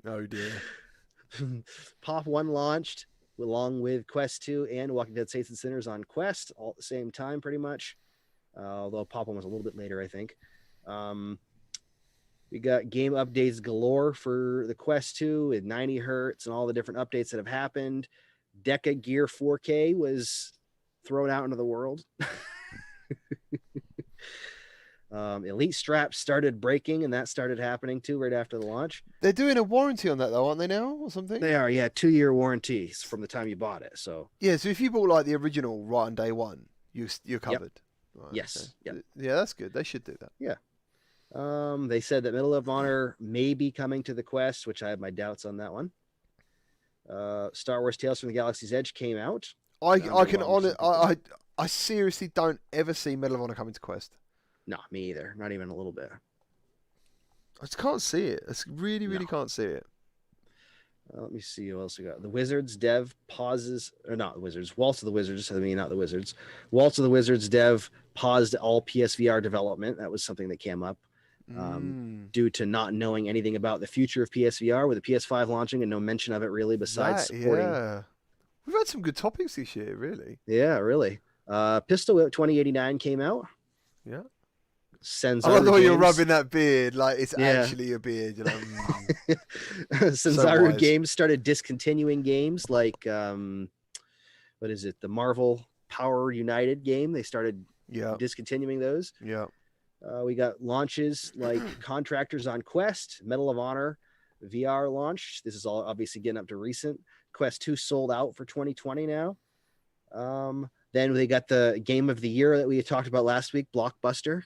Oh dear. Pop 1 launched along with Quest 2 and Walking Dead Saints and Sinners on Quest all at the same time, pretty much. Although Pop 1 was a little bit later, I think. We got game updates galore for the Quest 2 at 90 hertz and all the different updates that have happened. Deca Gear 4K was thrown out into the world. Elite straps started breaking, and that started happening too right after the launch. They're doing a warranty on that though, aren't they now, or something? They are, yeah, 2-year warranties from the time you bought it. So yeah, so if you bought like the original right on day one, you're covered. Yep. Right, yes. okay. Yep. Yeah, that's good. They should do that. Yeah. They said that Medal of Honor may be coming to the Quest, which I have my doubts on that one. Star Wars Tales from the Galaxy's Edge came out. I seriously don't ever see Medal of Honor coming to Quest. No, me either. Not even a little bit. I just can't see it. I really can't see it. Let me see what else we got. The Wizards dev pauses, or not the Wizards, Waltz of the Wizards, I mean, not the Wizards. Waltz of the Wizards dev paused all PSVR development. That was something that came up due to not knowing anything about the future of PSVR, with the PS5 launching and no mention of it really besides supporting. Yeah. We've had some good topics this year, really. Yeah, really. Pistol Whip 2089 came out. Yeah. Senzaro I love the way you're Games. rubbing that beard like it's actually a beard. You know? Senzaro Games started discontinuing games like what is it? The Marvel Power United game. They started discontinuing those. Yeah. We got launches like Contractors on Quest, Medal of Honor VR launch. This is all obviously getting up to recent. Quest 2 sold out for 2020 now. Then they got the Game of the Year that we had talked about last week, Blockbuster.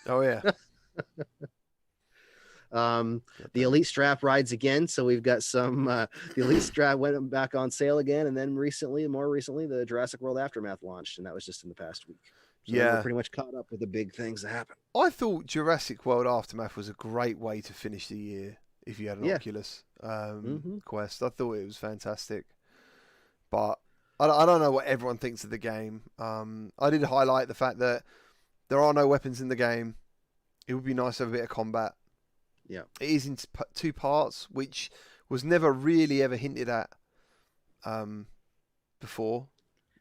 Oh yeah. The Elite Strap rides again, so we've got some the Elite Strap went back on sale again, and then more recently the Jurassic World Aftermath launched, and that was just in the past week. So we're pretty much caught up with the big things that happen. I thought Jurassic World Aftermath was a great way to finish the year if you had an Oculus Quest. I thought it was fantastic, but I don't know what everyone thinks of the game. I did highlight the fact that there are no weapons in the game. It would be nice to have a bit of combat. Yeah. It is in two parts, which was never really ever hinted at before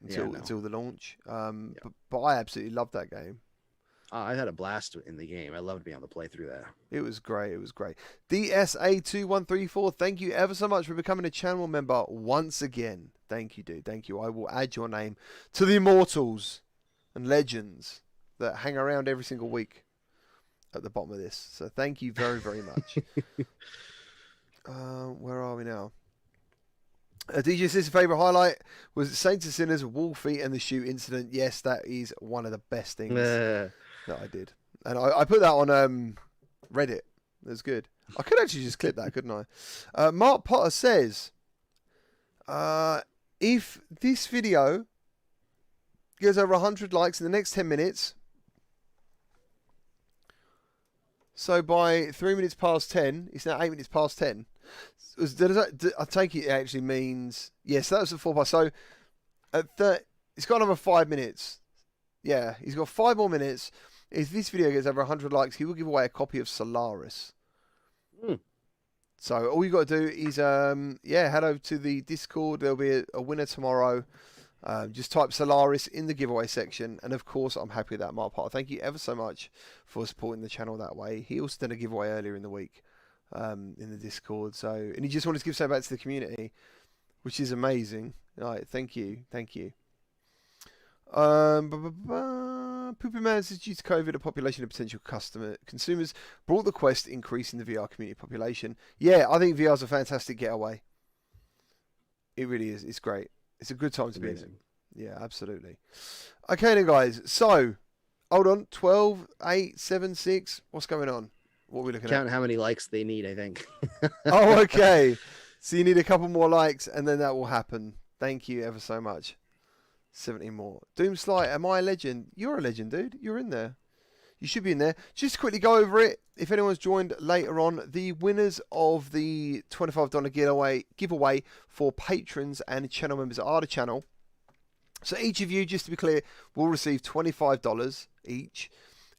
until the launch. But I absolutely loved that game. I had a blast in the game. I loved being able to play through that. It was great. It was great. DSA2134, thank you ever so much for becoming a channel member once again. Thank you, dude. Thank you. I will add your name to the immortals and legends that hang around every single week at the bottom of this. So thank you very, very much. Where are we now? DJ says favourite highlight was Saints and Sinners, Wolfie and the shoe incident. Yes, that is one of the best things that I did. And I put that on Reddit. It was good. I could actually just clip that, couldn't I? Mark Potter says, if this video goes over 100 likes in the next 10 minutes, so by 3 minutes past 10, it's now 8 minutes past 10. I take it actually means... Yes, that was the 4 past. So it's got another 5 minutes. Yeah, he's got 5 more minutes. If this video gets over 100 likes, he will give away a copy of Solaris. So all you got to do is, head over to the Discord. There'll be a winner tomorrow. Just type Solaris in the giveaway section. And of course, I'm happy with that, Mark Potter. Thank you ever so much for supporting the channel that way. He also did a giveaway earlier in the week in the Discord. And he just wanted to give something back to the community, which is amazing. All right, thank you. Thank you. Poopy Man says, due to COVID, the population of potential consumers brought the Quest, increasing the VR community population. Yeah, I think VR is a fantastic getaway. It really is. It's great. It's a good time to be in it. Yeah, absolutely. Okay then, guys. So, hold on. 12, 8, 7, 6. What's going on? What are we looking at? Count how many likes they need, I think. Oh, okay. So you need a couple more likes, and then that will happen. Thank you ever so much. 70 more. Doomslight, am I a legend? You're a legend, dude. You're in there. You should be in there. Just quickly go over it. If anyone's joined later on, the winners of the $25 giveaway for patrons and channel members are the channel. So each of you, just to be clear, will receive $25 each.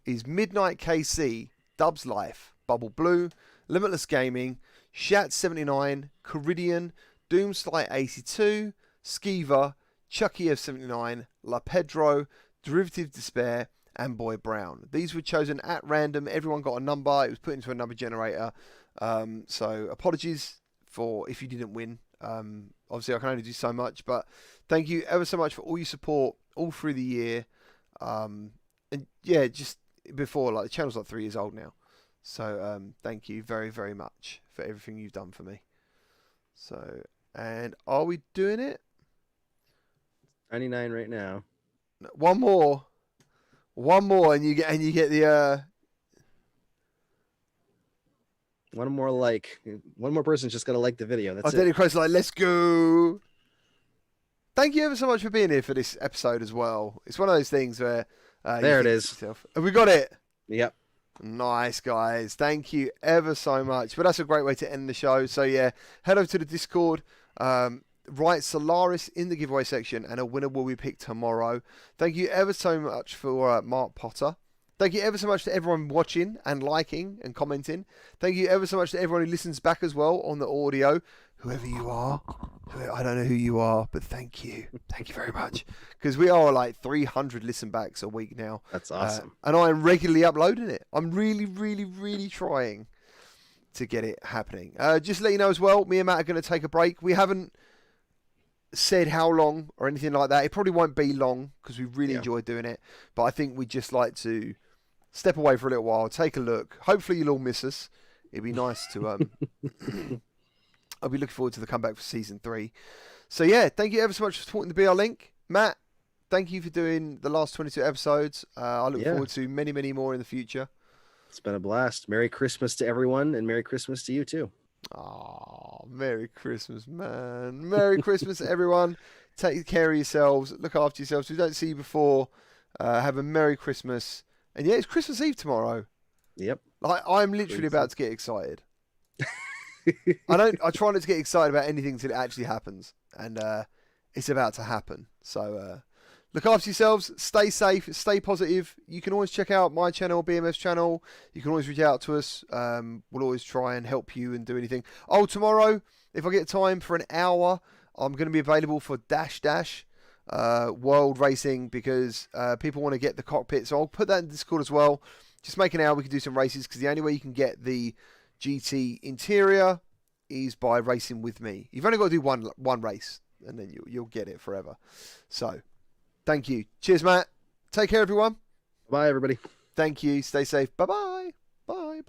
Is Midnight KC, Dubs Life, Bubble Blue, Limitless Gaming, Shat79, Caridian, Doomslight 82, Skiva, Chucky F79, La Pedro, Derivative Despair, and Boy Brown. These were chosen at random. Everyone got a number. It was put into a number generator. So apologies for if you didn't win. Obviously, I can only do so much, but thank you ever so much for all your support all through the year. And yeah, just before, like, the channel's like 3 years old now. So thank you very, very much for everything you've done for me. So, and are we doing it? 99 right now. One more. One more, and you get the. One more person's just gotta like the video. That's it. Identity Crow's like, let's go. Thank you ever so much for being here for this episode as well. It's one of those things where there it is. Have we got it? Yep. Nice, guys. Thank you ever so much. But that's a great way to end the show. So yeah, head over to the Discord. Write Solaris in the giveaway section, and a winner will be picked tomorrow. Thank you ever so much for Mark Potter. Thank you ever so much to everyone watching and liking and commenting. Thank you ever so much to everyone who listens back as well on the audio. Whoever you are, I don't know who you are, but thank you. Thank you very much. Because we are like 300 listen backs a week now. That's awesome. And I am regularly uploading it. I'm really, really, really trying to get it happening. Just to let you know as well, me and Matt are going to take a break. We haven't said how long or anything like that. It probably won't be long because we really enjoy doing it. But I think we'd just like to step away for a little while, take a look. Hopefully you'll all miss us. It'd be nice to... I'll be looking forward to the comeback for Season 3. So yeah, thank you ever so much for supporting the BR Link. Matt, thank you for doing the last 22 episodes. I look forward to many, many more in the future. It's been a blast. Merry Christmas to everyone, and Merry Christmas to you too. Oh, Merry Christmas, man. Merry Christmas, everyone. Take care of yourselves. Look after yourselves. If we don't see you before, have a Merry Christmas. And yeah, it's Christmas Eve tomorrow. Yep. Like, I'm literally about to get excited. I try not to get excited about anything until it actually happens. And it's about to happen. So look after yourselves. Stay safe. Stay positive. You can always check out my channel, BMF's channel. You can always reach out to us. We'll always try and help you and do anything. Oh, tomorrow, if I get time for an hour, I'm going to be available for Dash World Racing because people want to get the cockpit. So I'll put that in Discord as well. Just make an hour. We can do some races because the only way you can get the GT interior is by racing with me. You've only got to do one race and then you'll get it forever. So thank you. Cheers, Matt. Take care, everyone. Bye, everybody. Thank you. Stay safe. Bye-bye. Bye.